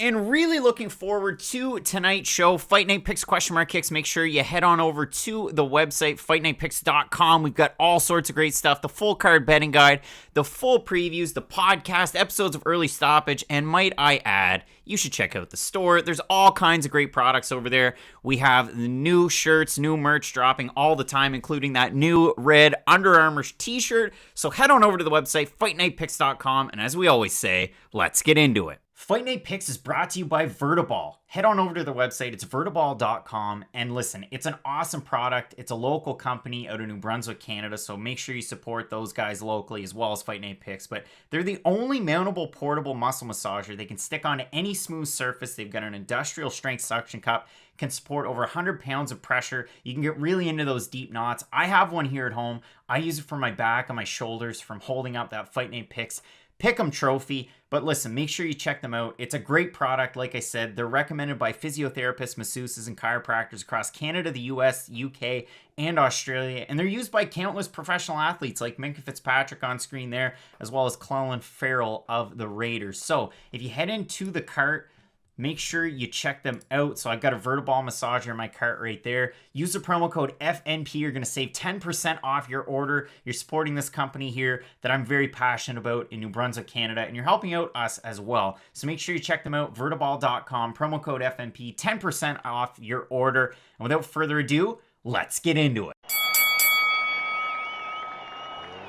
And really looking forward to tonight's show. Fight Night Picks !Kicks. Make sure you head on over to the website, fightnightpicks.com. We've got all sorts of great stuff. The full card betting guide, the full previews, the podcast, episodes of Early Stoppage, and might I add, you should check out the store. There's all kinds of great products over there. We have the new shirts, new merch dropping all the time, including that new red Under Armour t-shirt. So head on over to the website, fightnightpicks.com. And as we always say, let's get into it. Fight Night Picks is brought to you by Vertiball. Head on over to their website. It's vertiball.com. And listen, it's an awesome product. It's a local company out of New Brunswick, Canada. So make sure you support those guys locally as well as Fight Night Picks. But they're the only mountable portable muscle massager. They can stick onto any smooth surface. They've got an industrial strength suction cup. Can support over 100 pounds of pressure. You can get really into those deep knots. I have one here at home. I use it for my back and my shoulders from holding up that Fight Night Picks Pick'em trophy. But listen, make sure you check them out. It's a great product. Like I said, they're recommended by physiotherapists, masseuses, and chiropractors across Canada, the US, UK, and Australia. And they're used by countless professional athletes like Minka Fitzpatrick on screen there, as well as Clelin Ferrell of the Raiders. So if you head into the cart, make sure you check them out. So I've got a Vertiball massager in my cart right there. Use the promo code FNP. You're going to save 10% off your order. You're supporting this company here that I'm very passionate about in New Brunswick, Canada, and you're helping out us as well. So make sure you check them out, vertiball.com, promo code FNP, 10% off your order. And without further ado, let's get into it.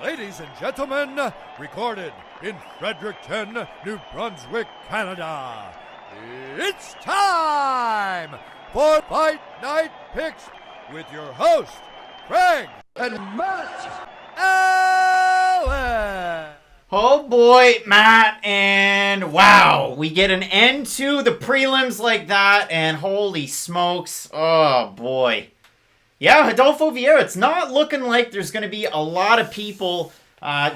Ladies and gentlemen, recorded in Fredericton, New Brunswick, Canada. It's time for Fight Night Picks with your host, Craig and Matt Allen. Oh boy, Matt, and wow, we get an end to the prelims like that, and holy smokes, oh boy. Yeah, Rodolfo Vieira, it's not looking like there's going to be a lot of people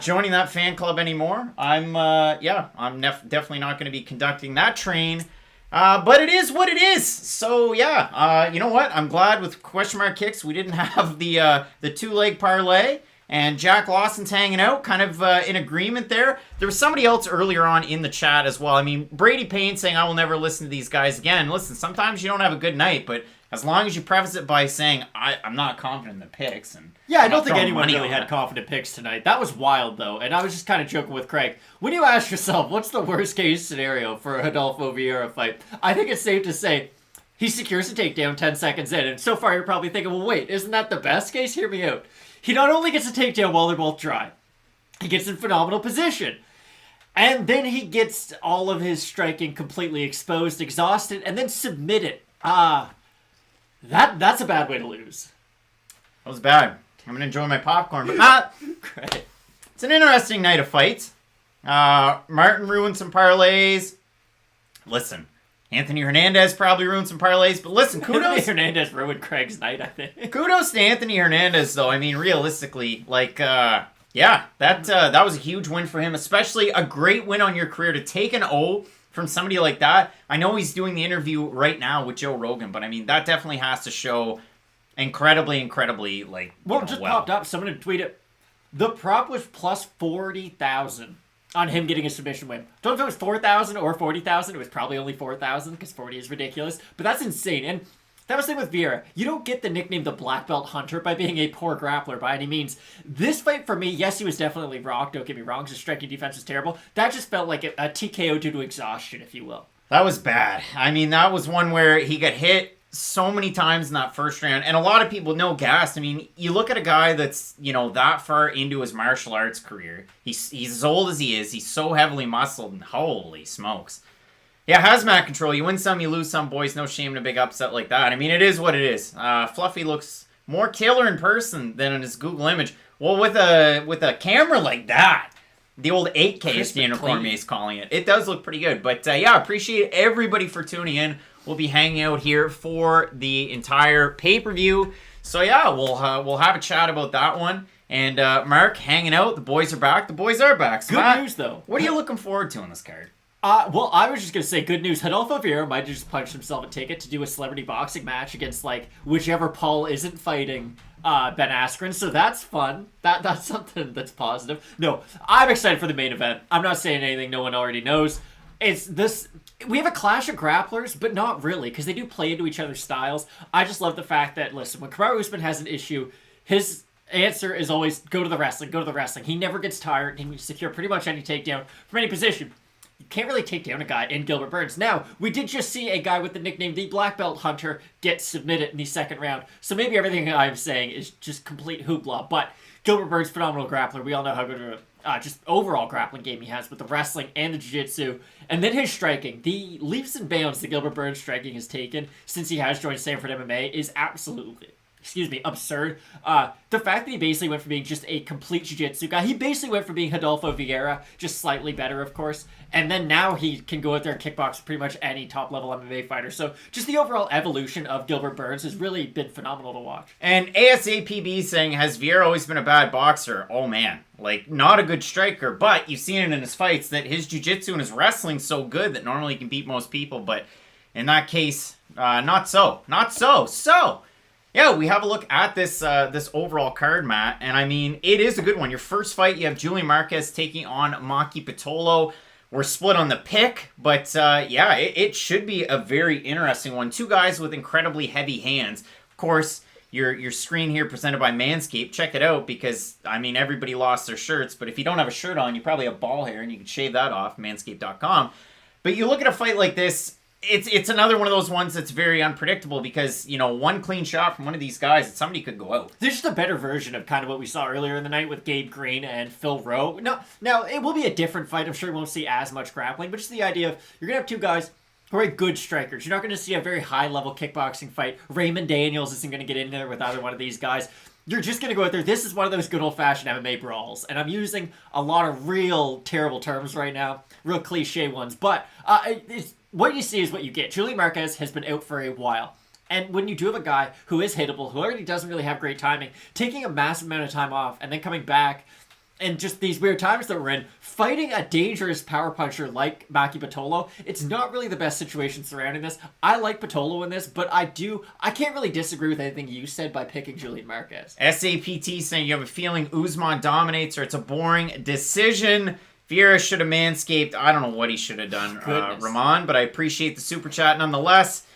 joining that fan club anymore. I'm definitely not going to be conducting that train. But it is what it is. So yeah, you know what? I'm glad with !Kicks we didn't have the 2-leg parlay, and Jack Lawson's hanging out, kind of in agreement there. There was somebody else earlier on in the chat as well. I mean, Brady Payne saying I will never listen to these guys again. Listen, sometimes you don't have a good night, but as long as you preface it by saying I'm not confident in the picks, and yeah, I don't think anyone really had confident picks tonight. That was wild, though, and I was just kind of joking with Craig. When you ask yourself, what's the worst case scenario for a Rodolfo Vieira fight? I think it's safe to say he secures a takedown 10 seconds in, and so far you're probably thinking, well, wait, isn't that the best case? Hear me out. He not only gets a takedown while they're both dry, he gets in phenomenal position, and then he gets all of his striking completely exposed, exhausted, and then submitted. That's a bad way to lose. That was bad. I'm going to enjoy my popcorn, but not. Great. It's an interesting night of fights. Martin ruined some parlays. Listen, Anthony Hernandez probably ruined some parlays, but listen, kudos. Anthony Hernandez ruined Craig's night, I think. Kudos to Anthony Hernandez, though. I mean, realistically, that was a huge win for him, especially a great win on your career to take an O from somebody like that. I know he's doing the interview right now with Joe Rogan, but I mean, that definitely has to show incredibly, popped up. Someone had tweeted, the prop was plus 40,000 on him getting a submission win. Don't know if it was 4,000 or 40,000. It was probably only 4,000 because 40 is ridiculous, but that's insane. And that was the thing with Vieira. You don't get the nickname the Black Belt Hunter by being a poor grappler by any means. This fight for me, yes, he was definitely rocked. Don't get me wrong. His striking defense was terrible. That just felt like a TKO due to exhaustion, if you will. That was bad. I mean, that was one where he got hit so many times in that first round, and a lot of people know gassed. I mean, you look at a guy that's, that far into his martial arts career. He's as old as he is. He's so heavily muscled, and holy smokes. Yeah, hazmat control. You win some, you lose some, boys. No shame in a big upset like that. I mean, it is what it is. Fluffy looks more killer in person than in his Google image. Well, with a camera like that, the old 8K as Daniel Cormier is calling it. It does look pretty good. But appreciate everybody for tuning in. We'll be hanging out here for the entire pay-per-view. So yeah, we'll have a chat about that one. And Mark, hanging out. The boys are back. The boys are back. So, Good news, though. What are you looking forward to on this card? Well, I was just going to say good news. Rodolfo Vieira might have just punched himself a ticket to do a celebrity boxing match against, whichever Paul isn't fighting Ben Askren. So that's fun. That's something that's positive. No, I'm excited for the main event. I'm not saying anything no one already knows. It's this. We have a clash of grapplers, but not really, because they do play into each other's styles. I just love the fact that, listen, when Kamaru Usman has an issue, his answer is always go to the wrestling, go to the wrestling. He never gets tired. He can secure pretty much any takedown from any position. You can't really take down a guy in Gilbert Burns. Now, we did just see a guy with the nickname the Black Belt Hunter get submitted in the second round, so maybe everything I'm saying is just complete hoopla, but Gilbert Burns, phenomenal grappler. We all know how good of a just overall grappling game he has with the wrestling and the jiu-jitsu. And then his striking. The leaps and bounds that Gilbert Burns' striking has taken since he has joined Stanford MMA is absolutely, absurd. The fact that he basically went from being just a complete jiu-jitsu guy, he basically went from being Rodolfo Vieira, just slightly better, of course, and then now he can go out there and kickbox pretty much any top-level MMA fighter. So just the overall evolution of Gilbert Burns has really been phenomenal to watch. And ASAPB saying, has Vieira always been a bad boxer? Oh, man. Like, not a good striker, but you've seen it in his fights that his jiu-jitsu and his wrestling's so good that normally he can beat most people, but in that case, not so. Not so. So, yeah, we have a look at this this overall card, Matt, and I mean, it is a good one. Your first fight, you have Julian Marquez taking on Maki Pitolo. We're split on the pick, but yeah, it should be a very interesting one. Two guys with incredibly heavy hands. Of course, your screen here presented by Manscaped. Check it out because, I mean, everybody lost their shirts, but if you don't have a shirt on, you probably have ball hair, and you can shave that off, manscaped.com. But you look at a fight like this, it's another one of those ones that's very unpredictable because, you know, one clean shot from one of these guys, somebody could go out. This is just a better version of kind of what we saw earlier in the night with Gabe Green and Phil Rowe. Now, it will be a different fight. I'm sure we won't see as much grappling, but just the idea of you're going to have two guys who are good strikers. You're not going to see a very high-level kickboxing fight. Raymond Daniels isn't going to get in there with either one of these guys. You're just going to go out there. This is one of those good old-fashioned MMA brawls, and I'm using a lot of real terrible terms right now, real cliche ones, but what you see is what you get. Julian Marquez has been out for a while. And when you do have a guy who is hittable, who already doesn't really have great timing, taking a massive amount of time off and then coming back and just these weird times that we're in, fighting a dangerous power puncher like Maki Pitolo, it's not really the best situation surrounding this. I like Pitolo in this, but I can't really disagree with anything you said by picking Julian Marquez. SAPT saying you have a feeling Usman dominates or it's a boring decision. Vieira should have manscaped. I don't know what he should have done, Ramon, but I appreciate the super chat nonetheless.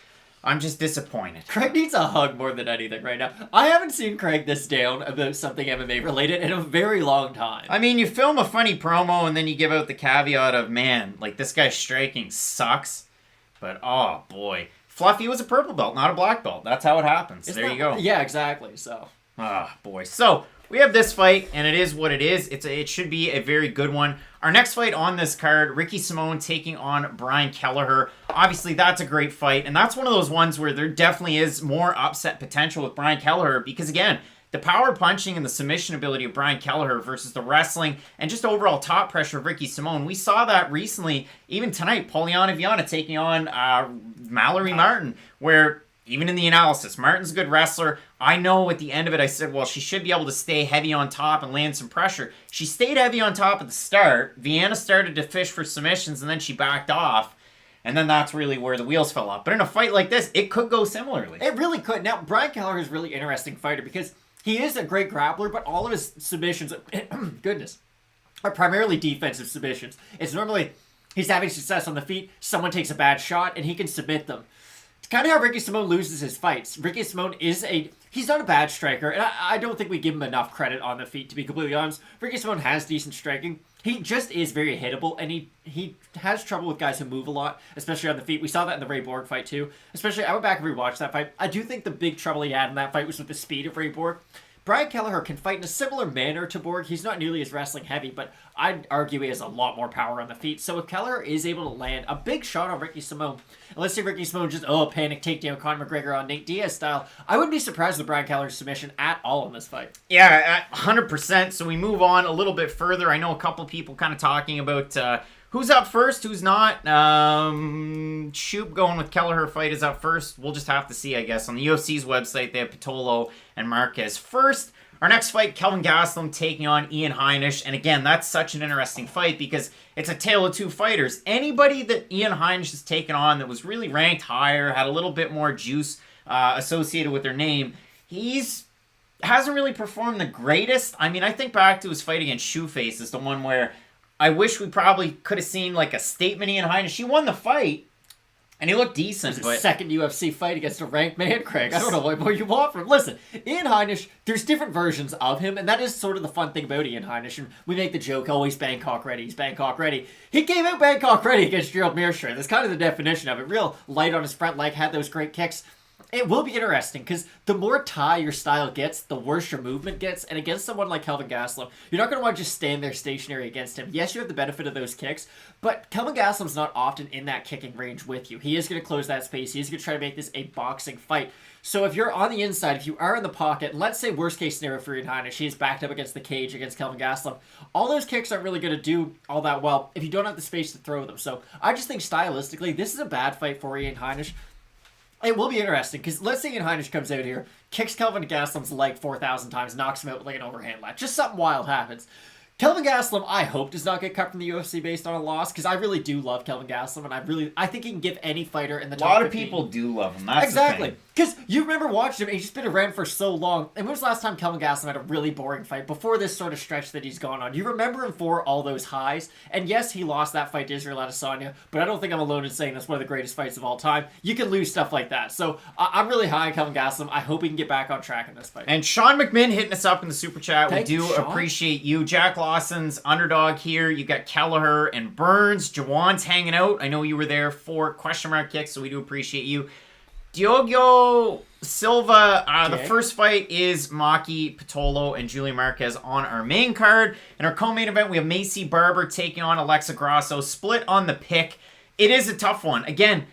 I'm just disappointed. Craig needs a hug more than anything right now. I haven't seen Craig this down about something MMA related in a very long time. I mean, you film a funny promo and then you give out the caveat of, man, like this guy's striking sucks. But, oh boy. Fluffy was a purple belt, not a black belt. That's how it happens. There you go. Yeah, exactly. So. Ah, boy. So, we have this fight, and it is what it is. It should be a very good one. Our next fight on this card, Ricky Simone taking on Brian Kelleher. Obviously, that's a great fight, and that's one of those ones where there definitely is more upset potential with Brian Kelleher because, again, the power punching and the submission ability of Brian Kelleher versus the wrestling and just overall top pressure of Ricky Simone. We saw that recently, even tonight, Poliana Viana taking on Mallory Martin, where even in the analysis, Martin's a good wrestler. I know at the end of it, I said, well, she should be able to stay heavy on top and land some pressure. She stayed heavy on top at the start. Viana started to fish for submissions, and then she backed off. And then that's really where the wheels fell off. But in a fight like this, it could go similarly. It really could. Now, Brian Kelleher is a really interesting fighter because he is a great grappler, but all of his submissions, goodness, are primarily defensive submissions. It's normally he's having success on the feet, someone takes a bad shot, and he can submit them. It's kind of how Ricky Simone loses his fights. Ricky Simone he's not a bad striker, and I don't think we give him enough credit on the feet, to be completely honest. Ricky Simone has decent striking. He just is very hittable, and he has trouble with guys who move a lot, especially on the feet. We saw that in the Ray Borg fight, too. Especially, I went back and rewatched that fight. I do think the big trouble he had in that fight was with the speed of Ray Borg. Brian Kelleher can fight in a similar manner to Borg. He's not nearly as wrestling heavy, but I'd argue he has a lot more power on the feet. So if Kelleher is able to land a big shot on Ricky Simone, and let's say Ricky Simone just, panic takedown Conor McGregor on Nate Diaz style, I wouldn't be surprised with Brian Kelleher's submission at all in this fight. Yeah, 100%. So we move on a little bit further. I know a couple people kind of talking about who's up first, who's not. Shoop going with Kelleher fight is up first. We'll just have to see, I guess. On the UFC's website, they have Pitolo and Marquez first. Our next fight, Kelvin Gastelum taking on Ian Heinisch. And again, that's such an interesting fight because it's a tale of two fighters. Anybody that Ian Heinisch has taken on that was really ranked higher, had a little bit more juice associated with their name, hasn't really performed the greatest. I mean, I think back to his fight against Shoeface is the one where I wish we probably could have seen like a statement Ian Heinisch. He won the fight, and he looked decent. His But second UFC fight against a ranked man, Craig. I don't know what more you want from him. Listen, Ian Heinisch, there's different versions of him, and that is sort of the fun thing about Ian Heinisch. And we make the joke, oh, he's Bangkok ready, he's Bangkok ready. He came out Bangkok ready against Gerald Mearshire. That's kind of the definition of it. Real light on his front leg, had those great kicks. It will be interesting because the more Thai your style gets, the worse your movement gets. And against someone like Kelvin Gastelum, you're not going to want to just stand there stationary against him. Yes, you have the benefit of those kicks, but Kelvin Gastelum's not often in that kicking range with you. He is going to close that space. He is going to try to make this a boxing fight. So if you're on the inside, if you are in the pocket, let's say worst case scenario for Ian Heinisch, he is backed up against the cage against Kelvin Gastelum. All those kicks aren't really going to do all that well if you don't have the space to throw them. So I just think stylistically, this is a bad fight for Ian Heinisch. It will be interesting, because let's say Ian Heinisch comes out here, kicks Kelvin Gastelum's leg 4,000 times, knocks him out with like an overhand latch. Just something wild happens. Kelvin Gastelum, I hope, does not get cut from the UFC based on a loss, because I really do love Kelvin Gastelum, and I think he can give any fighter in the top 15. a lot of people do love him. That's exactly. Because you remember watching him, and he's just been around for so long. And when was the last time Kelvin Gastelum had a really boring fight before this sort of stretch that he's gone on? You remember him for all those highs. And yes, he lost that fight to Israel Adesanya, but I don't think I'm alone in saying that's one of the greatest fights of all time. You can lose stuff like that. So I'm really high on Kelvin Gastelum. I hope he can get back on track in this fight. And Sean McMinn hitting us up in the super chat. Thank we do you, Sean. appreciate you. Jack Lawson's underdog here. You got Kelleher and Burns. Jawan's hanging out. I know you were there for question mark kicks, so we do appreciate you. Diogo Silva, the first fight is Maki, Pitolo, and Julian Marquez on our main card. In our co-main event, we have Macy Barber taking on Alexa Grasso. Split on the pick. It is a tough one. Again,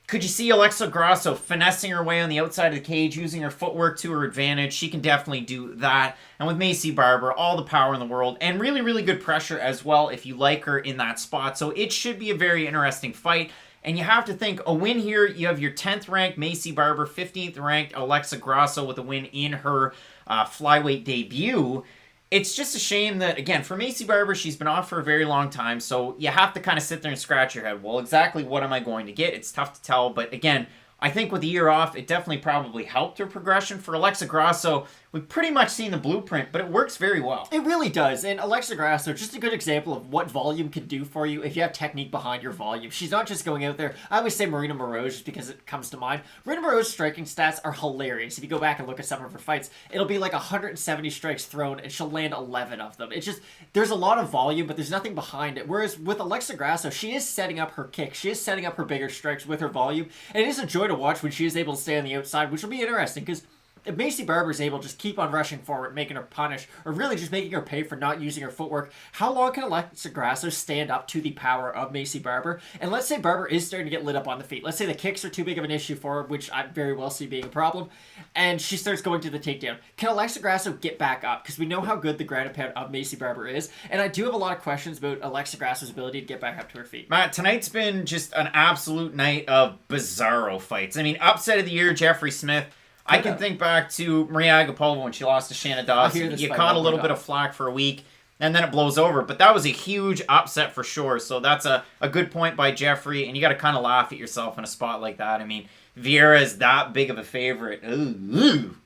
could you see Alexa Grasso finessing her way on the outside of the cage, using her footwork to her advantage? She can definitely do that. And with Macy Barber, all the power in the world, and really, really good pressure as well if you like her in that spot. So it should be a very interesting fight. And you have to think, a win here, you have your 10th ranked Macy Barber, 15th ranked Alexa Grasso with a win in her flyweight debut. It's just a shame that, again, for Macy Barber, she's been off for a very long time, so you have to kind of sit there and scratch your head. Well, exactly what am I going to get? It's tough to tell, but again, I think with the year off, it definitely probably helped her progression. For Alexa Grasso, we've pretty much seen the blueprint, but it works very well. It really does. And Alexa Grasso, just a good example of what volume can do for you if you have technique behind your volume. She's not just going out there. I always say Marina Moroz just because it comes to mind. Marina Moroz's striking stats are hilarious. If you go back and look at some of her fights, it'll be like 170 strikes thrown and she'll land 11 of them. It's just, there's a lot of volume, but there's nothing behind it. Whereas with Alexa Grasso, she is setting up her kick. She is setting up her bigger strikes with her volume. And it is a joy to watch when she is able to stay on the outside, which will be interesting because if Macy Barber is able to just keep on rushing forward, making her punish, or really just making her pay for not using her footwork, how long can Alexa Grasso stand up to the power of Macy Barber? And let's say Barber is starting to get lit up on the feet. Let's say the kicks are too big of an issue for her, which I very well see being a problem, and she starts going to the takedown. Can Alexa Grasso get back up? Because we know how good the ground and pound of Macy Barber is, and I do have a lot of questions about Alexa Grasso's ability to get back up to her feet. Matt, tonight's been just an absolute night of bizarro fights. I mean, upset of the year, Jeffrey Smith. I can think back to Maria Agapova when she lost to Shanna Dawson. You caught a little bit of flack for a week, and then it blows over. But that was a huge upset for sure. So that's a good point by Jeffrey, and you got to kind of laugh at yourself in a spot like that. I mean, Vieira is that big of a favorite. Ooh.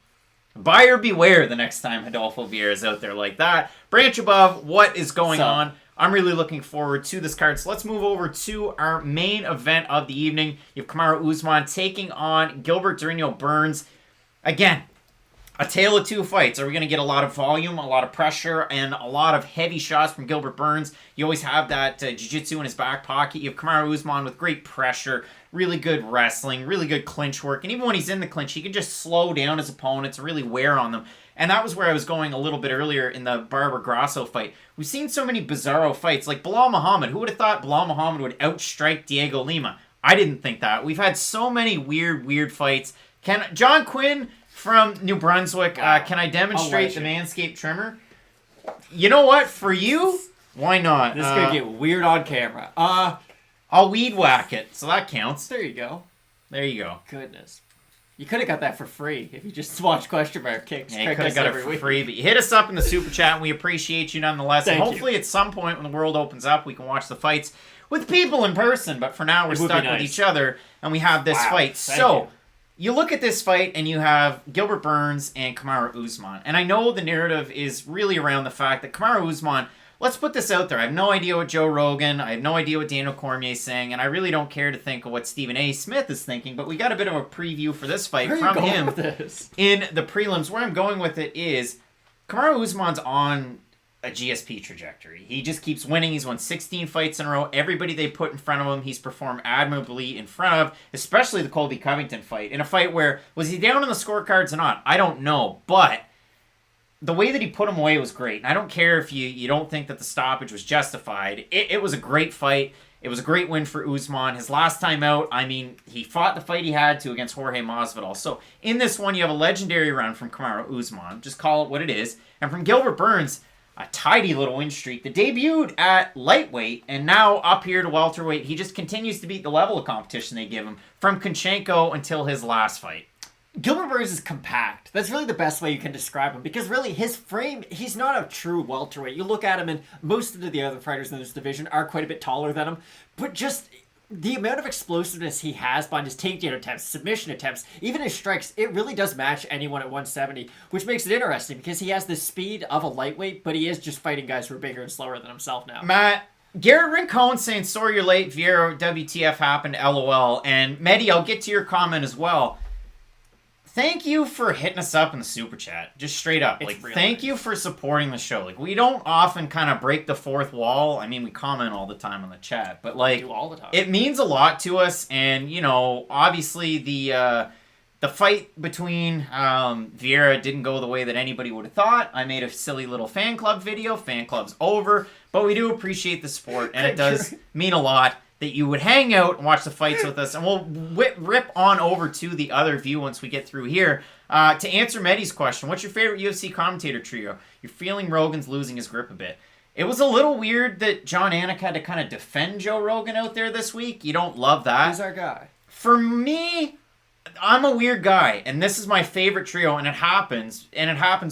Buyer beware the next time Adolfo Vieira is out there like that. Branch above, what is going on? I'm really looking forward to this card. So let's move over to our main event of the evening. You have Kamaru Usman taking on Gilbert Burns. Again, a tale of two fights. Are we going to get a lot of volume, a lot of pressure, and a lot of heavy shots from Gilbert Burns? You always have that jiu-jitsu in his back pocket. You have Kamaru Usman with great pressure, really good wrestling, really good clinch work. And even when he's in the clinch, he can just slow down his opponents and really wear on them. And that was where I was going a little bit earlier in the Barber-Grasso fight. We've seen so many bizarro fights, like Bilal Muhammad. Who would have thought Bilal Muhammad would outstrike Diego Lima? I didn't think that. We've had so many weird fights. John Quinn from New Brunswick, can I demonstrate the Manscaped trimmer? You know what? For you, why not? This is going to get weird on camera. I'll weed whack it, so that counts. There you go. There you go. Goodness. You could have got that for free if you just watched question mark kicks. Yeah, you could have got it for free, but you hit us up in the super chat, and we appreciate you nonetheless. And hopefully at some point when the world opens up, we can watch the fights with people in person. But for now, we're stuck with each other, and we have this fight. So you look at this fight, and you have Gilbert Burns and Kamaru Usman. And I know the narrative is really around the fact that Kamaru Usman let's put this out there. I have no idea what Joe Rogan, I have no idea what Daniel Cormier is saying, and I really don't care to think of what Stephen A. Smith is thinking, but we got a bit of a preview for this fight from him in the prelims. Where I'm going with it is Kamaru Usman's on a GSP trajectory. He just keeps winning. He's won 16 fights in a row. Everybody they put in front of him, he's performed admirably in front of, especially the Colby Covington fight. In a fight where, was he down on the scorecards or not? I don't know, but the way that he put him away was great. And I don't care if you don't think that the stoppage was justified. It was a great fight. It was a great win for Usman. His last time out, I mean, he fought the fight he had to against Jorge Masvidal. So in this one, you have a legendary run from Kamaru Usman. Just call it what it is. And from Gilbert Burns, a tidy little win streak that debuted at lightweight and now up here to welterweight. He just continues to beat the level of competition they give him from Kunchenko until his last fight. Gilbert Burns is compact. That's really the best way you can describe him, because really his frame, he's not a true welterweight. You look at him, and most of the other fighters in this division are quite a bit taller than him, but just the amount of explosiveness he has behind his takedown attempts, submission attempts, even his strikes, it really does match anyone at 170, which makes it interesting because he has the speed of a lightweight, but he is just fighting guys who are bigger and slower than himself now. Matt, Garrett Rincon saying, sorry you're late, Vieira, WTF happened, LOL. And Mehdi, I'll get to your comment as well. Thank you for hitting us up in the super chat. Just straight up. Thank you for supporting the show. We don't often kind of break the fourth wall. I mean, we comment all the time on the chat, but do all the time. It means a lot to us. And, obviously the fight between Vieira didn't go the way that anybody would have thought. I made a silly little fan club video. Fan club's over, but we do appreciate the support, and it does mean a lot that you would hang out and watch the fights with us, and we'll rip on over to the other view once we get through here. To answer Mehdi's question, what's your favorite UFC commentator trio? You're feeling Rogan's losing his grip a bit. It was a little weird that John Anik had to kind of defend Joe Rogan out there this week. You don't love that. He's our guy. For me, I'm a weird guy, and this is my favorite trio, and it happens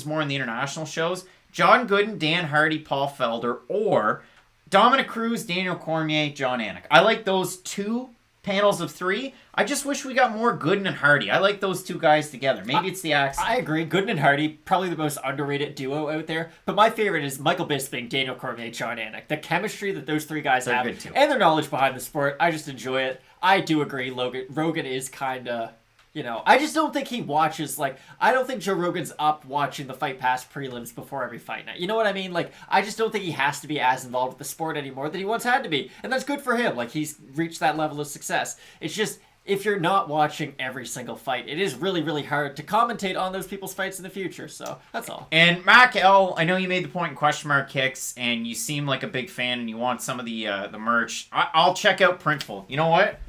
more in the international shows. John Gooden, Dan Hardy, Paul Felder, or Dominic Cruz, Daniel Cormier, John Anik. I like those two panels of three. I just wish we got more Gooden and Hardy. I like those two guys together. Maybe it's the accent. I agree. Gooden and Hardy, probably the most underrated duo out there. But my favorite is Michael Bisping, Daniel Cormier, John Anik. The chemistry that those three guys have, and their knowledge behind the sport, I just enjoy it. I do agree, Rogan is kind of, I just don't think he watches, I don't think Joe Rogan's up watching the Fight Pass prelims before every fight night. You know what I mean? I just don't think he has to be as involved with the sport anymore that he once had to be. And that's good for him. He's reached that level of success. It's just, if you're not watching every single fight, it is really, really hard to commentate on those people's fights in the future. So, that's all. And Mac L, I know you made the point in question mark kicks, and you seem like a big fan, and you want some of the merch. I'll check out Printful. You know what?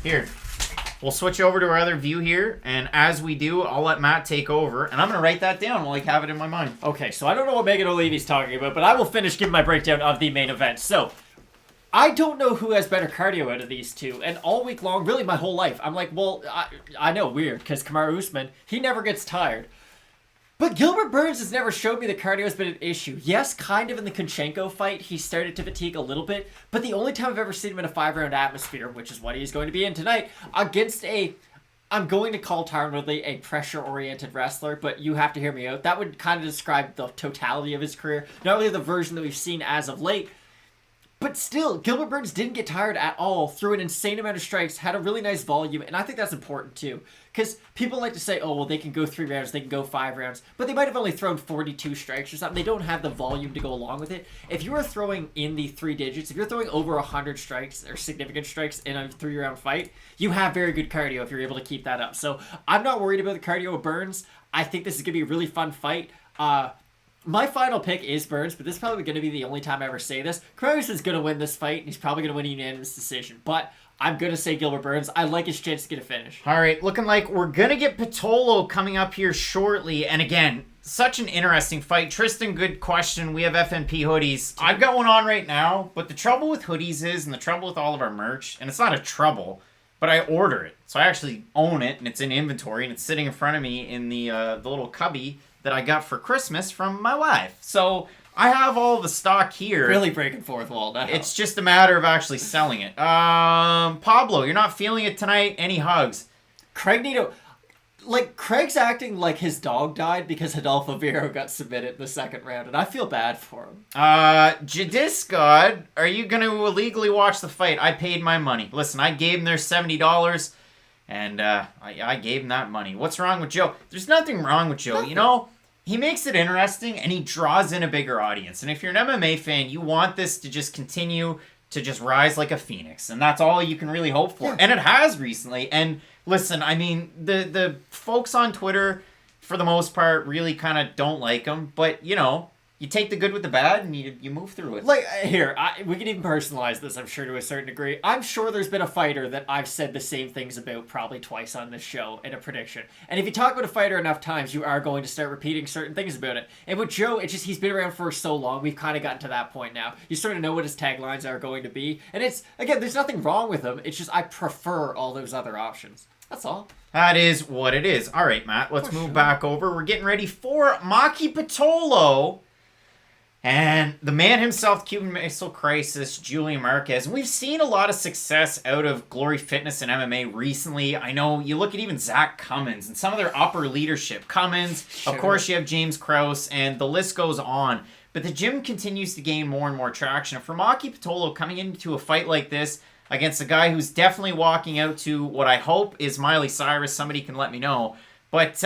Here. We'll switch over to our other view here, and as we do, I'll let Matt take over, and I'm going to write that down while I have it in my mind. Okay, so I don't know what Megan O'Leary's talking about, but I will finish giving my breakdown of the main event. So, I don't know who has better cardio out of these two, and all week long, really my whole life, I'm like, well, I know, weird, because Kamaru Usman, he never gets tired. But Gilbert Burns has never showed me that cardio has been an issue. Yes, kind of in the Kunchenko fight, he started to fatigue a little bit, but the only time I've ever seen him in a 5-round atmosphere, which is what he's going to be in tonight, against I'm going to call Tyron Woodley a pressure-oriented wrestler, but you have to hear me out. That would kind of describe the totality of his career, not really the version that we've seen as of late. But still, Gilbert Burns didn't get tired at all, threw an insane amount of strikes, had a really nice volume, and I think that's important too. Because people like to say, oh, well, they can go 3 rounds, they can go 5 rounds, but they might have only thrown 42 strikes or something. They don't have the volume to go along with it. If you are throwing in the 3 digits, if you're throwing over 100 strikes or significant strikes in a 3-round fight, you have very good cardio if you're able to keep that up. So I'm not worried about the cardio of Burns. I think this is going to be a really fun fight. My final pick is Burns, but this is probably going to be the only time I ever say this. Kamaru is going to win this fight, and he's probably going to win a unanimous decision. But I'm going to say Gilbert Burns. I like his chance to get a finish. All right, looking like we're going to get Pitolo coming up here shortly. And again, such an interesting fight. Tristan, good question. We have FNP hoodies. I've got one on right now, but the trouble with hoodies is, and the trouble with all of our merch, and it's not a trouble, but I order it. So I actually own it, and it's in inventory, and it's sitting in front of me in the little cubby that I got for Christmas from my wife. So I have all the stock here. Really breaking fourth wall now. It's just a matter of actually selling it. Pablo, you're not feeling it tonight. Any hugs? Craig Nito. Like, Craig's acting like his dog died because Adolfo Vieira got submitted in the second round, and I feel bad for him. Jadis God, are you going to illegally watch the fight? I paid my money. Listen, I gave him their $70, and I gave him that money. What's wrong with Joe? There's nothing wrong with Joe. Nothing. You know, he makes it interesting, and he draws in a bigger audience. And if you're an MMA fan, you want this to just continue to just rise like a phoenix, and that's all you can really hope for. Yeah. And it has recently. And listen, I mean, the folks on Twitter, for the most part, really kind of don't like him. But, you know, you take the good with the bad and you move through it. Like, here, we can even personalize this, I'm sure, to a certain degree. I'm sure there's been a fighter that I've said the same things about probably twice on this show in a prediction. And if you talk about a fighter enough times, you are going to start repeating certain things about it. And with Joe, it's just he's been around for so long, we've kind of gotten to that point now. You sort of know what his taglines are going to be. And it's, again, there's nothing wrong with him. It's just I prefer all those other options. That's all. That is what it is. All right, Matt, let's move back over. We're getting ready for Maki Pitolo. And the man himself, Cuban Missile Crisis, Julian Marquez. And we've seen a lot of success out of Glory Fitness and MMA recently. I know you look at even Zach Cummins and some of their upper leadership. Cummins, of course you have James Krause, and the list goes on. But the gym continues to gain more and more traction. And for Maki Pitolo coming into a fight like this against a guy who's definitely walking out to what I hope is Miley Cyrus, somebody can let me know. But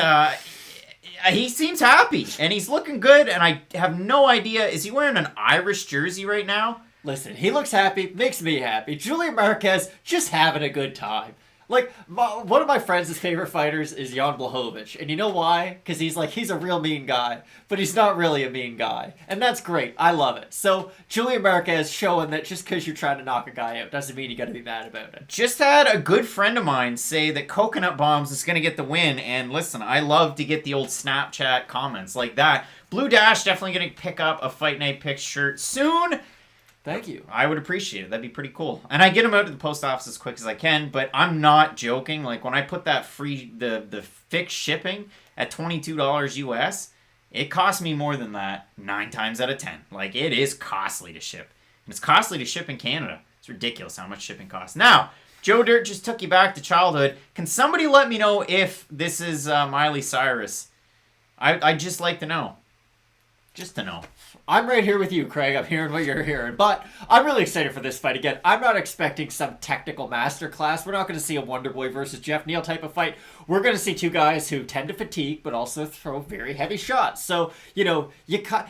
he seems happy, and he's looking good, and I have no idea. Is he wearing an Irish jersey right now? Listen, he looks happy, makes me happy. Julian Marquez, just having a good time. Like, one of my friends' favorite fighters is Jan Blachowicz. And you know why? Because he's a real mean guy. But he's not really a mean guy. And that's great. I love it. So, Julian Marquez showing that just because you're trying to knock a guy out doesn't mean you got to be mad about it. Just had a good friend of mine say that Coconut Bombs is going to get the win. And listen, I love to get the old Snapchat comments like that. Blue Dash definitely going to pick up a Fight Night Picks shirt soon. Thank you. I would appreciate it. That'd be pretty cool. And I get them out to the post office as quick as I can, but I'm not joking. Like, when I put that the fixed shipping at $22 US, it costs me more than that 9 times out of 10. Like, it is costly to ship. And it's costly to ship in Canada. It's ridiculous how much shipping costs. Now, Joe Dirt just took you back to childhood. Can somebody let me know if this is Miley Cyrus? I'd just like to know. Just to know. I'm right here with you, Craig. I'm hearing what you're hearing. But I'm really excited for this fight. Again, I'm not expecting some technical masterclass. We're not going to see a Wonderboy versus Jeff Neal type of fight. We're going to see two guys who tend to fatigue, but also throw very heavy shots. So, you know,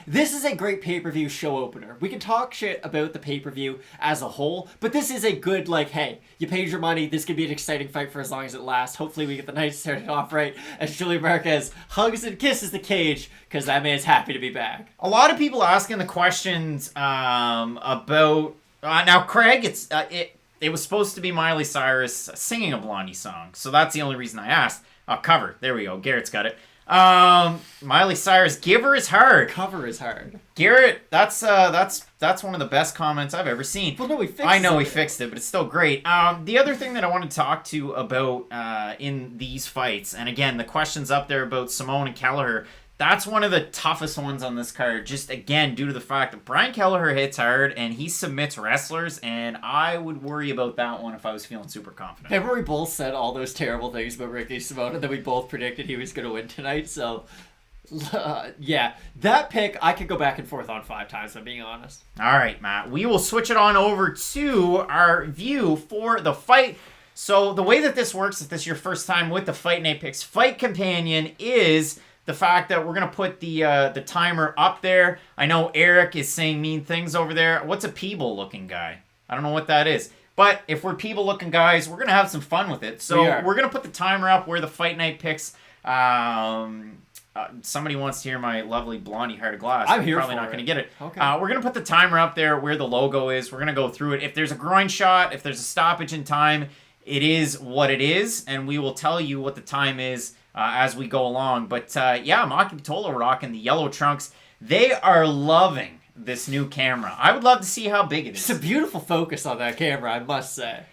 this is a great pay-per-view show opener. We can talk shit about the pay-per-view as a whole, but this is a good, like, hey, you paid your money. This could be an exciting fight for as long as it lasts. Hopefully we get the night started off right as Julian Marquez hugs and kisses the cage because that man's happy to be back. A lot of people asking the questions about now, Craig. It was supposed to be Miley Cyrus singing a Blondie song, so that's the only reason I asked. Cover. There we go. Garrett's got it. Miley Cyrus, "Give Her Is Hard." Cover is hard. Garrett, that's one of the best comments I've ever seen. Well, no, we fixed it. I know he fixed it, but it's still great. The other thing that I want to talk to about in these fights, and again, the questions up there about Simone and Kelleher. That's one of the toughest ones on this card, just again, due to the fact that Brian Kelleher hits hard and he submits wrestlers, and I would worry about that one if I was feeling super confident. Remember we both said all those terrible things about Ricky Simone, and then we both predicted he was going to win tonight, so yeah, that pick I could go back and forth on 5 times, if I'm being honest. All right, Matt, we will switch it on over to our view for the fight. So the way that this works, if this is your first time with the Fight Night Picks Fight Companion, is the fact that we're going to put the timer up there. I know Eric is saying mean things over there. What's a Peeble looking guy? I don't know what that is. But if we're Peeble looking guys, we're going to have some fun with it. So we're going to put the timer up where the Fight Night Picks. Somebody wants to hear my lovely blondie heart of glass. I'm here probably for not going to it. get it. Okay. We're going to put the timer up there where the logo is. We're going to go through it. If there's a groin shot, if there's a stoppage in time, it is what it is. And we will tell you what the time is as we go along. But yeah, Maki Pitolo rocking the yellow trunks. They are loving this new camera. I would love to see how big it is. It's a beautiful focus on that camera, I must say.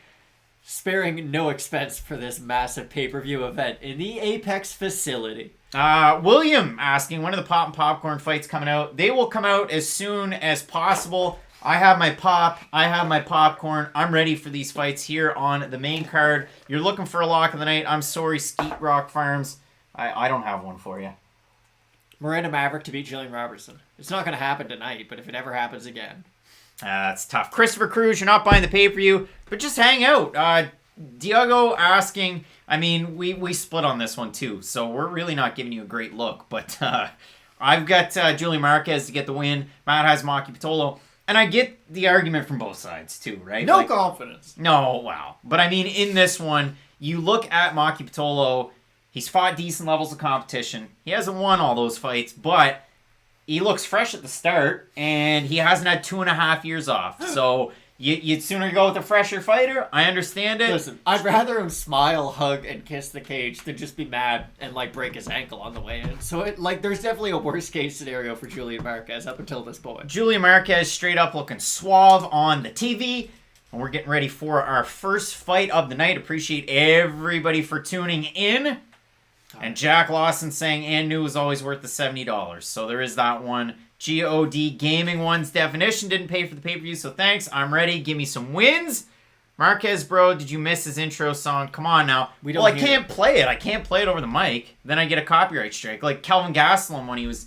Sparing no expense for this massive pay-per-view event in the Apex facility. William asking, when are the Pop and Popcorn fights coming out? They will come out as soon as possible. I have my pop. I have my popcorn. I'm ready for these fights here on the main card. You're looking for a lock of the night. I'm sorry, Skeet Rock Farms. I don't have one for you. Miranda Maverick to beat Julian Robertson. It's not going to happen tonight, but if it ever happens again. That's tough. Christopher Cruz, you're not buying the pay-per-view, but just hang out. Diego asking, I mean, we split on this one too, so we're really not giving you a great look, but I've got Julian Marquez to get the win. Matt has Maki Pitolo, and I get the argument from both sides too, right? No confidence. No, wow. But I mean, in this one, you look at Maki Pitolo, he's fought decent levels of competition. He hasn't won all those fights, but he looks fresh at the start, and he hasn't had 2.5 years off. So you'd sooner go with a fresher fighter. I understand it. Listen, I'd rather him smile, hug, and kiss the cage than just be mad and break his ankle on the way in. So there's definitely a worst case scenario for Julian Marquez up until this point. Julian Marquez straight up looking suave on the TV. And we're getting ready for our first fight of the night. Appreciate everybody for tuning in. And Jack Lawson saying and new is always worth the $70. So there is that one. GOD Gaming One's definition didn't pay for the pay-per-view, so thanks. I'm ready. Give me some wins. Marquez, bro, did you miss his intro song? Come on now. I can't play it. I can't play it over the mic. Then I get a copyright strike. Like Kelvin Gaslin when he was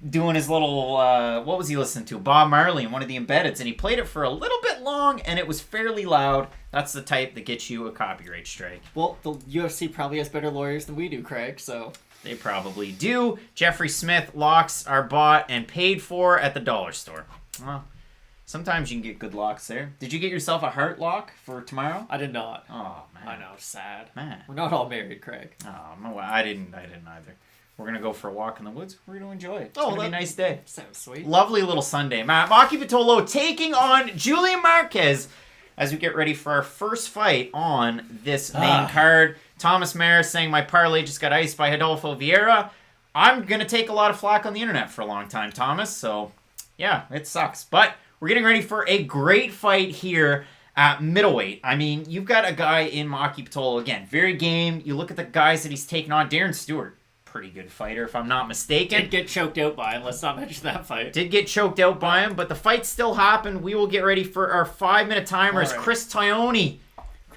doing his little, what was he listening to? Bob Marley in one of the embeddeds, and he played it for a little bit long, and it was fairly loud. That's the type that gets you a copyright strike. Well, the UFC probably has better lawyers than we do, Craig, so... They probably do. Jeffrey Smith, locks are bought and paid for at the dollar store. Well, sometimes you can get good locks there. Did you get yourself a heart lock for tomorrow? I did not. Oh, man. I know, sad. Man. We're not all married, Craig. Oh, no, I didn't either. We're going to go for a walk in the woods. We're going to enjoy it. It's going to be a nice day. Sounds sweet. Lovely little Sunday. Maki Pitolo taking on Julian Marquez as we get ready for our first fight on this main card. Thomas Maris saying my parlay just got iced by Rodolfo Vieira. I'm going to take a lot of flack on the internet for a long time, Thomas. So, yeah, it sucks. But we're getting ready for a great fight here at middleweight. I mean, you've got a guy in Maki Pitolo, again, very game. You look at the guys that he's taken on. Darren Stewart, pretty good fighter, if I'm not mistaken. Did get choked out by him. Let's not mention that fight. Did get choked out by him, but the fight still happened. We will get ready for our 5-minute timer as Chris Tognoni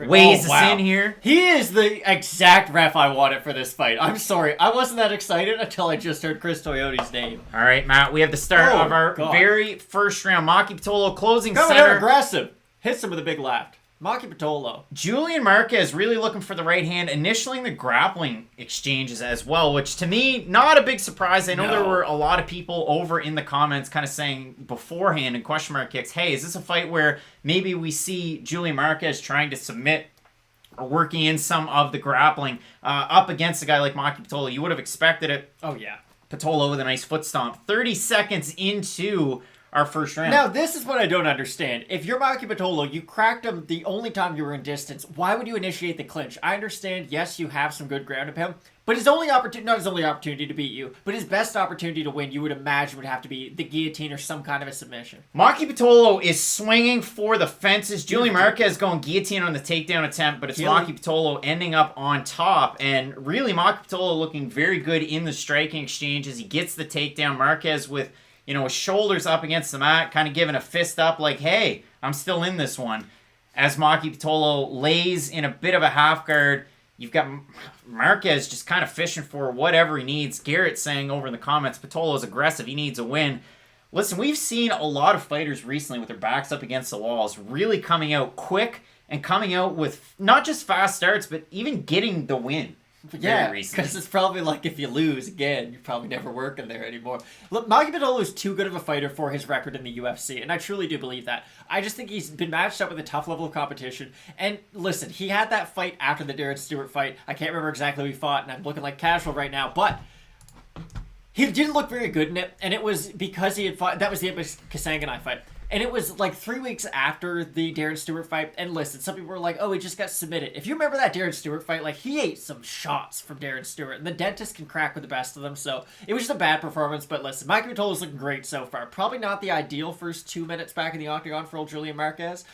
weighs us in here. He is the exact ref I wanted for this fight. I'm sorry. I wasn't that excited until I just heard Chris Tognoni's name. All right, Matt. We have the start of our very first round. Maki Pitolo closing center. Aggressive. Hits him with a big left. Maki Pitolo. Julian Marquez really looking for the right hand, initialing the grappling exchanges as well, which to me, not a big surprise. I know there were a lot of people over in the comments kind of saying beforehand in question mark kicks, hey, is this a fight where maybe we see Julian Marquez trying to submit or working in some of the grappling up against a guy like Maki Pitolo? You would have expected it. Oh, yeah. Pitolo with a nice foot stomp. 30 seconds into our first round. Now, this is what I don't understand. If you're Maki Pitolo, you cracked him the only time you were in distance. Why would you initiate the clinch? I understand, yes, you have some good ground of him, but his only opportunity, not his only opportunity to beat you, but his best opportunity to win, you would imagine would have to be the guillotine or some kind of a submission. Maki Pitolo is swinging for the fences. Julian Marquez going guillotine on the takedown attempt, but it's Maki Pitolo ending up on top. And really, Maki Pitolo looking very good in the striking exchanges. He gets the takedown. Marquez with his shoulders up against the mat, kind of giving a fist up like, hey, I'm still in this one. As Maki Pitolo lays in a bit of a half guard, you've got Marquez just kind of fishing for whatever he needs. Garrett saying over in the comments, Pitolo's aggressive. He needs a win. Listen, we've seen a lot of fighters recently with their backs up against the walls really coming out quick and coming out with not just fast starts, but even getting the win. Yeah, because it's probably like if you lose again, you're probably never working there anymore. Look, Maki Pitolo is too good of a fighter for his record in the UFC, and I truly do believe that. I just think he's been matched up with a tough level of competition. And listen, he had that fight after the Darren Stewart fight. I can't remember exactly who he fought, and I'm looking like casual right now, but he didn't look very good in it, and it was because he had fought. That was the Kasanganai fight. And it was like 3 weeks after the Darren Stewart fight. And listen, some people were like, oh, he just got submitted. If you remember that Darren Stewart fight, he ate some shots from Darren Stewart. And the dentist can crack with the best of them. So it was just a bad performance. But listen, Maki Pitolo's looking great so far. Probably not the ideal first 2 minutes back in the octagon for old Julian Marquez.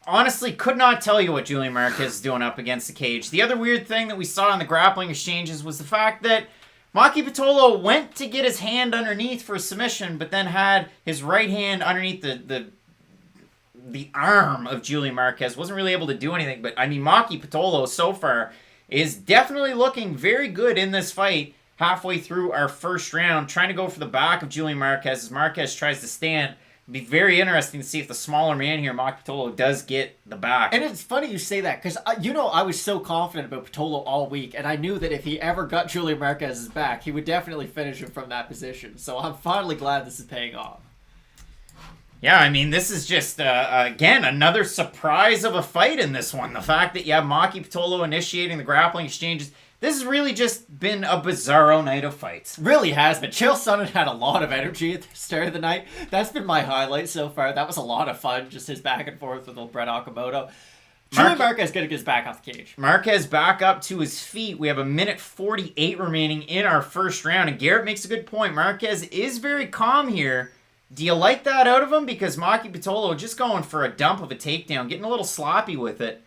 Honestly, could not tell you what Julian Marquez is doing up against the cage. The other weird thing that we saw in the grappling exchanges was the fact that Maki Pitolo went to get his hand underneath for a submission, but then had his right hand underneath the arm of Julian Marquez. Wasn't really able to do anything, but I mean, Maki Pitolo so far is definitely looking very good in this fight. Halfway through our first round, trying to go for the back of Julian Marquez as Marquez tries to stand. It'd be very interesting to see if the smaller man here, Maki Pitolo, does get the back. And it's funny you say that, because I was so confident about Pitolo all week, and I knew that if he ever got Julian Marquez's back, he would definitely finish him from that position. So I'm finally glad this is paying off. Yeah, I mean, this is just, again, another surprise of a fight in this one. The fact that you have Maki Pitolo initiating the grappling exchanges. This has really just been a bizarro night of fights. Really has been. Chael Sonnen had a lot of energy at the start of the night. That's been my highlight so far. That was a lot of fun, just his back and forth with old Brett Okamoto. Julian Marquez going to get his back off the cage. Marquez back up to his feet. We have a minute 48 remaining in our first round. And Garrett makes a good point. Marquez is very calm here. Do you like that out of him? Because Maki Pitolo just going for a dump of a takedown, getting a little sloppy with it.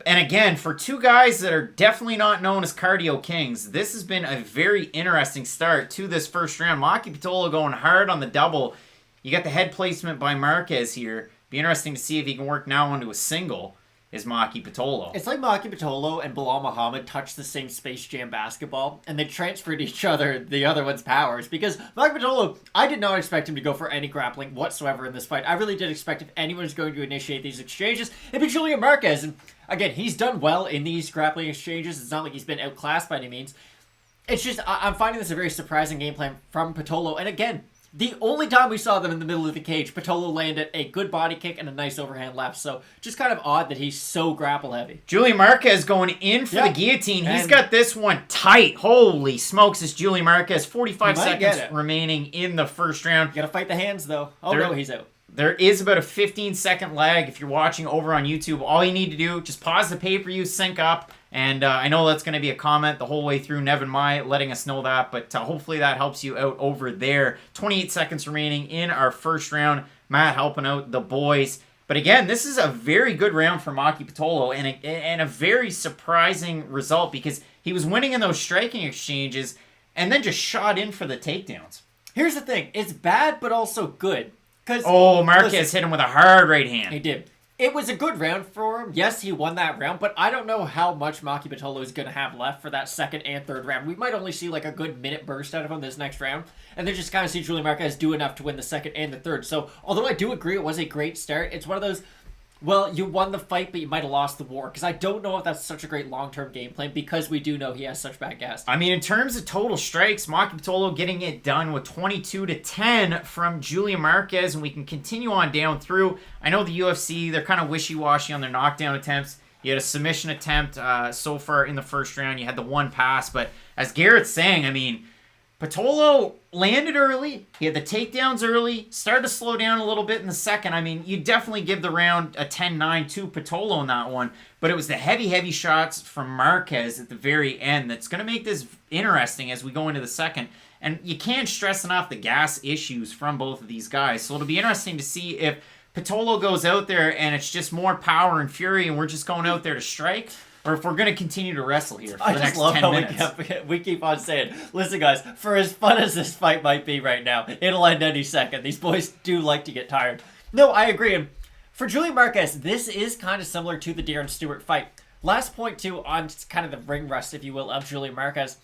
And again, for two guys that are definitely not known as cardio kings, this has been a very interesting start to this first round. Maki Pitolo going hard on the double. You got the head placement by Marquez here. Be interesting to see if he can work now onto a single. Is Maki Pitolo. It's like Maki Pitolo and Bilal Muhammad touched the same Space Jam basketball, and they transferred each other the other one's powers. Because Maki Pitolo, I did not expect him to go for any grappling whatsoever in this fight. I really did expect if anyone's going to initiate these exchanges, it'd be Julian Marquez. And again, he's done well in these grappling exchanges. It's not like he's been outclassed by any means. It's just, I'm finding this a very surprising game plan from Pitolo. And again, the only time we saw them in the middle of the cage, Pitolo landed a good body kick and a nice overhand left. So just kind of odd that he's so grapple heavy. Julian Marquez going in for the guillotine. He's got this one tight. Holy smokes, it's Julian Marquez. 45 seconds remaining in the first round. You gotta fight the hands though. No, he's out. There is about a 15-second lag if you're watching over on YouTube. All you need to do, just pause the pay-per-view, sync up, and I know that's going to be a comment the whole way through, Nevin Mai letting us know that, but hopefully that helps you out over there. 28 seconds remaining in our first round. Matt helping out the boys. But again, this is a very good round for Maki Pitolo and a very surprising result because he was winning in those striking exchanges and then just shot in for the takedowns. Here's the thing. It's bad, but also good. Marquez hit him with a hard right hand. He did. It was a good round for him. Yes, he won that round, but I don't know how much Maki Pitolo is going to have left for that second and third round. We might only see like a good minute burst out of him this next round, and then just kind of see Julian Marquez do enough to win the second and the third. So, although I do agree it was a great start, it's one of those, well, you won the fight, but you might have lost the war. Because I don't know if that's such a great long-term game plan because we do know he has such bad gas. I mean, in terms of total strikes, Maki Pitolo getting it done with 22-10 from Julian Marquez, and we can continue on down through. I know the UFC, they're kind of wishy-washy on their knockdown attempts. You had a submission attempt so far in the first round. You had the one pass, but as Garrett's saying, I mean, Pitolo landed early. He had the takedowns early. Started to slow down a little bit in the second. I mean, you definitely give the round a 10-9 to Pitolo in that one. But it was the heavy shots from Marquez at the very end that's going to make this interesting as we go into the second. And you can't stress enough the gas issues from both of these guys. So it'll be interesting to see if Pitolo goes out there and it's just more power and fury and we're just going out there to strike, or if we're going to continue to wrestle here for the next 10 minutes. We keep on saying, listen guys, for as fun as this fight might be right now, it'll end any second. These boys do like to get tired. No, I agree. And for Julian Marquez, this is kind of similar to the Darren Stewart fight. Last point too on kind of the ring rust, if you will, of Julian Marquez.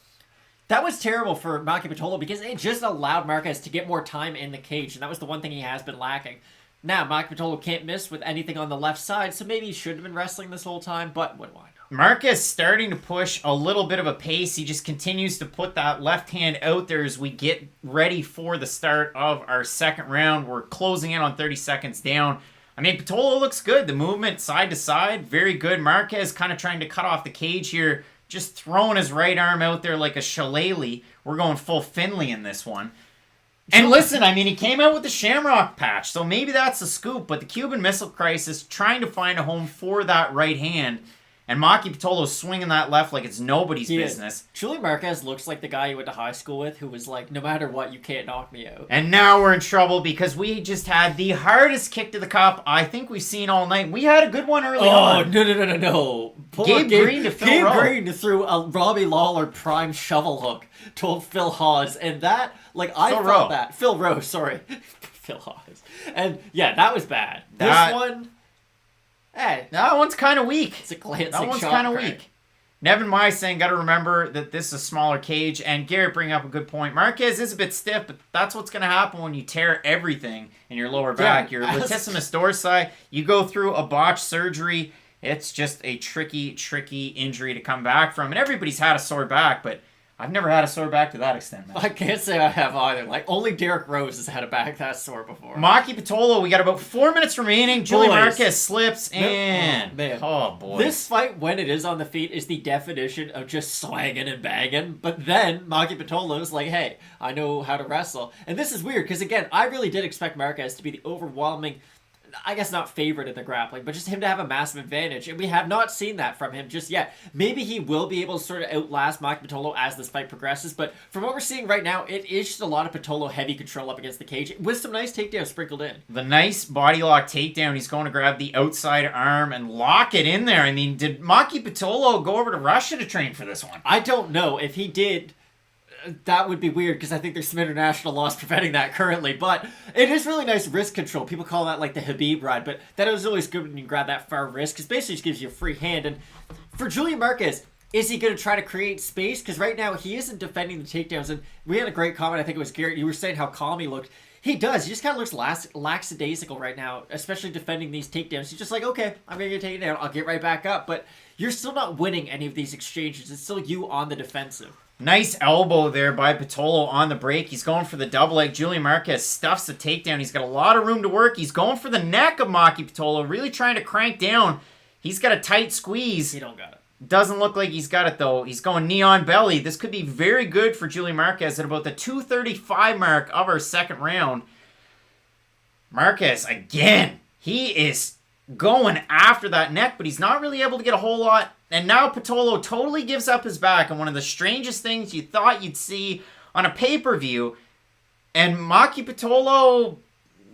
That was terrible for Maki Pitolo because it just allowed Marquez to get more time in the cage, and that was the one thing he has been lacking. Now, Maki Pitolo can't miss with anything on the left side, so maybe he should have been wrestling this whole time, but what do I know? Marquez starting to push a little bit of a pace. He just continues to put that left hand out there as we get ready for the start of our second round. We're closing in on 30 seconds down. I mean, Pitolo looks good. The movement side to side, very good. Marquez kind of trying to cut off the cage here, just throwing his right arm out there like a shillelagh. We're going full Finley in this one. And listen, I mean, he came out with the Shamrock patch, so maybe that's a scoop, but the Cuban Missile Crisis trying to find a home for that right hand. And Maki Pitolo's swinging that left like it's nobody's business. Julian Marquez looks like the guy you went to high school with who was like, no matter what, you can't knock me out. And now we're in trouble because we just had the hardest kick to the cup I think we've seen all night. We had a good one early on. Oh, no. Gabe Green to Phil Rowe. Gabe Green threw a Robbie Lawler prime shovel hook to Phil Hawes. And that, like, I felt that. Phil Rowe, sorry. Phil Hawes. And, yeah, that was bad. This one... Hey, that one's kind of weak. It's a glancing That one's shot, kind of Craig. weak. Nevin Mai saying, got to remember that this is a smaller cage. And Garrett bringing up a good point. Marquez is a bit stiff, but that's what's going to happen when you tear everything in your lower back. Your latissimus dorsi, you go through a botched surgery. It's just a tricky, tricky injury to come back from. And everybody's had a sore back, but I've never had a sore back to that extent, man. I can't say I have either. Like, only Derrick Rose has had a back that sore before. Maki Pitolo, we got about 4 minutes remaining. Julian Marquez slips in. Oh, boy. This fight, when it is on the feet, is the definition of just swanging and banging. But then Maki Pitolo's like, hey, I know how to wrestle. And this is weird, because again, I really did expect Marquez to be the overwhelming... I guess not favorite in the grappling, but just him to have a massive advantage. And we have not seen that from him just yet. Maybe he will be able to sort of outlast Maki Pitolo as this fight progresses, but from what we're seeing right now, it is just a lot of Pitolo heavy control up against the cage with some nice takedowns sprinkled in. The nice body lock takedown. He's going to grab the outside arm and lock it in there. I mean, did Maki Pitolo go over to Russia to train for this one? I don't know. If he did... that would be weird because I think there's some international laws preventing that currently, but it is really nice wrist control. People call that like the Habib ride, but that is always good when you grab that far wrist because basically just gives you a free hand. And for Julian Marquez, is he going to try to create space? Because right now he isn't defending the takedowns, and we had a great comment, I think it was Garrett, you were saying how calm he looked. He does. He just kind of looks lackadaisical right now, especially defending these takedowns. He's just like, okay, I'm going to get taken down. I'll get right back up. But you're still not winning any of these exchanges. It's still you on the defensive. Nice elbow there by Pitolo on the break. He's going for the double leg. Julian Marquez stuffs the takedown. He's got a lot of room to work. He's going for the neck of Maki Pitolo, really trying to crank down. He's got a tight squeeze. He don't got it. Doesn't look like he's got it, though. He's going knee on belly. This could be very good for Julian Marquez at about the 2:35 mark of our second round. Marquez, again, he is going after that neck, but he's not really able to get a whole lot. And now Pitolo totally gives up his back on one of the strangest things you thought you'd see on a pay-per-view. And Maki Pitolo,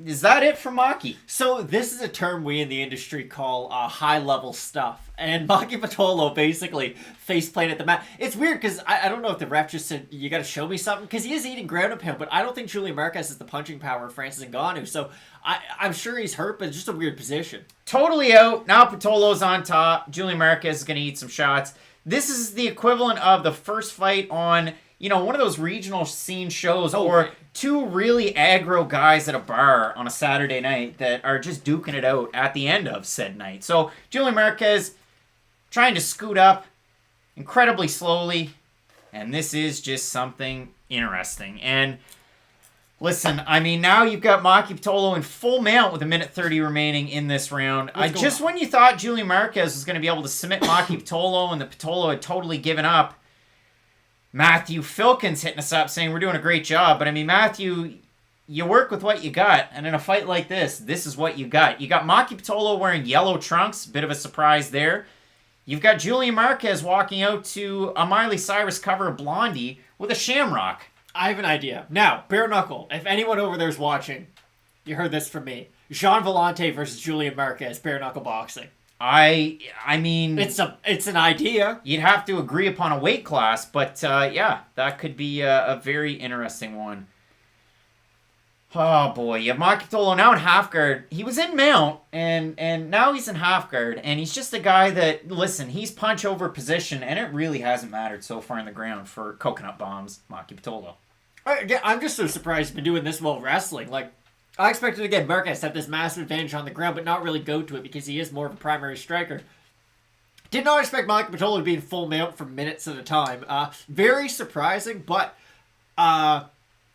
is that it for Maki? So this is a term we in the industry call high-level stuff. And Maki Pitolo basically face-planted at the mat. It's weird because I don't know if the ref just said, you got to show me something, because he is eating ground and pound, but I don't think Julian Marquez is the punching power of Francis Ngannou. So I'm sure he's hurt, but it's just a weird position. Totally out. Now Pitolo's on top. Julian Marquez is going to eat some shots. This is the equivalent of the first fight on, you know, one of those regional scene shows or two really aggro guys at a bar on a Saturday night that are just duking it out at the end of said night. So Julian Marquez trying to scoot up incredibly slowly, and this is just something interesting. And listen, I mean, now you've got Maki Pitolo in full mount with 1:30 remaining in this round. Just when you thought Julian Marquez was going to be able to submit Maki Pitolo and the Pitolo had totally given up, Matthew Filkins hitting us up saying we're doing a great job. But I mean, Matthew, you work with what you got. And in a fight like this is what you got. You got Maki Pitolo wearing yellow trunks. Bit of a surprise there. You've got Julian Marquez walking out to a Miley Cyrus cover of Blondie with a shamrock. I have an idea. Now, bare knuckle. If anyone over there's watching, you heard this from me. Jean Vellante versus Julian Marquez, bare knuckle boxing. I mean... It's an idea. You'd have to agree upon a weight class, but yeah, that could be a very interesting one. Oh boy, you have Maki Pitolo now in half guard. He was in mount, and now he's in half guard, and he's just a guy that, listen, he's punch over position, and it really hasn't mattered so far in the ground for coconut bombs, Maki Pitolo. I'm just so surprised he's been doing this well wrestling. Like, I expected, again, Marquez to have this massive advantage on the ground, but not really go to it because he is more of a primary striker. Did not expect Maki Pitolo to be in full mount for minutes at a time. Very surprising, but...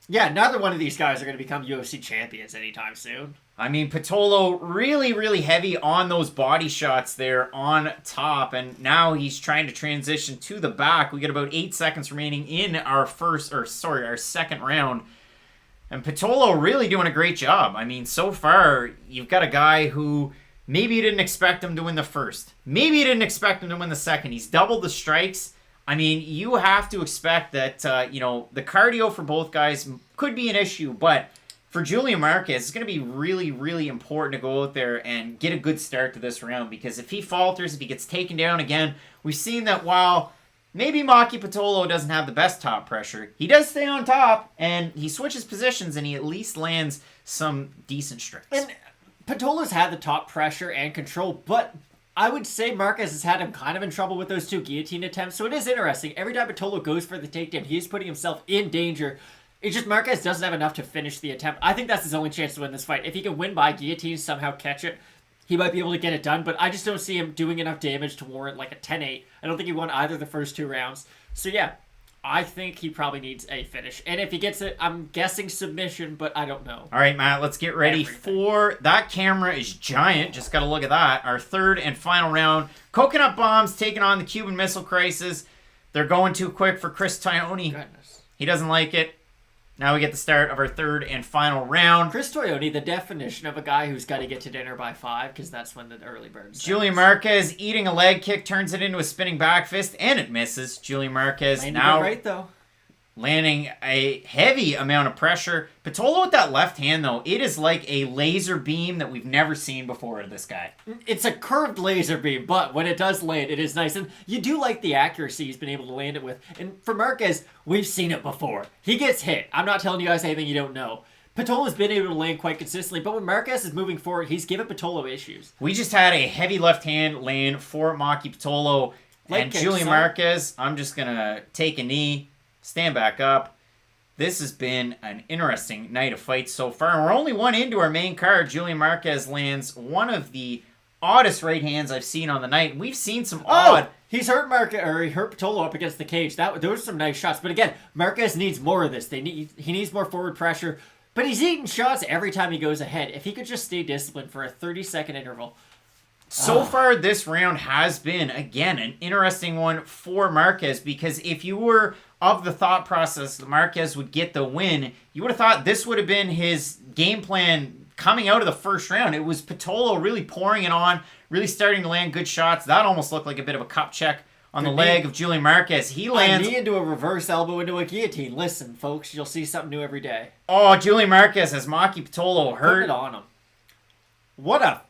yeah, neither one of these guys are going to become UFC champions anytime soon. I mean, Pitolo really, really heavy on those body shots there on top, and now he's trying to transition to the back. We got about 8 seconds remaining in our second round. And Pitolo really doing a great job. I mean, so far, you've got a guy who Maybe you didn't expect him to win the first. Maybe you didn't expect him to win the second. He's doubled the strikes. I mean, you have to expect that, the cardio for both guys could be an issue, but for Julian Marquez, it's going to be really, really important to go out there and get a good start to this round, because if he falters, if he gets taken down again, we've seen that while maybe Maki Pitolo doesn't have the best top pressure, he does stay on top, and he switches positions, and he at least lands some decent strikes. And Pitolo's had the top pressure and control, but I would say Marquez has had him kind of in trouble with those 2 guillotine attempts, so it is interesting. Every time Pitolo goes for the takedown, he is putting himself in danger. It's just Marquez doesn't have enough to finish the attempt. I think that's his only chance to win this fight. If he can win by guillotine, somehow catch it, he might be able to get it done, but I just don't see him doing enough damage to warrant like a 10-8. I don't think he won either of the first 2 rounds. So yeah, I think he probably needs a finish. And if he gets it, I'm guessing submission, but I don't know. All right, Matt, let's get ready for... That camera is giant. Just got to look at that. Our third and final round. Coconut Bombs taking on the Cuban Missile Crisis. They're going too quick for Chris Tognoni. Goodness. He doesn't like it. Now we get the start of our third and final round. Chris Tognoni, the definition of a guy who's got to get to dinner by 5, because that's when the early bird starts. Julian Marquez eating a leg kick, turns it into a spinning back fist, and it misses. Julian Marquez now right, though. Landing a heavy amount of pressure. Pitolo with that left hand, though, it is like a laser beam that we've never seen before of this guy. It's a curved laser beam, but when it does land, it is nice. And you do like the accuracy he's been able to land it with. And for Marquez, we've seen it before. He gets hit. I'm not telling you guys anything you don't know. Pitolo's been able to land quite consistently, but when Marquez is moving forward, he's given Pitolo issues. We just had a heavy left hand land for Maki Pitolo. And Julian Marquez, I'm just going to take a knee. Stand back up. This has been an interesting night of fights so far. And we're only one into our main card. Julian Marquez lands one of the oddest right hands I've seen on the night. We've seen some odd... He's hurt he hurt Pitolo up against the cage. Those are some nice shots. But again, Marquez needs more of this. He needs more forward pressure. But he's eating shots every time he goes ahead. If he could just stay disciplined for a 30-second interval. So far, this round has been, again, an interesting one for Marquez, because if you were of the thought process that Marquez would get the win, you would have thought this would have been his game plan coming out of the first round. It was Pitolo really pouring it on, really starting to land good shots. That almost looked like a bit of a cup check on the leg of Julian Marquez. He lands... A knee into a reverse elbow into a guillotine. Listen, folks, you'll see something new every day. Oh, Julian Marquez has Maki Pitolo hurt. Put it on him. What a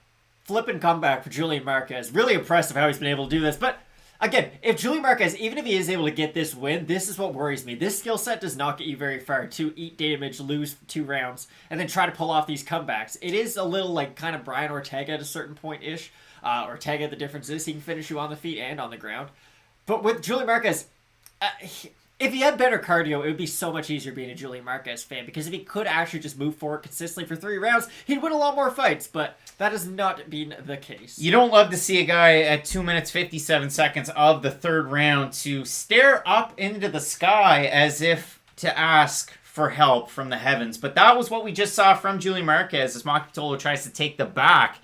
flipping comeback for Julian Marquez. Really impressive how he's been able to do this. But again, if Julian Marquez, even if he is able to get this win, this is what worries me. This skill set does not get you very far to eat damage, lose 2 rounds, and then try to pull off these comebacks. It is a little like kind of Brian Ortega at a certain point-ish. Ortega, the difference is he can finish you on the feet and on the ground. But with Julian Marquez, if he had better cardio, it would be so much easier being a Julian Marquez fan, because if he could actually just move forward consistently for 3 rounds, he'd win a lot more fights, but that has not been the case. You don't love to see a guy at 2 minutes, 57 seconds of the third round to stare up into the sky as if to ask for help from the heavens, but that was what we just saw from Julian Marquez as Maki Pitolo tries to take the back.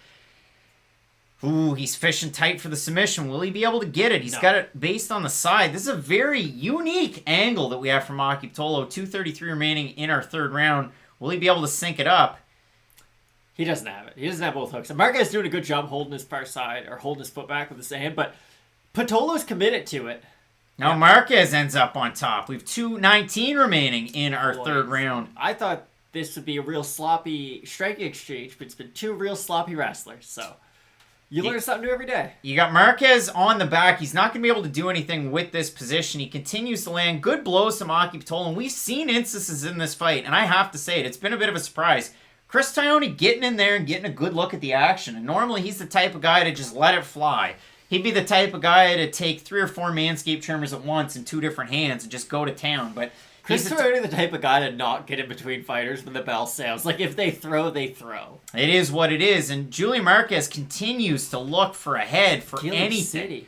Ooh, he's fishing tight for the submission. Will he be able to get it? He's got it based on the side. This is a very unique angle that we have from Maki Pitolo. 2:33 remaining in our third round. Will he be able to sync it up? He doesn't have it. He doesn't have both hooks. And Marquez is doing a good job holding his far side, or holding his foot back with his hand, but Pitolo's committed to it. Now Marquez ends up on top. We have 2:19 remaining in our third round. I thought this would be a real sloppy striking exchange, but it's been 2 real sloppy wrestlers, so... You learn something new every day. You got Marquez on the back. He's not going to be able to do anything with this position. He continues to land good blows to Maki Pitolo, and we've seen instances in this fight, and I have to say it. It's been a bit of a surprise. Chris Tognoni getting in there and getting a good look at the action, and normally he's the type of guy to just let it fly. He'd be the type of guy to take 3 or 4 Manscaped trimmers at once in 2 different hands and just go to town, but... Chris Tognoni the type of guy to not get in between fighters when the bell sounds. Like, if they throw, they throw. It is what it is, and Julian Marquez continues to look for a head for anything. City.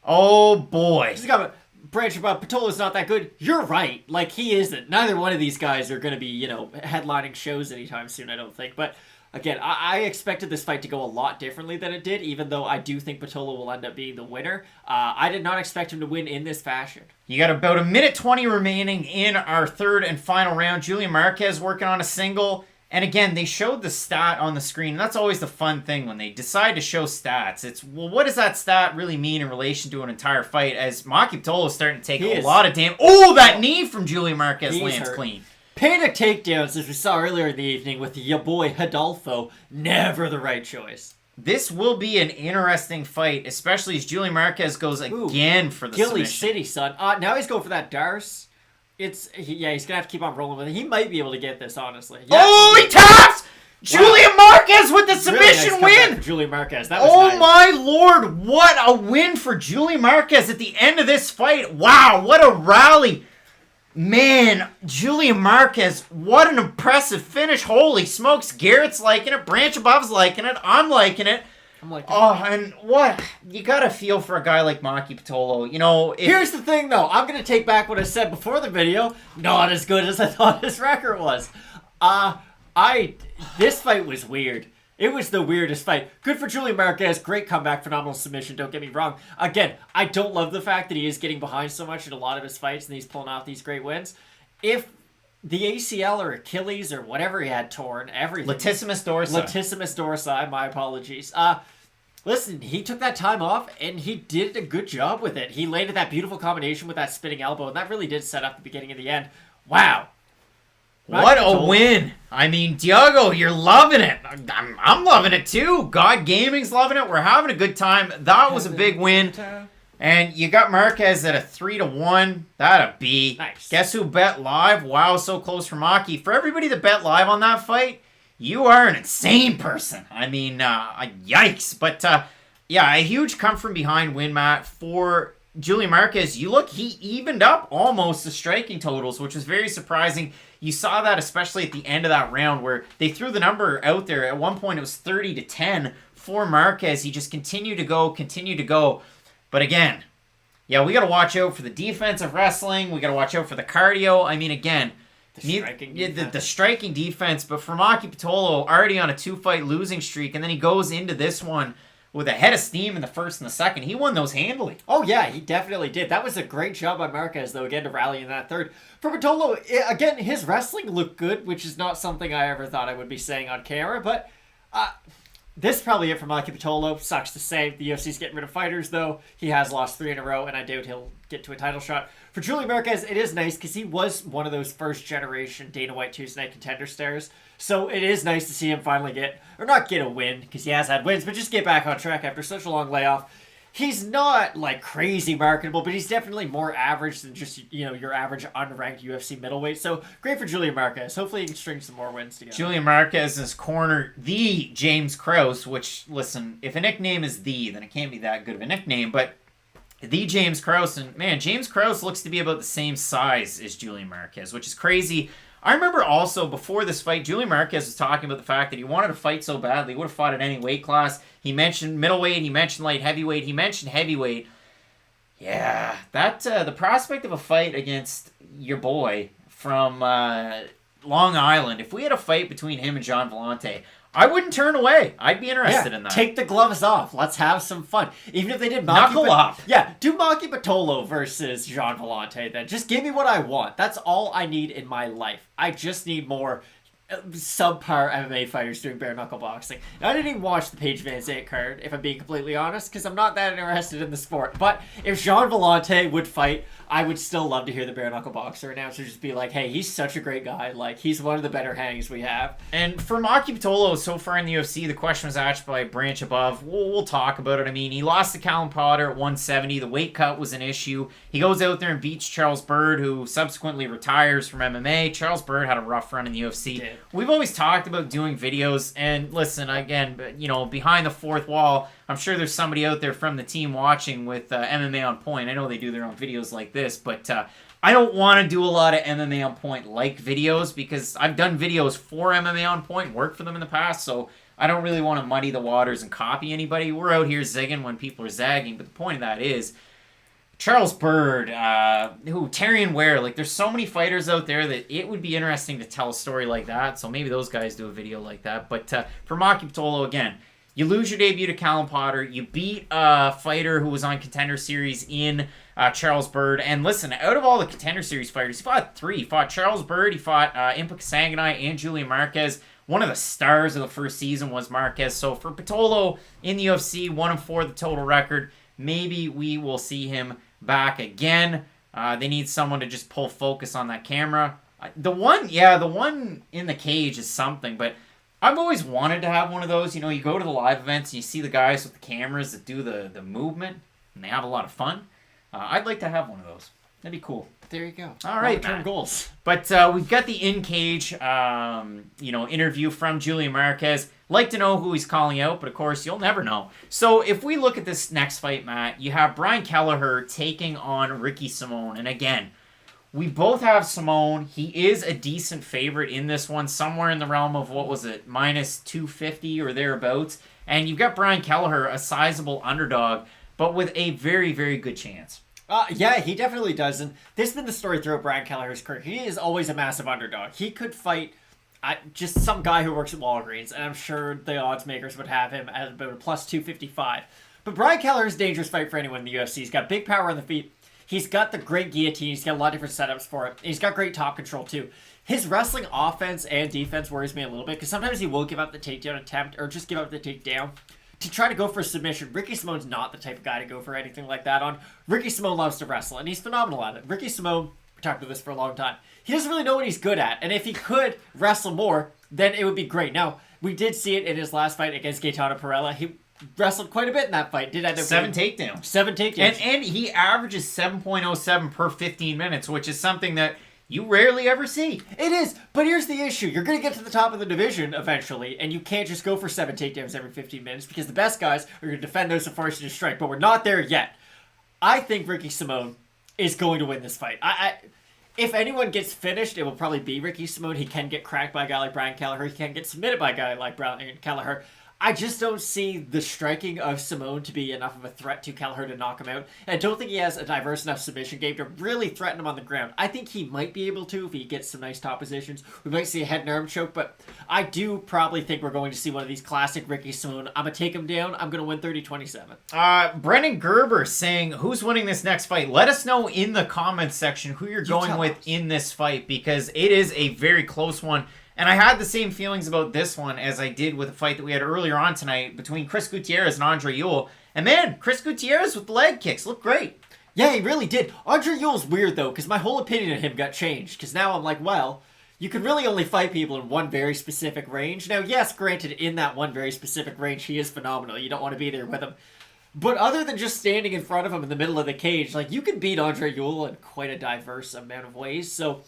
Oh, boy. He's got a branch about Pitolo's not that good. You're right. Like, he isn't. Neither one of these guys are going to be, headlining shows anytime soon, I don't think. But... Again, I expected this fight to go a lot differently than it did, even though I do think Pitolo will end up being the winner. I did not expect him to win in this fashion. You got about 1:20 remaining in our third and final round. Julian Marquez working on a single, And again, they showed the stat on the screen. And that's always the fun thing when they decide to show stats. It's, well, what does that stat really mean in relation to an entire fight? As Maki Pitolo is starting to take a lot of damage. Oh, that knee from Julian Marquez lands clean. Panic takedowns, as we saw earlier in the evening with your boy Rodolfo, never the right choice. This will be an interesting fight, especially as Julian Marquez goes again for the Gilly submission. City, son. Now he's going for that Darce. He's going to have to keep on rolling with it. He might be able to get this, honestly. Yeah. Oh, he taps! Julian Marquez with the submission really nice win! For Julian Marquez. That was nice. My lord, what a win for Julian Marquez at the end of this fight. Wow, what a rally. Man, Julian Marquez, what an impressive finish. Holy smokes, Garrett's liking it, Branch Above's liking it, I'm liking it. And what? You gotta feel for a guy like Maki Pitolo. You know, here's the thing, though. I'm gonna take back what I said before the video. Not as good as I thought his record was. This fight was weird. It was the weirdest fight. Good for Julian Marquez. Great comeback. Phenomenal submission. Don't get me wrong. Again, I don't love the fact that he is getting behind so much in a lot of his fights and he's pulling off these great wins. If the ACL or Achilles or whatever he had torn, everything. Latissimus dorsi. My apologies. Listen, he took that time off and he did a good job with it. He landed that beautiful combination with that spinning elbow and that really did set up the beginning and the end. Wow. What a win. I mean, Diogo, you're loving it. I'm loving it too. God Gaming's loving it. We're having a good time. That was a big win. And you got Marquez at a 3-1. That'd be. Nice. Guess who bet live? Wow, so close for Maki. For everybody that bet live on that fight, you are an insane person. I mean, yikes. But, yeah, a huge come from behind win, Matt, for Julian Marquez. He evened up almost the striking totals, which was very surprising. You saw that especially at the end of that round where they threw the number out there. At one point, it was 30-10 for Marquez. He just continued to go. But again, yeah, we got to watch out for the defensive wrestling. We got to watch out for the cardio. I mean, again, the striking defense. But for Maki Pitolo, already on a 2-fight losing streak, and then he goes into this one with a head of steam in the first and the second. He won those handily. Oh, yeah, he definitely did. That was a great job by Marquez, though, again, to rally in that third. For Pitolo, again, his wrestling looked good, which is not something I ever thought I would be saying on camera, but this is probably it for Maki Pitolo. Sucks to say. The UFC's getting rid of fighters, though. He has lost 3 in a row, and I doubt he'll get to a title shot. For Julian Marquez, it is nice because he was one of those first-generation Dana White Tuesday Night Contender stars. So it is nice to see him finally not get a win, because he has had wins, but just get back on track after such a long layoff. He's not, crazy marketable, but he's definitely more average than just, your average unranked UFC middleweight. So great for Julian Marquez. Hopefully he can string some more wins together. Julian Marquez's corner, the James Krause, which, listen, if a nickname is then it can't be that good of a nickname, but the James Krause, and man, James Krause looks to be about the same size as Julian Marquez, which is crazy. I remember also before this fight, Julian Marquez was talking about the fact that he wanted to fight so badly. He would have fought at any weight class. He mentioned middleweight. He mentioned light heavyweight. He mentioned heavyweight. Yeah, the prospect of a fight against your boy from Long Island, if we had a fight between him and John Vellante, I wouldn't turn away. I'd be interested in that. Take the gloves off. Let's have some fun. Even if they did Knuckle up. Yeah, do Maki Pitolo versus Jean Vellante then. Just give me what I want. That's all I need in my life. I just need more subpar MMA fighters doing bare knuckle boxing. Now, I didn't even watch the Paige Van Zandt card, if I'm being completely honest, because I'm not that interested in the sport. But if Jean Vellante would fight, I would still love to hear the bare knuckle boxer announcer just be like, hey, he's such a great guy. He's one of the better hangs we have. And for Maki Pitolo, so far in the UFC, the question was asked by Branch Above. We'll talk about it. I mean, he lost to Callum Potter at 170. The weight cut was an issue. He goes out there and beats Charles Byrd, who subsequently retires from MMA. Charles Byrd had a rough run in the UFC. We've always talked about doing videos, and listen, again, behind the fourth wall, I'm sure there's somebody out there from the team watching with MMA on Point. I know they do their own videos like this, but I don't want to do a lot of MMA on Point like videos because I've done videos for MMA on Point, worked for them in the past, so I don't really want to muddy the waters and copy anybody. We're out here zigging when people are zagging, but the point of that is Charles Byrd, Tyrion Ware, there's so many fighters out there that it would be interesting to tell a story like that, so maybe those guys do a video like that. But for Maki Pitolo, again, you lose your debut to Callum Potter, you beat a fighter who was on Contender Series in Charles Byrd, and listen, out of all the Contender Series fighters, he fought 3. He fought Charles Byrd, he fought Impa Kasanganay, and Julian Marquez. one of the stars of the first season was Marquez. So for Pitolo in the UFC, 1-4 the total record. Maybe we will see him back again. They need someone to just pull focus on that camera. The one in the cage is something, but I've always wanted to have one of those. You know, you go to the live events and you see the guys with the cameras that do the movement, and they have a lot of fun. I'd like to have one of those. That'd be cool. There you go. All right, long-term goals. But we've got the in-cage, interview from Julian Marquez. Like to know who he's calling out, but of course, you'll never know. So if we look at this next fight, Matt, you have Brian Kelleher taking on Ricky Simone. And again, we both have Simone. He is a decent favorite in this one, somewhere in the realm of, what was it, minus 250 or thereabouts. And you've got Brian Kelleher, a sizable underdog, but with a very, very good chance. Yeah, he definitely does. And this has been the story throughout Brian Kelleher's career. He is always a massive underdog. He could fight just some guy who works at Walgreens, and I'm sure the odds makers would have him at about a plus 255. But Brian Kelleher is a dangerous fight for anyone in the UFC. He's got big power on the feet. He's got the great guillotine. He's got a lot of different setups for it. He's got great top control, too. His wrestling offense and defense worries me a little bit, because sometimes he will give up the takedown attempt, or just give up the takedown to try to go for a submission. Ricky Simone's not the type of guy to go for anything like that on. Ricky Simone loves to wrestle, and he's phenomenal at it. Ricky Simone, we talked about this for a long time, he doesn't really know what he's good at, and if he could wrestle more, then it would be great. Now, we did see it in his last fight against Gaetano Perella. He wrestled quite a bit in that fight. Did end up 7 takedowns. 7 takedowns. And he averages 7.07 per 15 minutes, which is something that you rarely ever see. It is, but here's the issue. You're going to get to the top of the division eventually, and you can't just go for 7 takedowns every 15 minutes, because the best guys are going to defend those and force you to strike, but we're not there yet. I think Ricky Simone is going to win this fight. If anyone gets finished, it will probably be Ricky Simone. He can get cracked by a guy like Brian Kelleher. He can get submitted by a guy like Brian Kelleher. I just don't see the striking of Simone to be enough of a threat to Kelleher to knock him out. And I don't think he has a diverse enough submission game to really threaten him on the ground. I think he might be able to if he gets some nice top positions. We might see a head and arm choke, but I do probably think we're going to see one of these classic Ricky Simone. I'm going to take him down. I'm going to win 30-27. Brennan Gerber saying, who's winning this next fight? Let us know in the comments section who you're going with in this fight, because it is a very close one. And I had the same feelings about this one as I did with the fight that we had earlier on tonight between Chris Gutierrez and Andre Ewell. And man, Chris Gutierrez with leg kicks looked great. Yeah, he really did. Andre Ewell's weird, though, because my whole opinion of him got changed. Because now I'm like, well, you can really only fight people in one very specific range. Now, yes, granted, in that one very specific range, he is phenomenal. You don't want to be there with him. But other than just standing in front of him in the middle of the cage, like, you can beat Andre Ewell in quite a diverse amount of ways. So,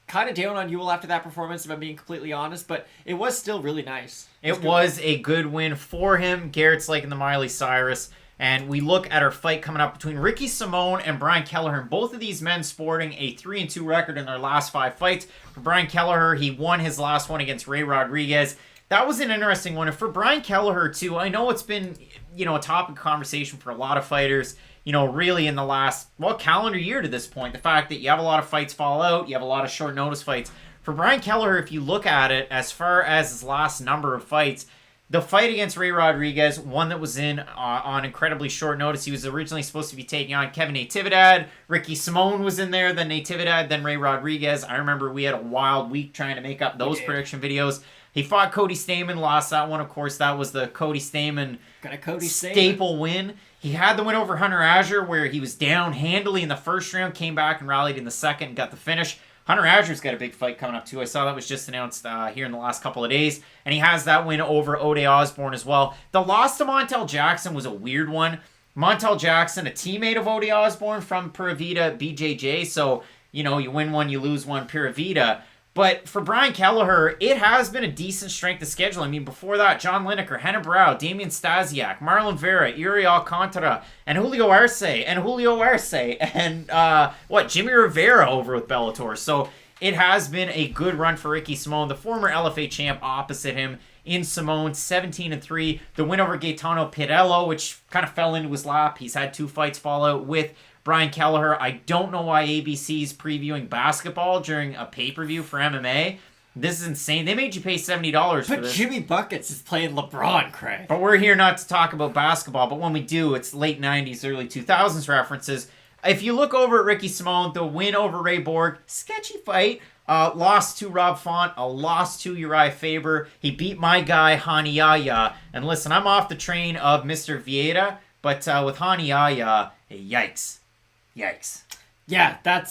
kind of down on Ewell after that performance, if I'm being completely honest, but it was still really nice. It was a good win for him. Garrett's liking the Miley Cyrus. And we look at our fight coming up between Ricky Simone and Brian Kelleher. Both of these men sporting a 3-2 record in their last 5 fights. For Brian Kelleher, he won his last one against Ray Rodriguez. That was an interesting one. And for Brian Kelleher, too, I know it's been, a topic of conversation for a lot of fighters, really in the last, calendar year to this point. The fact that you have a lot of fights fall out, you have a lot of short notice fights. For Brian Kelleher, if you look at it, as far as his last number of fights, the fight against Ray Rodriguez, one that was in on incredibly short notice. He was originally supposed to be taking on Kevin Natividad. Ricky Simone was in there, then Natividad, then Ray Rodriguez. I remember we had a wild week trying to make up those prediction videos. He fought Cody Stamann, lost that one. Of course, that was the Cody Stamann staple win. He had the win over Hunter Azure, where he was down handily in the first round, came back and rallied in the second and got the finish. Hunter Azure's got a big fight coming up, too. I saw that was just announced here in the last couple of days. And he has that win over Ode Osborne as well. The loss to Montel Jackson was a weird one. Montel Jackson, a teammate of Ode Osborne from Pura Vida BJJ. So, you win one, you lose one, Pura Vida. But for Brian Kelleher, it has been a decent strength of schedule. I mean, before that, John Lineker, Henna Brow, Damian Stasiak, Marlon Vera, Uriel Alcantara, and Julio Arce, and Jimmy Rivera over with Bellator. So it has been a good run for Ricky Simone, the former LFA champ opposite him in Simone, 17-3. The win over Gaetano Pirello, which kind of fell into his lap. He's had 2 fights fall out with Brian Kelleher. I don't know why ABC's previewing basketball during a pay-per-view for MMA. This is insane. They made you pay $70 for this. But Jimmy Buckets is playing LeBron, Craig. But we're here not to talk about basketball, but when we do, it's late 90s, early 2000s references. If you look over at Ricky Simone, the win over Ray Borg, sketchy fight. Lost to Rob Font, a loss to Uriah Faber. He beat my guy, Haniyaya. And listen, I'm off the train of Mr. Vieira, but with Haniyaya, yikes. Yikes. Yeah, that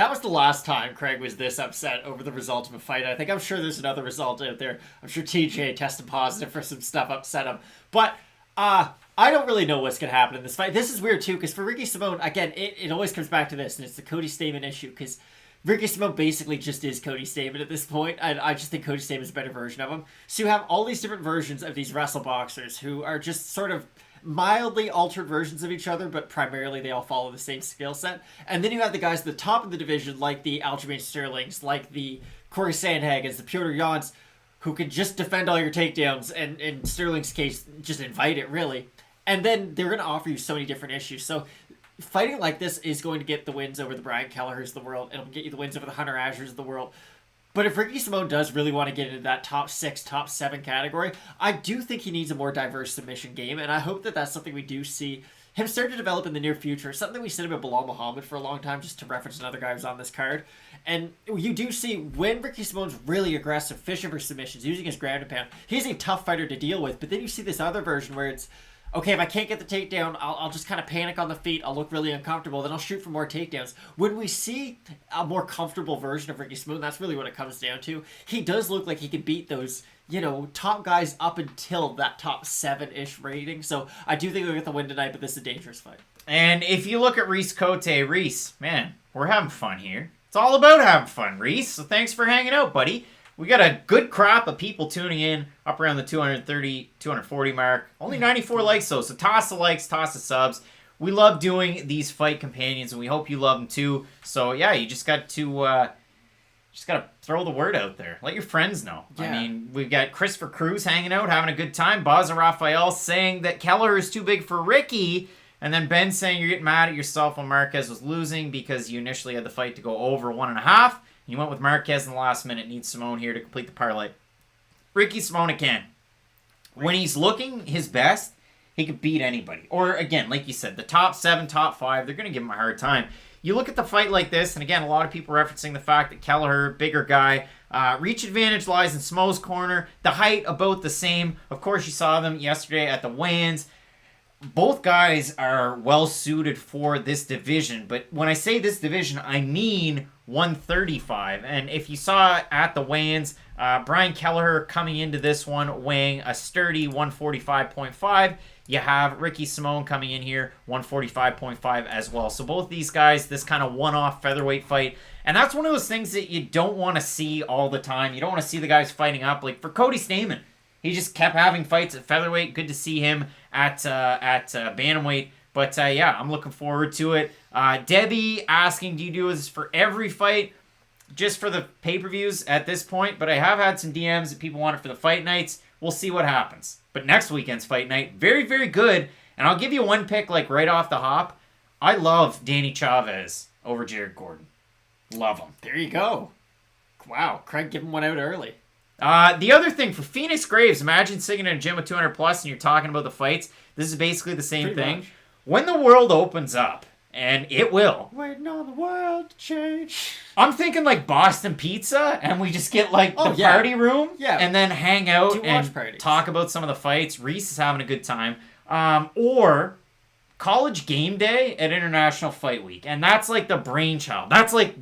was the last time Craig was this upset over the result of a fight. I'm sure there's another result out there. I'm sure TJ tested positive for some stuff upset him. But I don't really know what's going to happen in this fight. This is weird, too, because for Ricky Simone, again, it always comes back to this, and it's the Cody Stamann issue, because Ricky Simone basically just is Cody Stamann at this point. I just think Cody Stamann is a better version of him. So you have all these different versions of these wrestle boxers who are just sort of mildly altered versions of each other, but primarily they all follow the same skill set. And then you have the guys at the top of the division, like the Aljamain Sterlings, like the Corey Sandhagens, the Piotr Jans, who can just defend all your takedowns, and in Sterling's case, just invite it, really. And then they're going to offer you so many different issues. So fighting like this is going to get the wins over the Brian Kellehers of the world. It'll get you the wins over the Hunter Azures of the world. But if Ricky Simone does really want to get into that top 6, top 7 category, I do think he needs a more diverse submission game, and I hope that that's something we do see him start to develop in the near future. Something we said about Bilal Muhammad for a long time, just to reference another guy who's on this card. And you do see when Ricky Simone's really aggressive, fishing for submissions, using his ground and pound, he's a tough fighter to deal with. But then you see this other version where it's, okay, if I can't get the takedown, I'll just kind of panic on the feet. I'll look really uncomfortable. Then I'll shoot for more takedowns. When we see a more comfortable version of Ricky Simone, that's really what it comes down to. He does look like he can beat those, top guys up until that top 7-ish rating. So I do think we'll get the win tonight, but this is a dangerous fight. And if you look at Reese Cote, Reese, man, we're having fun here. It's all about having fun, Reese. So thanks for hanging out, buddy. We got a good crop of people tuning in, up around the 230, 240 mark. Only 94 likes, though, so toss the likes, toss the subs. We love doing these fight companions, and we hope you love them, too. So, yeah, you just got to throw the word out there. Let your friends know. Yeah. I mean, we've got Christopher Cruz hanging out, having a good time. Baza Raphael saying that Kelleher is too big for Ricky. And then Ben saying you're getting mad at yourself when Marquez was losing because you initially had the fight to go over 1.5. You went with Marquez in the last minute. Needs Simone here to complete the parlay. Ricky Simone again. When he's looking his best, he could beat anybody. Or, again, like you said, the top 7, top 5, they're going to give him a hard time. You look at the fight like this, and again, a lot of people referencing the fact that Kelleher, bigger guy, reach advantage lies in Simone's corner. The height about the same. Of course, you saw them yesterday at the weigh-ins. Both guys are well suited for this division, but when I say this division, I mean 135. And if you saw at the weigh-ins, Brian Kelleher coming into this one weighing a sturdy 145.5. You have Ricky Simone coming in here 145.5 as well. So both these guys, this kind of one-off featherweight fight. And that's one of those things that you don't want to see all the time. You don't want to see the guys fighting up. Like for Cody Stamann, he just kept having fights at featherweight. Good to see him at bantamweight. But yeah, I'm looking forward to it. Debbie asking, do you do this for every fight? Just for the pay-per-views at this point. But I have had some DMs that people want it for the fight nights. We'll see what happens. But next weekend's fight night, very, very good. And I'll give you one pick like right off the hop. I love Danny Chavez over Jared Gordon. Love him. There you go. Wow, Craig giving one out early. The other thing for Phoenix Graves, imagine sitting in a gym with 200 plus and you're talking about the fights. This is basically the same Pretty thing. much. When the world opens up, and it will. Waiting on the world to change. I'm thinking like Boston Pizza, and we just get like the party room, and then hang out and talk about some of the fights. Reese is having a good time. Or College Game Day at International Fight Week, and that's like the brainchild. That's like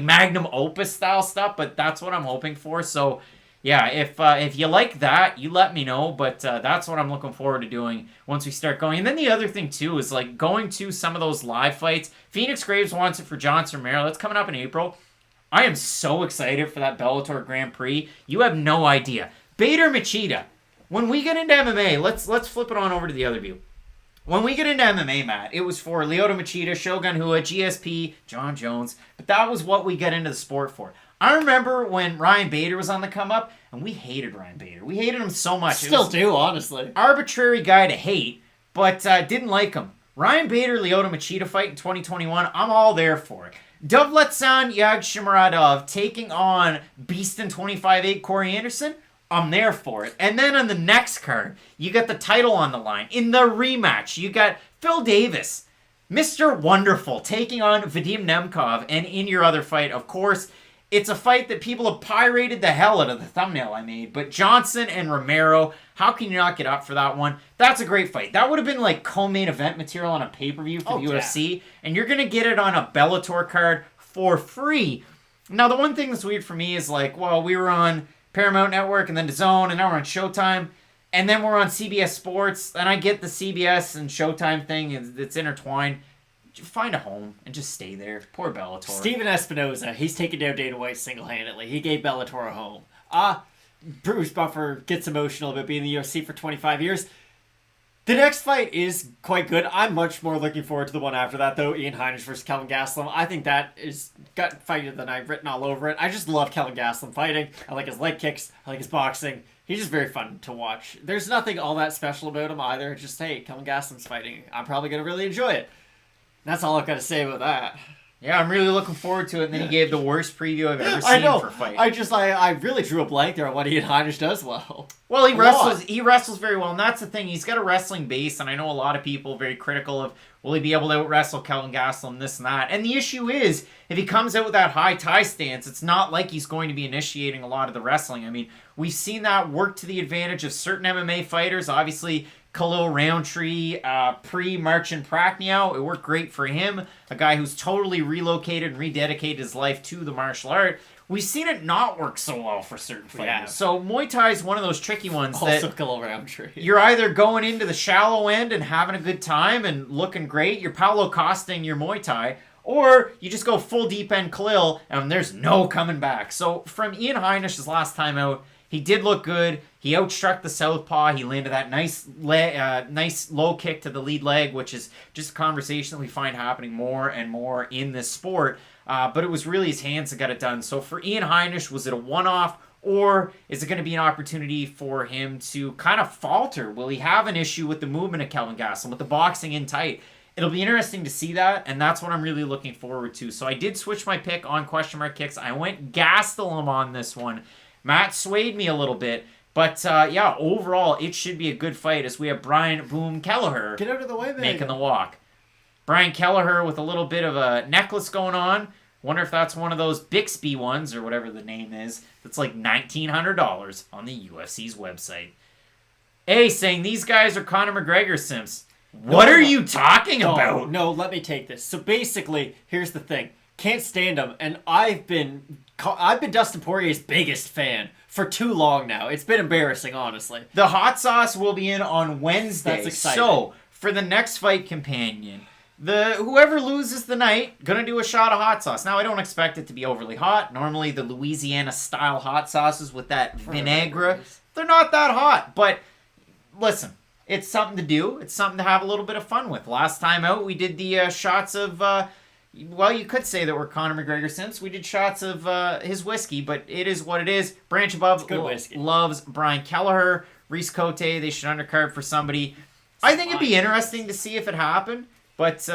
magnum opus style stuff, but that's what I'm hoping for. So yeah, if you like that, you let me know. But that's what I'm looking forward to doing once we start going. And then the other thing too is like going to some of those live fights. Phoenix Graves wants it for Johnson Romero. That's coming up in April. I am so excited for that Bellator Grand Prix. You have no idea. Bader Machida. When we get into MMA, let's flip it on over to the other view. When we get into MMA, Matt, it was for Lyoto Machida, Shogun Rua, GSP, John Jones. But that was what we get into the sport for. I remember when Ryan Bader was on the come up, and we hated Ryan Bader. We hated him so much. Still do, honestly. Arbitrary guy to hate, but didn't like him. Ryan Bader, Lyoto Machida fight in 2021, I'm all there for it. Dovletsan Yagshimuradov taking on Beastin 25-8 Corey Anderson, I'm there for it. And then on the next card, you got the title on the line. In the rematch, you got Phil Davis Mr. Wonderful taking on Vadim Nemkov. And in your other fight, of course, it's a fight that people have pirated the hell out of the thumbnail I made. But Johnson and Romero, how can you not get up for that one? That's a great fight. That would have been like co-main event material on a pay-per-view for the UFC. And you're going to get it on a Bellator card for free. Now, the one thing that's weird for me is like, well, we were on Paramount Network and then DAZN, and now we're on Showtime. And then we're on CBS Sports, and I get the CBS and Showtime thing, it's intertwined. Find a home and just stay there. Poor Bellator. Steven Espinoza, he's taken down Dana White single-handedly. He gave Bellator a home. Bruce Buffer gets emotional about being in the UFC for 25 years. The next fight is quite good. I'm much more looking forward to the one after that, though. Ian Heinisch versus Kelvin Gastelum. I think that is got fighter than I've written all over it. I just love Kelvin Gastelum fighting. I like his leg kicks. I like his boxing. He's just very fun to watch. There's nothing all that special about him either. Just, hey, Kelvin Gastelum's fighting. I'm probably going to really enjoy it. That's all I've got to say about that. Yeah, I'm really looking forward to it. And then he gave the worst preview I've ever seen for a fight. I really drew a blank there on what Ian Heinisch does well. Well, he wrestles very well, and that's the thing. He's got a wrestling base, and I know a lot of people are very critical of, will he be able to out-wrestle Kelvin Gastelum, this and that. And the issue is, if he comes out with that high tie stance, it's not like he's going to be initiating a lot of the wrestling. I mean, we've seen that work to the advantage of certain MMA fighters. Obviously, Khalil Roundtree, pre-Marcin Prachniow, it worked great for him. A guy who's totally relocated and rededicated his life to the martial art. We've seen it not work so well for certain fighters. Yeah. So Muay Thai is one of those tricky ones also Khalil Roundtree. You're either going into the shallow end and having a good time and looking great, you're Paulo Costing your Muay Thai, or you just go full deep end Khalil and there's no coming back. So from Ian Heinisch's last time out, he did look good. He outstruck the southpaw. He landed that nice low kick to the lead leg, which is just a conversation that we find happening more and more in this sport. But it was really his hands that got it done. So for Ian Heinisch, was it a one-off, or is it going to be an opportunity for him to kind of falter? Will he have an issue with the movement of Kelvin Gastelum, with the boxing in tight? It'll be interesting to see that, and that's what I'm really looking forward to. So I did switch my pick on question mark kicks. I went Gastelum on this one. Matt swayed me a little bit. But, yeah, overall, it should be a good fight as we have Brian Boom Kelleher get out of the way, man. Making the walk. Brian Kelleher with a little bit of a necklace going on. Wonder if that's one of those Bixby ones, or whatever the name is, that's like $1,900 on the UFC's website. A saying these guys are Conor McGregor simps. What are you talking about? No, let me take this. So basically, here's the thing. Can't stand him, and I've been Dustin Poirier's biggest fan for too long now. It's been embarrassing, honestly. The hot sauce will be in on Wednesday. That's exciting. So, for the next fight companion, whoever loses the night, gonna do a shot of hot sauce. Now, I don't expect it to be overly hot. Normally, the Louisiana-style hot sauces with that vinaigrette, they're not that hot. But, listen, it's something to do. It's something to have a little bit of fun with. Last time out, we did the shots of... well, you could say that we're Conor McGregor simps. We did shots of his whiskey, but it is what it is. Branch Above loves Brian Kelleher. Reese Cote, they should undercard for somebody. I think it'd be interesting to see if it happened. But,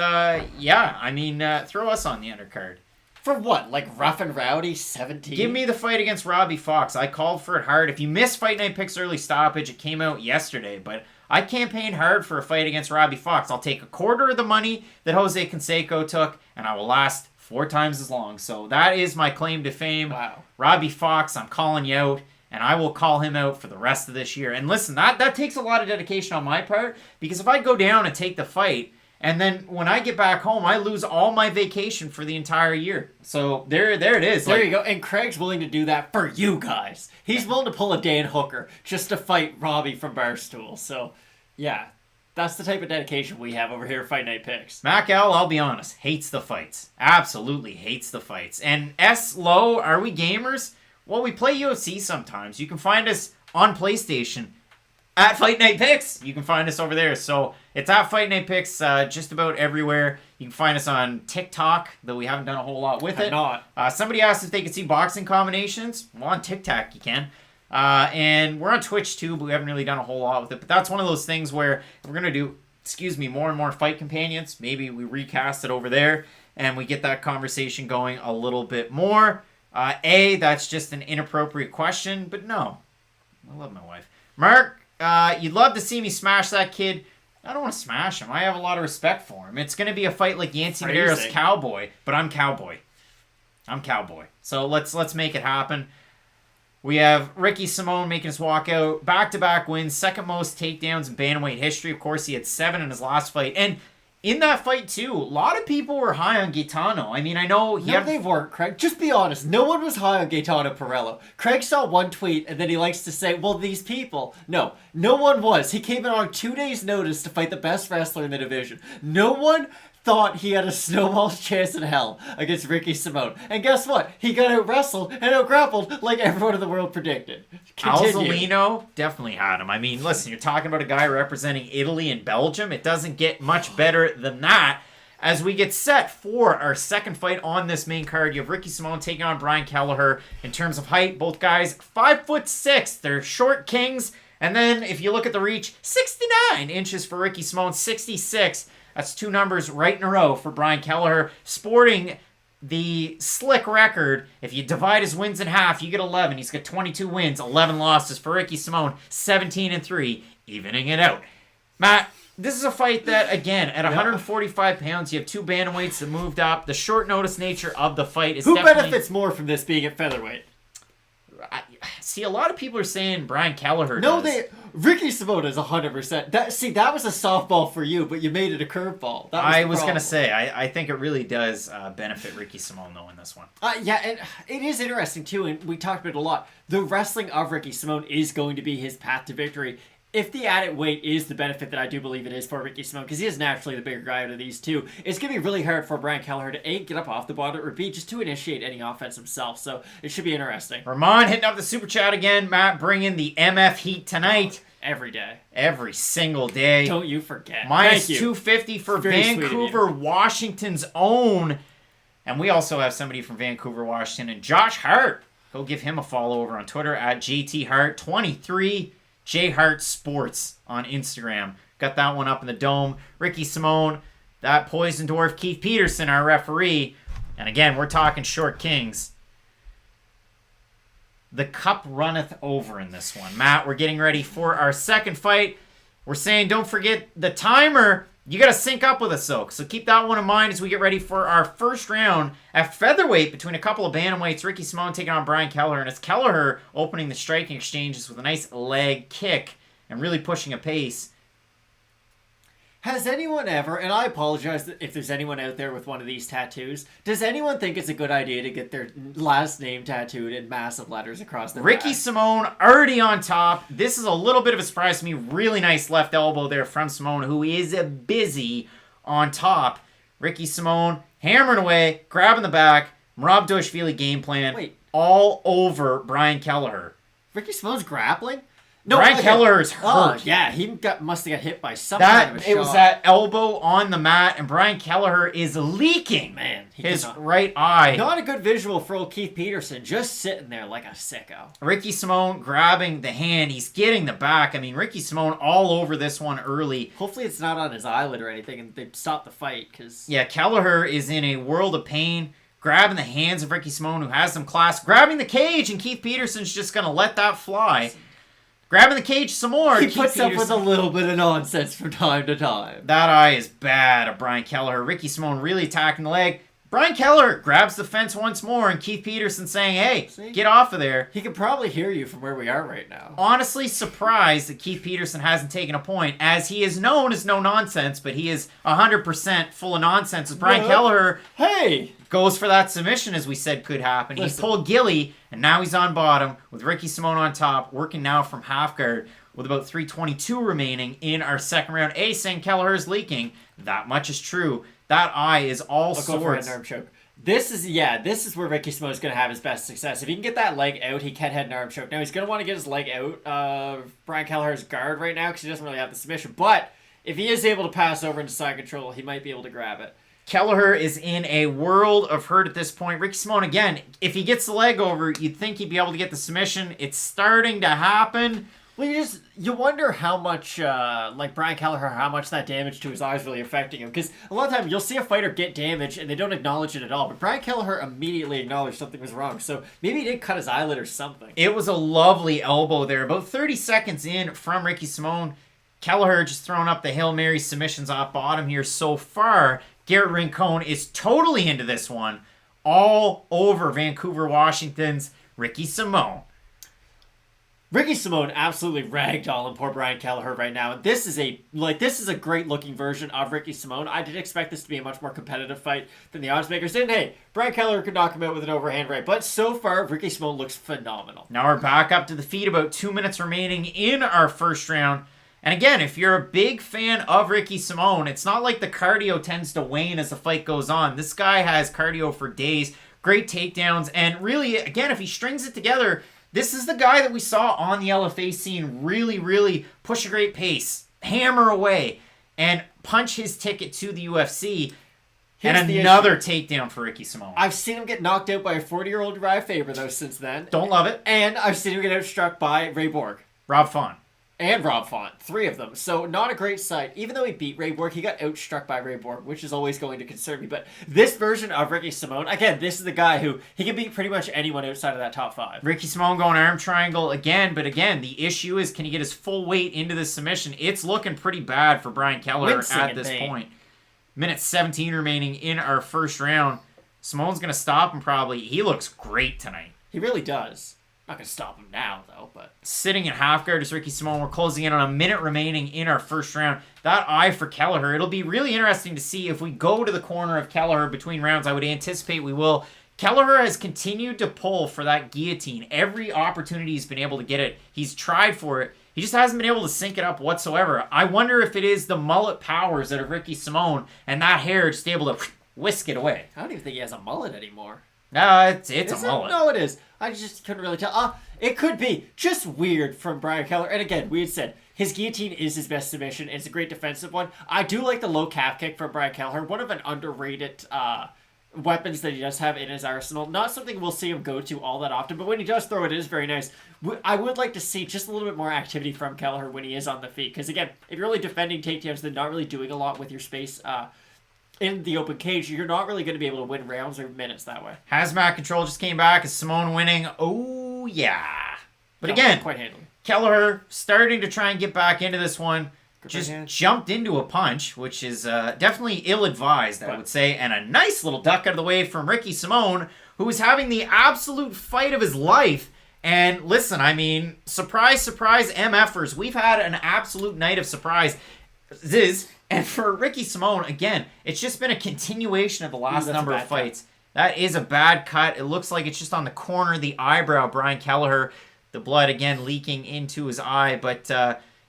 yeah, I mean, throw us on the undercard. For what? Like Rough and Rowdy 17? Give me the fight against Robbie Fox. I called for it hard. If you missed Fight Night Picks early stoppage, it came out yesterday, but... I campaigned hard for a fight against Robbie Fox. I'll take a quarter of the money that Jose Canseco took, and I will last 4 times as long. So that is my claim to fame. Wow. Robbie Fox, I'm calling you out, and I will call him out for the rest of this year. And listen, that takes a lot of dedication on my part, because if I go down and take the fight, and then when I get back home, I lose all my vacation for the entire year. So there it is. There you go. And Craig's willing to do that for you guys. He's willing to pull a Dan Hooker just to fight Robbie from Barstool. So, yeah, that's the type of dedication we have over here at Fight Night Picks. Mac L, I'll be honest, hates the fights. Absolutely hates the fights. And S. Low, are we gamers? Well, we play UFC sometimes. You can find us on PlayStation at Fight Night Picks. You can find us over there. So it's at Fight Night Picks just about everywhere. You can find us on TikTok, though we haven't done a whole lot with it. Somebody asked if they could see boxing combinations. Well, on TikTok you can. And we're on Twitch too, but we haven't really done a whole lot with it. But that's one of those things where we're going to do, more and more fight companions. Maybe we recast it over there and we get that conversation going a little bit more. That's just an inappropriate question, but no. I love my wife. Mark, you'd love to see me smash that kid. I don't want to smash him. I have a lot of respect for him. It's going to be a fight like Yancy Medeiros Phrasing. Cowboy, but I'm Cowboy. So let's make it happen. We have Ricky Simone making his walkout. Back-to-back wins. Second most takedowns in bantamweight history. Of course, he had 7 in his last fight. And in that fight, too, a lot of people were high on Gaetano. I mean, I know They weren't, Craig. Just be honest. No one was high on Gaetano Pirello. Craig saw one tweet, and then he likes to say, well, these people. No one was. He came in on 2 days' notice to fight the best wrestler in the division. No one thought he had a snowball's chance in hell against Ricky Simone. And guess what? He got out-wrestled and out-grappled like everyone in the world predicted. Alzolino definitely had him. I mean, listen, you're talking about a guy representing Italy and Belgium. It doesn't get much better than that. As we get set for our second fight on this main card, you have Ricky Simone taking on Brian Kelleher. In terms of height, both guys 5'6". They're short kings. And then if you look at the reach, 69 inches for Ricky Simone, 66. That's 2 numbers right in a row for Brian Kelleher, sporting the slick record. If you divide his wins in half, you get 11. He's got 22 wins, 11 losses for Ricky Simone, 17-3, evening it out. Matt, this is a fight that, again, at 145 pounds, you have 2 bantamweights that moved up. The short notice nature of the fight is Who definitely... benefits more from this being at featherweight? See, a lot of people are saying Brian Kelleher No, does. Ricky Simone is 100%. That was a softball for you, but you made it a curveball. I was going to say, I think it really does benefit Ricky Simone, though, in this one. Yeah, and it is interesting, too, and we talked about it a lot. The wrestling of Ricky Simone is going to be his path to victory. If the added weight is the benefit that I do believe it is for Ricky Simone, because he is naturally the bigger guy out of these two, it's going to be really hard for Brian Kelleher to A, get up off the bottom, or B, just to initiate any offense himself. So it should be interesting. Ramon hitting up the super chat again. Matt bringing the MF heat tonight. Every day. Every single day. Don't you forget. Minus Thank you. 250 for Very sweet of Vancouver, Washington's own. And we also have somebody from Vancouver, Washington, and Josh Hart. Go give him a follow over on Twitter at JTHart23. J Hart Sports on Instagram. Got that one up in the dome. Ricky Simone, that Poison Dwarf, Keith Peterson, our referee. And again, we're talking short kings. The cup runneth over in this one. Matt, we're getting ready for our second fight. We're saying don't forget the timer. You got to sync up with us, though. So keep that one in mind as we get ready for our first round at featherweight between a couple of bantamweights. Ricky Simone taking on Brian Kelleher. And it's Kelleher opening the striking exchanges with a nice leg kick and really pushing a pace. Has anyone ever, and I apologize if there's anyone out there with one of these tattoos, does anyone think it's a good idea to get their last name tattooed in massive letters across their Ricky back? Simone already on top. This is a little bit of a surprise to me. Really nice left elbow there from Simone, who is busy on top. Ricky Simone hammering away, grabbing the back. Rob Doshvili game plan. Wait. All over Brian Kelleher. Ricky Simone's grappling? Brian okay. Kelleher is hurt. Oh, yeah, he must have got hit by some kind of a It was shot. that elbow on the mat, and Brian Kelleher is leaking. Man, his right eye. Not a good visual for old Keith Peterson, just sitting there like a sicko. Ricky Simone grabbing the hand. He's getting the back. I mean, Ricky Simone all over this one early. Hopefully it's not on his eyelid or anything, and they stop the fight, because... Yeah, Kelleher is in a world of pain. Grabbing the hands of Ricky Simone, who has some class. Grabbing the cage, and Keith Peterson's just going to let that fly. Grabbing the cage some more. He Keith puts up with a Peterson. little bit of nonsense from time to time. That eye is bad of Brian Kelleher. Ricky Simone really attacking the leg. Brian Kelleher grabs the fence once more, and Keith Peterson saying, hey, get off of there. He can probably hear you from where we are right now. Honestly surprised that Keith Peterson hasn't taken a point, as he is known as no nonsense, but he is 100% full of nonsense. As Brian Kelleher Hey! goes for that submission, as we said could happen. He pulled Gilly, and now he's on bottom with Ricky Simone on top, working now from half guard with about 3:22 remaining in our second round. Saying Kelleher is leaking. That much is true. That eye is all I'll go for a sorts. arm choke. This is where Ricky Simone is going to have his best success. If he can get that leg out, he can head an arm choke. Now, he's going to want to get his leg out of Brian Kelleher's guard right now because he doesn't really have the submission. But if he is able to pass over into side control, he might be able to grab it. Kelleher is in a world of hurt at this point. Ricky Simone, again, if he gets the leg over, you'd think he'd be able to get the submission. It's starting to happen. Well, you wonder how much, like Brian Kelleher, how much that damage to his eyes really affecting him. Because a lot of times you'll see a fighter get damage and they don't acknowledge it at all. But Brian Kelleher immediately acknowledged something was wrong. So maybe he did cut his eyelid or something. It was a lovely elbow there. About 30 seconds in from Ricky Simone. Kelleher just throwing up the Hail Mary submissions off bottom here so far. Garrett Rincon is totally into this one. All over Vancouver, Washington's Ricky Simone. Ricky Simone absolutely ragdolling poor Brian Kelleher right now. And this is a great looking version of Ricky Simone. I did expect this to be a much more competitive fight than the odds makers did. And hey, Brian Kelleher could knock him out with an overhand right. But so far, Ricky Simone looks phenomenal. Now we're back up to the feet, about 2 minutes remaining in our first round. And again, if you're a big fan of Ricky Simone, it's not like the cardio tends to wane as the fight goes on. This guy has cardio for days, great takedowns, and really, again, if he strings it together, this is the guy that we saw on the LFA scene really push a great pace, hammer away, and punch his ticket to the UFC. And another takedown for Ricky Simone. I've seen him get knocked out by a 40-year-old Uriah Faber, though, since then. Don't love it. And I've seen him get outstruck by Ray Borg. Rob Font. And Rob Font. 3 of them. So not a great sight. Even though he beat Ray Borg, he got outstruck by Ray Borg, which is always going to concern me. But this version of Ricky Simone, again, this is the guy who, he can beat pretty much anyone outside of that top 5. Ricky Simone going arm triangle again, but again, the issue is, can he get his full weight into this submission? It's looking pretty bad for Brian Kelleher at this point. Minute 17 remaining in our first round. Simone's going to stop him probably. He looks great tonight. He really does. Not going to stop him now, though, but... Sitting in half guard is Ricky Simone. We're closing in on a minute remaining in our first round. That eye for Kelleher. It'll be really interesting to see if we go to the corner of Kelleher between rounds. I would anticipate we will. Kelleher has continued to pull for that guillotine. Every opportunity he's been able to get it, he's tried for it. He just hasn't been able to sync it up whatsoever. I wonder if it is the mullet powers that of Ricky Simone and that hair just able to whisk it away. I don't even think he has a mullet anymore. No, it's a mullet. No, it is. I just couldn't really tell. It could be just weird from Brian Kelleher. And again, we had said his guillotine is his best submission. It's a great defensive one. I do like the low calf kick from Brian Kelleher. One of an underrated weapons that he does have in his arsenal. Not something we'll see him go to all that often, but when he does throw it is very nice. I would like to see just a little bit more activity from Kelleher when he is on the feet. Because again, if you're only defending takedowns, then not really doing a lot with your space in the open cage, you're not really going to be able to win rounds or minutes that way. Hazmat control just came back. Is Simone winning? Oh, yeah. But again, quite handily. Kelleher starting to try and get back into this one. Just jumped into a punch, which is definitely ill-advised, I would say. And a nice little duck out of the way from Ricky Simone, who is having the absolute fight of his life. And listen, I mean, surprise, surprise, MFers. We've had an absolute night of surprises. And for Ricky Simone, again, it's just been a continuation of the last number of fights. That is a bad cut. It looks like it's just on the corner of the eyebrow, Brian Kelleher. The blood, again, leaking into his eye. But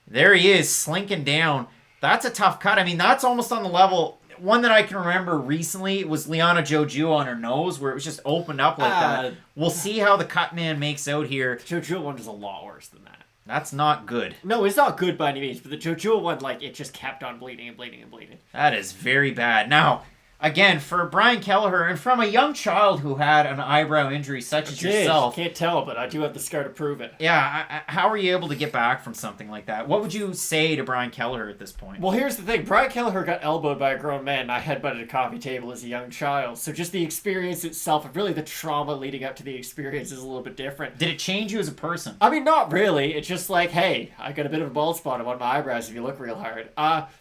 there he is, slinking down. That's a tough cut. I mean, that's almost on the level. One that I can remember recently was Liana Joju on her nose, where it was just opened up like that. We'll see how the cut man makes out here. Joju one is a lot worse than that. That's not good. No, it's not good by any means, but the Jojo one, it just kept on bleeding and bleeding and bleeding. That is very bad. Now, again, for Brian Kelleher, and from a young child who had an eyebrow injury such as yourself... Can't tell, but I do have the scar to prove it. Yeah, how are you able to get back from something like that? What would you say to Brian Kelleher at this point? Well, here's the thing. Brian Kelleher got elbowed by a grown man, and I headbutted a coffee table as a young child. So just the experience itself, and really the trauma leading up to the experience is a little bit different. Did it change you as a person? I mean, not really. It's just like, hey, I got a bit of a bald spot on one of my eyebrows if you look real hard.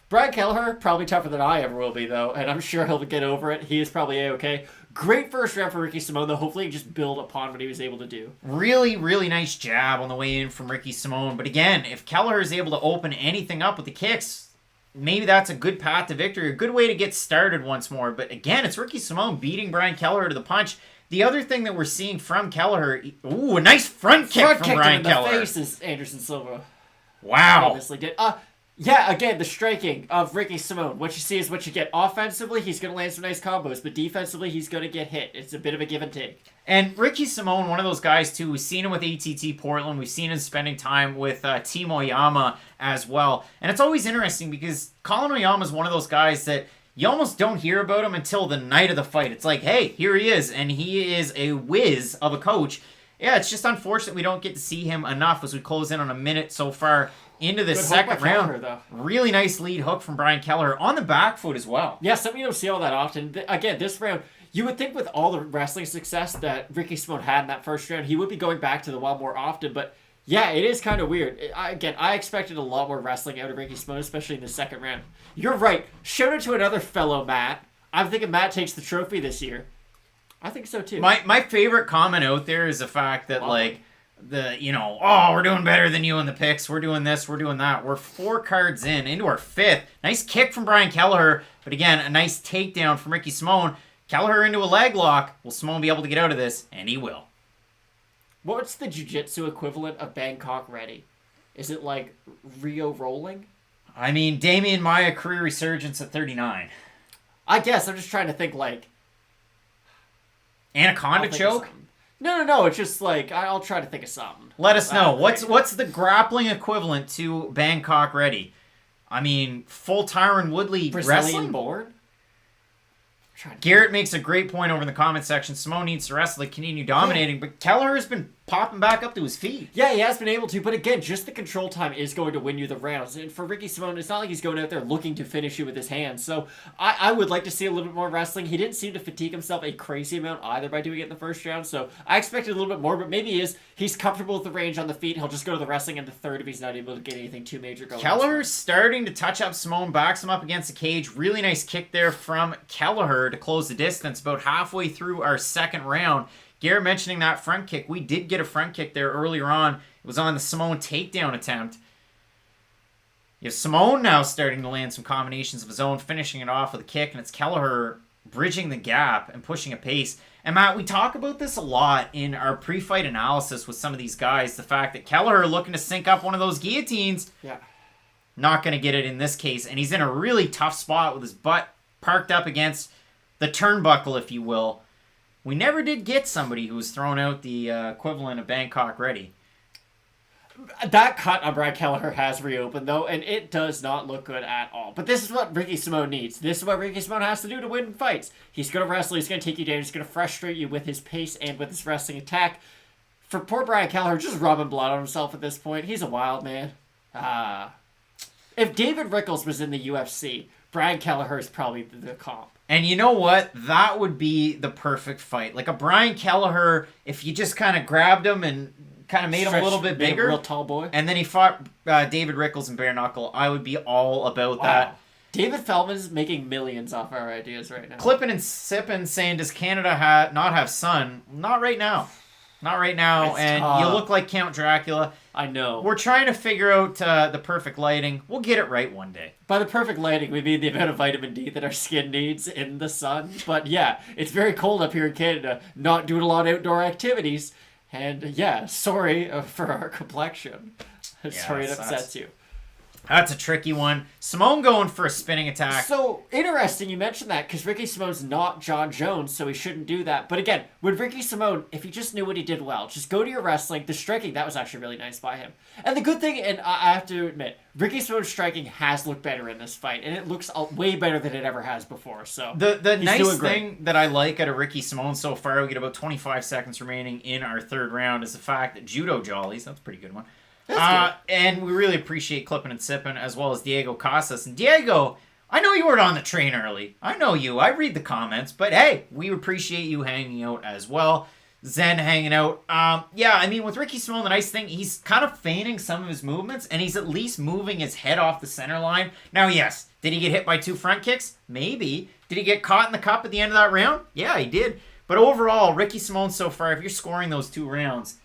Brian Kelleher, probably tougher than I ever will be, though, and I'm sure he'll get over it. He is probably A-okay. Great first round for Ricky Simone, though. Hopefully he just build upon what he was able to do. Really, really nice jab on the way in from Ricky Simone. But again, if Kelleher is able to open anything up with the kicks, maybe that's a good path to victory, a good way to get started once more. But again, it's Ricky Simone beating Brian Kelleher to the punch. The other thing that we're seeing from Kelleher, ooh, a nice front kick from Brian Kelleher. Front kick in the face is Anderson Silva. Wow. Obviously did. Yeah, again, the striking of Ricky Simone. What you see is what you get. Offensively, he's going to land some nice combos, but defensively, he's going to get hit. It's a bit of a give and take. And Ricky Simone, one of those guys, too, we've seen him with ATT Portland. We've seen him spending time with Team Oyama as well. And it's always interesting because Colin Oyama is one of those guys that you almost don't hear about him until the night of the fight. It's like, hey, here he is, and he is a whiz of a coach. Yeah, it's just unfortunate we don't get to see him enough as we close in on a minute so far into the second round. Really nice lead hook from Brian Kelleher on the back foot as well. Yeah, something you don't see all that often. Again, this round, you would think with all the wrestling success that Ricky Simone had in that first round, he would be going back to the well more often, but Yeah, it is kind of weird. I expected a lot more wrestling out of Ricky Simone, especially in the second round. You're right. Shout out to another fellow Matt. I'm thinking Matt takes the trophy this year. I think so too. My favorite comment out there is the fact that we're doing better than you in the picks. We're doing this, we're doing that. We're 4 cards into our 5th. Nice kick from Brian Kelleher, but again, a nice takedown from Ricky Simone. Kelleher into a leg lock. Will Simone be able to get out of this? And he will. What's the jiu-jitsu equivalent of Bangkok ready? Is it like Rio rolling? I mean, Damian Maia career resurgence at 39. I guess. I'm just trying to think like... Anaconda choke? No. It's just like, I'll try to think of something. Let us know. What's the grappling equivalent to Bangkok ready? I mean, full Tyron Woodley Brazilian wrestling? board? Garrett makes a great point over in the comment section. Simone needs to wrestle to continue dominating, but Kelleher has been popping back up to his feet. Yeah, he has been able to, but again, just the control time is going to win you the rounds. And for Ricky Simone, it's not like he's going out there looking to finish you with his hands. So I would like to see a little bit more wrestling. He didn't seem to fatigue himself a crazy amount either by doing it in the first round. So I expected a little bit more, but maybe he's comfortable with the range on the feet. He'll just go to the wrestling in the third if he's not able to get anything too major going. Kelleher's starting to touch up Simone, backs him up against the cage. Really nice kick there from Kelleher to close the distance. About halfway through our second round. Garrett mentioning that front kick. We did get a front kick there earlier on. It was on the Simone takedown attempt. You have Simone now starting to land some combinations of his own, finishing it off with a kick, and it's Kelleher bridging the gap and pushing a pace. And Matt, we talk about this a lot in our pre-fight analysis with some of these guys. The fact that Kelleher looking to sync up one of those guillotines. Yeah. Not going to get it in this case. And he's in a really tough spot with his butt parked up against the turnbuckle, if you will. We never did get somebody who was thrown out the equivalent of Bangkok ready. That cut on Brad Kelleher has reopened, though, and it does not look good at all. But this is what Ricky Simone needs. This is what Ricky Simone has to do to win fights. He's going to wrestle. He's going to take you down. He's going to frustrate you with his pace and with his wrestling attack. For poor Brian Kelleher, just rubbing blood on himself at this point. He's a wild man. If David Rickles was in the UFC, Brian Kelleher is probably the comp. And you know what? That would be the perfect fight. Like a Brian Kelleher, if you just kind of grabbed him and kind of made him a little bit bigger. A real tall boy. And then he fought David Rickles and bare knuckle. I would be all about that. David Feldman's making millions off our ideas right now. Clipping and sipping saying, does Canada not have sun? Not right now. Not right now. It's and tough. You look like Count Dracula. I know. We're trying to figure out the perfect lighting. We'll get it right one day. By the perfect lighting, we mean the amount of vitamin D that our skin needs in the sun. But yeah, it's very cold up here in Canada. Not doing a lot of outdoor activities. And yeah, sorry for our complexion. Sorry it upsets you. That's a tricky one. Simone going for a spinning attack. So, interesting you mentioned that, because Ricky Simone's not John Jones, so he shouldn't do that. But again, with Ricky Simone, if he just knew what he did well, just go to your wrestling. The striking, that was actually really nice by him. And the good thing, and I have to admit, Ricky Simone's striking has looked better in this fight, and it looks way better than it ever has before. So the nice thing that I like out of Ricky Simone so far, we get about 25 seconds remaining in our third round, is the fact that Judo Jollies, that's a pretty good one, and we really appreciate Clipping and Sipping, as well as Diego Casas. And Diego, I know you weren't on the train early. I know you. I read the comments. But hey, we appreciate you hanging out as well. Zen hanging out. Yeah, I mean, with Ricky Simone, the nice thing, he's kind of feigning some of his movements, and he's at least moving his head off the center line. Now, yes, did he get hit by 2 front kicks? Maybe. Did he get caught in the cup at the end of that round? Yeah, he did. But overall, Ricky Simone so far, if you're scoring those 2 rounds,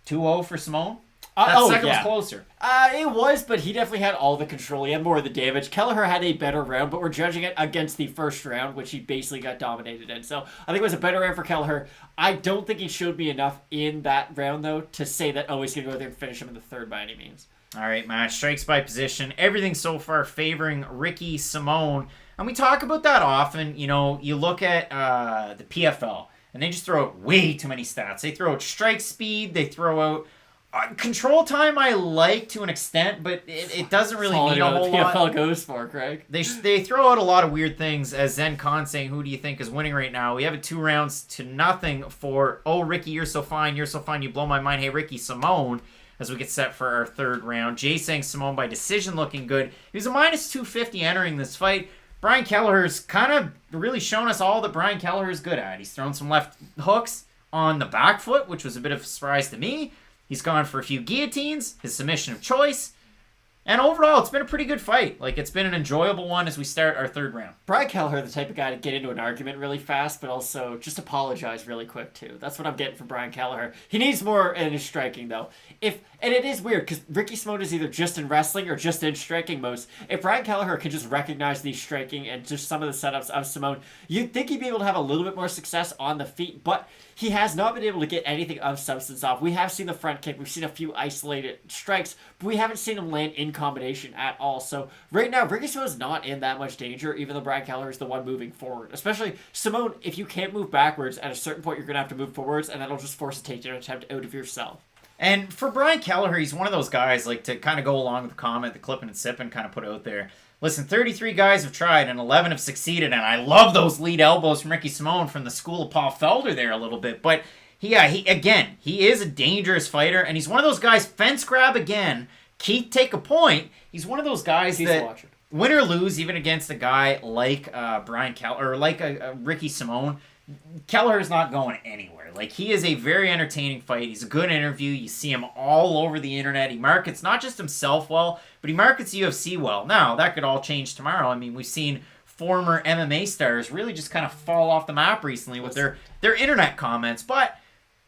2-0 for Simone? That second was closer. It was, but he definitely had all the control. He had more of the damage. Kelleher had a better round, but we're judging it against the first round, which he basically got dominated in. So I think it was a better round for Kelleher. I don't think he showed me enough in that round, though, to say that, he's going to go there and finish him in the third by any means. All right, match. Strikes by position. Everything so far favoring Ricky Simone. And we talk about that often. You know, you look at the PFL, and they just throw out way too many stats. They throw out strike speed. They throw out control time. I like to an extent, but it doesn't really mean a whole lot. PFL goes for, Craig. They throw out a lot of weird things, as Zen Khan saying, who do you think is winning right now? We have it 2-0 for, Ricky, you're so fine, you blow my mind. Hey, Ricky Simone, as we get set for our third round. Jay saying Simone by decision, looking good. He was a minus 250 entering this fight. Brian Kelleher's kind of really shown us all that Brian Kelleher is good at. He's thrown some left hooks on the back foot, which was a bit of a surprise to me. He's gone for a few guillotines, his submission of choice. And overall, it's been a pretty good fight. Like, it's been an enjoyable one as we start our third round. Brian Kelleher, the type of guy to get into an argument really fast, but also just apologize really quick, too. That's what I'm getting from Brian Kelleher. He needs more in his striking, though. And it is weird, because Ricky Simone is either just in wrestling or just in striking most. If Brian Kelleher can just recognize these striking and just some of the setups of Simone, you'd think he'd be able to have a little bit more success on the feet, but he has not been able to get anything of substance off. We have seen the front kick. We've seen a few isolated strikes, but we haven't seen him land in combination at all. So right now, Ricky Simone's not in that much danger, even though Brian Kelleher is the one moving forward. Especially Simone, if you can't move backwards, at a certain point, you're going to have to move forwards, and that'll just force a takedown attempt out of yourself. And for Brian Kelleher, he's one of those guys, like, to kind of go along with the comment the Clipping and Sipping kind of put out there. Listen, 33 guys have tried and 11 have succeeded, and I love those lead elbows from Ricky Simone from the school of Paul Felder there a little bit. But, he is a dangerous fighter, and he's one of those guys, fence grab again, Keith take a point. He's one of those guys that, win or lose, even against a guy like Brian Kelleher, or like a Ricky Simone, Kelleher is not going anywhere. Like, he is a very entertaining fight. He's a good interview. You see him all over the internet. He markets not just himself well, but he markets UFC well. Now, that could all change tomorrow. I mean, we've seen former MMA stars really just kind of fall off the map recently with their internet comments. But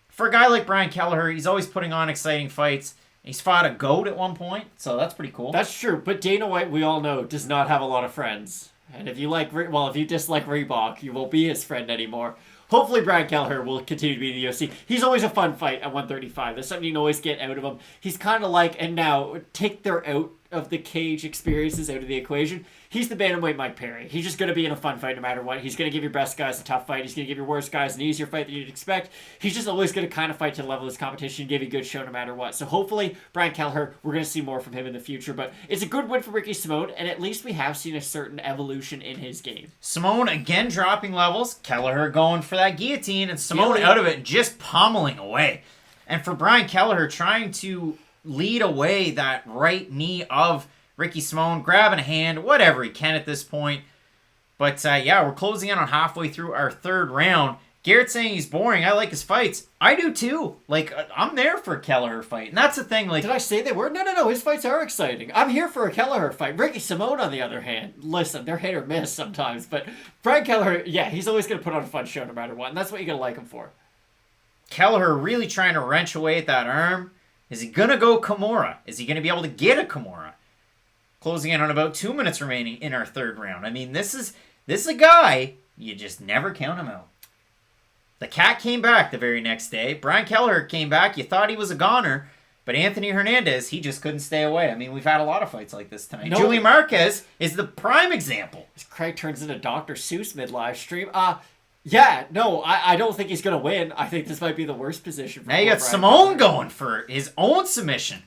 for a guy like Brian Kelleher, he's always putting on exciting fights. He's fought a GOAT at one point, so that's pretty cool. That's true, but Dana White, we all know, does not have a lot of friends. And if you dislike Reebok, you won't be his friend anymore. Hopefully Brian Kelleher will continue to be in the UFC. He's always a fun fight at 135. There's something you can always get out of him. He's kind of like, and now, take their out of the cage experiences out of the equation. He's the bantamweight Mike Perry. He's just going to be in a fun fight no matter what. He's going to give your best guys a tough fight. He's going to give your worst guys an easier fight than you'd expect. He's just always going to kind of fight to the level of his competition and give you a good show no matter what. So hopefully, Brian Kelleher, we're going to see more from him in the future. But it's a good win for Ricky Simone, and at least we have seen a certain evolution in his game. Simone again dropping levels. Kelleher going for that guillotine, and Simone out of it just pummeling away. And for Brian Kelleher trying to lead away that right knee of Ricky Simone, grabbing a hand, whatever he can at this point. But we're closing in on halfway through our third round. Garrett's saying he's boring. I like his fights. I do too. Like, I'm there for a Kelleher fight. And that's the thing. Like, did I say they were? No. His fights are exciting. I'm here for a Kelleher fight. Ricky Simone, on the other hand, listen, they're hit or miss sometimes. But Brian Kelleher, he's always going to put on a fun show no matter what. And that's what you're going to like him for. Kelleher really trying to wrench away at that arm. Is he going to go Kimura? Is he going to be able to get a Kimura? Closing in on about 2 minutes remaining in our third round. I mean, this is a guy, you just never count him out. The cat came back the very next day. Brian Kelleher came back. You thought he was a goner. But Anthony Hernandez, he just couldn't stay away. I mean, we've had a lot of fights like this tonight. Julian Marquez is the prime example. Craig turns into Dr. Seuss mid-live stream. I don't think he's going to win. I think this might be the worst position for Now you got Simone going for his own submission.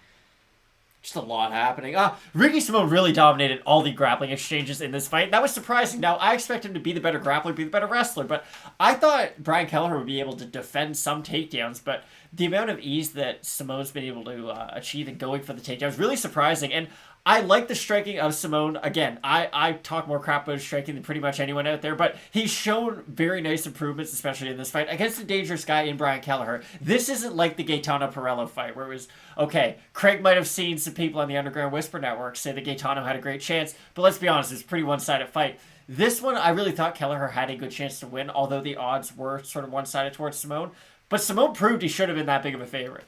Just a lot happening. Ricky Simone really dominated all the grappling exchanges in this fight. That was surprising. Now, I expect him to be the better grappler, be the better wrestler, but I thought Brian Kelleher would be able to defend some takedowns, but the amount of ease that Simone's been able to achieve in going for the takedown is really surprising, and I like the striking of Simone. Again, I talk more crap about his striking than pretty much anyone out there, but he's shown very nice improvements, especially in this fight, against a dangerous guy in Brian Kelleher. This isn't like the Gaetano Perello fight, where it was, okay, Craig might have seen some people on the Underground Whisper Network say that Gaetano had a great chance, but let's be honest, it's a pretty one-sided fight. This one, I really thought Kelleher had a good chance to win, although the odds were sort of one-sided towards Simone, but Simone proved he should have been that big of a favorite.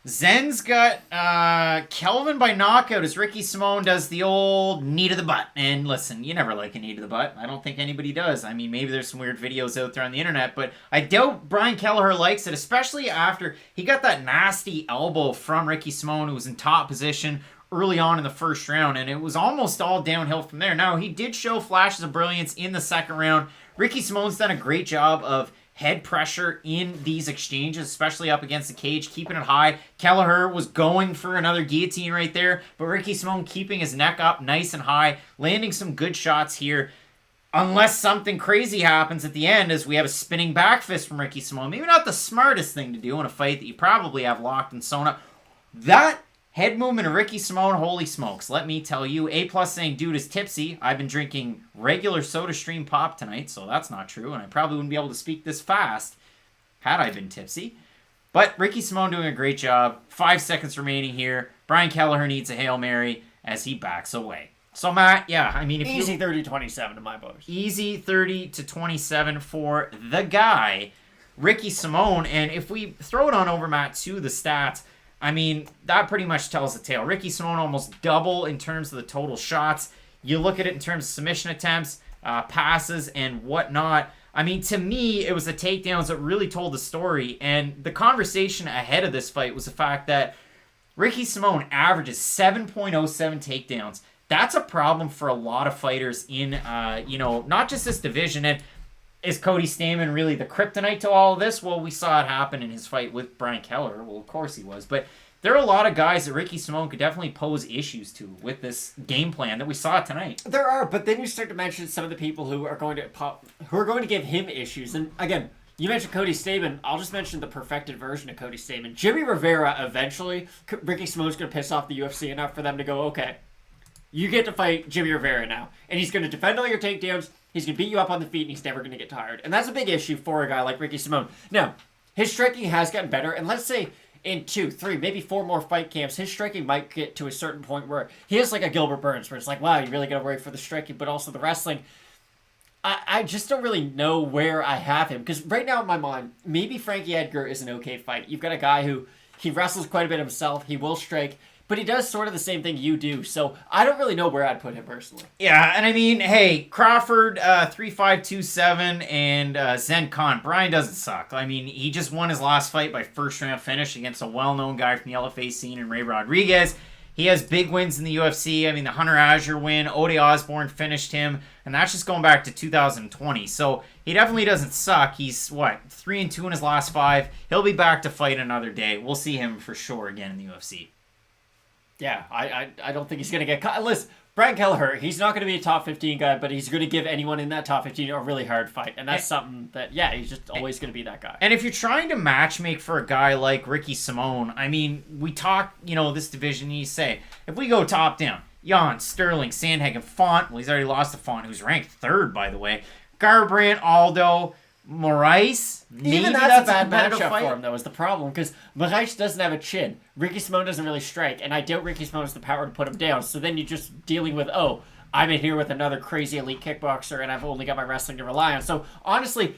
Zen's got Kelvin by knockout as Ricky Simone does the old knee to the butt. And listen, you never like a knee to the butt. I don't think anybody does. I mean, maybe there's some weird videos out there on the internet, but I doubt Brian Kelleher likes it, especially after he got that nasty elbow from Ricky Simone, who was in top position early on in the first round, and it was almost all downhill from there. Now, he did show flashes of brilliance in the second round. Ricky Simone's done a great job of head pressure in these exchanges, especially up against the cage, keeping it high. Kelleher was going for another guillotine right there, but Ricky Simone keeping his neck up nice and high, landing some good shots here. Unless something crazy happens at the end as we have a spinning back fist from Ricky Simone. Maybe not the smartest thing to do in a fight that you probably have locked and sewn up. That head movement of Ricky Simone, holy smokes. Let me tell you, A+ saying, dude is tipsy. I've been drinking regular SodaStream Pop tonight, so that's not true, and I probably wouldn't be able to speak this fast had I been tipsy. But Ricky Simone doing a great job. 5 seconds remaining here. Brian Kelleher needs a Hail Mary as he backs away. So, Matt, yeah, I mean, if easy 30-27 to my books. Easy 30-27 for the guy, Ricky Simone. And if we throw it on over, Matt, to the stats, I mean, that pretty much tells the tale. Ricky Simone almost double in terms of the total shots. You look at it in terms of submission attempts, passes, and whatnot. I mean, to me, it was the takedowns that really told the story. And the conversation ahead of this fight was the fact that Ricky Simone averages 7.07 takedowns. That's a problem for a lot of fighters in, not just this division. And is Cody Stamann really the kryptonite to all of this? Well, we saw it happen in his fight with Brian Kelleher. Well, of course he was. But there are a lot of guys that Ricky Simone could definitely pose issues to with this game plan that we saw tonight. There are, but then you start to mention some of the people who are going to give him issues. And again, you mentioned Cody Stamann. I'll just mention the perfected version of Cody Stamann. Jimmy Rivera, eventually, Ricky Simone's going to piss off the UFC enough for them to go, okay, you get to fight Jimmy Rivera now. And he's going to defend all your takedowns. He's going to beat you up on the feet, and he's never going to get tired. And that's a big issue for a guy like Ricky Simone. Now, his striking has gotten better, and let's say in 2, 3, maybe 4 more fight camps, his striking might get to a certain point where he is like a Gilbert Burns, where it's like, wow, you really got to worry for the striking, but also the wrestling. I just don't really know where I have him. Because right now in my mind, maybe Frankie Edgar is an okay fight. You've got a guy who, he wrestles quite a bit himself. He will strike. But he does sort of the same thing you do. So I don't really know where I'd put him personally. Yeah, and I mean, hey, Crawford, 3-5-2-7, and Zen Khan. Brian doesn't suck. I mean, he just won his last fight by first round finish against a well-known guy from the LFA scene in Ray Rodriguez. He has big wins in the UFC. I mean, the Hunter Azure win, Ode Osborne finished him, and that's just going back to 2020. So he definitely doesn't suck. He's, 3-2 in his last 5. He'll be back to fight another day. We'll see him for sure again in the UFC. Yeah, I don't think he's going to get caught. Listen, Brian Kelleher, he's not going to be a top 15 guy, but he's going to give anyone in that top 15 a really hard fight. And that's something that, he's just always going to be that guy. And if you're trying to matchmake for a guy like Ricky Simone, I mean, we talk, this division, and you say, if we go top down, Jan, Sterling, Sandhagen, Font, well, he's already lost to Font, who's ranked 3rd, by the way, Garbrandt, Aldo, Moraes, even that's a bad matchup for him, though, is the problem, because Moraes doesn't have a chin. Ricky Simone doesn't really strike, and I doubt Ricky Simone has the power to put him down. So then you're just dealing with, I'm in here with another crazy elite kickboxer, and I've only got my wrestling to rely on. So honestly,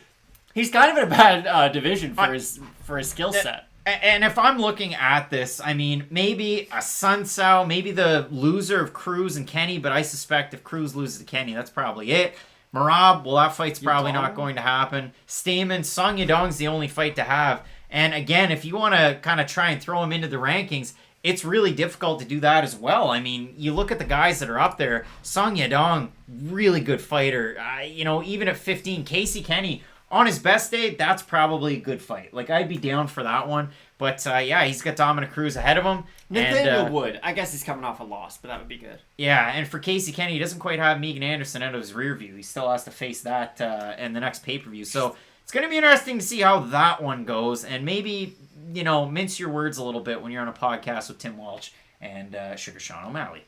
he's kind of in a bad division for his skill set. And if I'm looking at this, I mean, maybe a Sun Tzu, maybe the loser of Cruz and Kenny, but I suspect if Cruz loses to Kenny, that's probably it. Marab, well, that fight's probably not going to happen. Stamann, Song Yadong's the only fight to have. And again, if you want to kind of try and throw him into the rankings, it's really difficult to do that as well. I mean, you look at the guys that are up there. Song Yadong, really good fighter. Even at 15, Casey Kenny, on his best day, that's probably a good fight. Like, I'd be down for that one. But, he's got Dominic Cruz ahead of him. Nathaniel Wood. I guess he's coming off a loss, but that would be good. Yeah, and for Casey Kenny, he doesn't quite have Megan Anderson out of his rear view. He still has to face that in the next pay-per-view. So it's going to be interesting to see how that one goes. And maybe, mince your words a little bit when you're on a podcast with Tim Walsh and Sugar Sean O'Malley.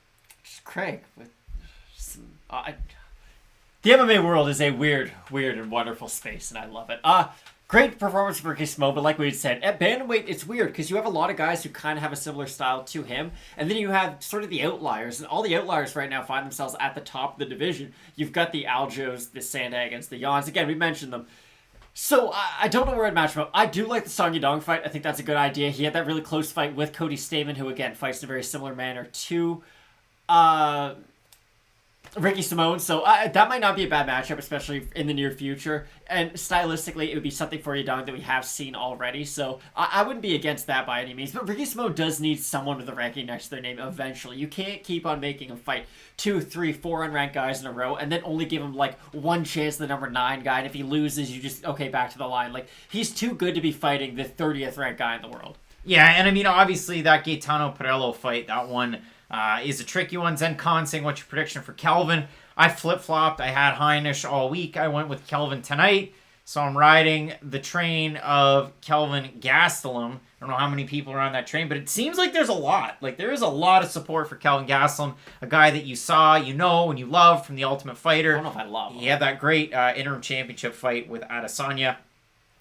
Craig, with some... the MMA world is a weird and wonderful space, and I love it. Great performance for Ricky Simone, but like we had said, at bantamweight, it's weird because you have a lot of guys who kind of have a similar style to him, and then you have sort of the outliers, and all the outliers right now find themselves at the top of the division. You've got the Aljos, the Sandhagens, the Jans. Again, we mentioned them. So I don't know where I'd match him up. I do like the Song Yadong fight. I think that's a good idea. He had that really close fight with Cody Stamann, who, again, fights in a very similar manner to Ricky Simone, so that might not be a bad matchup, especially in the near future. And stylistically, it would be something for Yadong that we have seen already, so I wouldn't be against that by any means. But Ricky Simone does need someone with a ranking next to their name eventually. You can't keep on making him fight 2, 3, 4 unranked guys in a row, and then only give him, one chance to the number 9 guy, and if he loses, you just, back to the line. He's too good to be fighting the 30th ranked guy in the world. Yeah, and I mean, obviously, that Gaetano-Pirello fight, that one... is a tricky one. Zen Khan saying, what's your prediction for Kelvin? I flip-flopped. I had Heinisch all week. I went with Kelvin tonight. So I'm riding the train of Kelvin Gastelum. I don't know how many people are on that train, but it seems like there's a lot. There is a lot of support for Kelvin Gastelum, a guy that you saw, and you love from The Ultimate Fighter. I don't know if I love him. He had that great interim championship fight with Adesanya.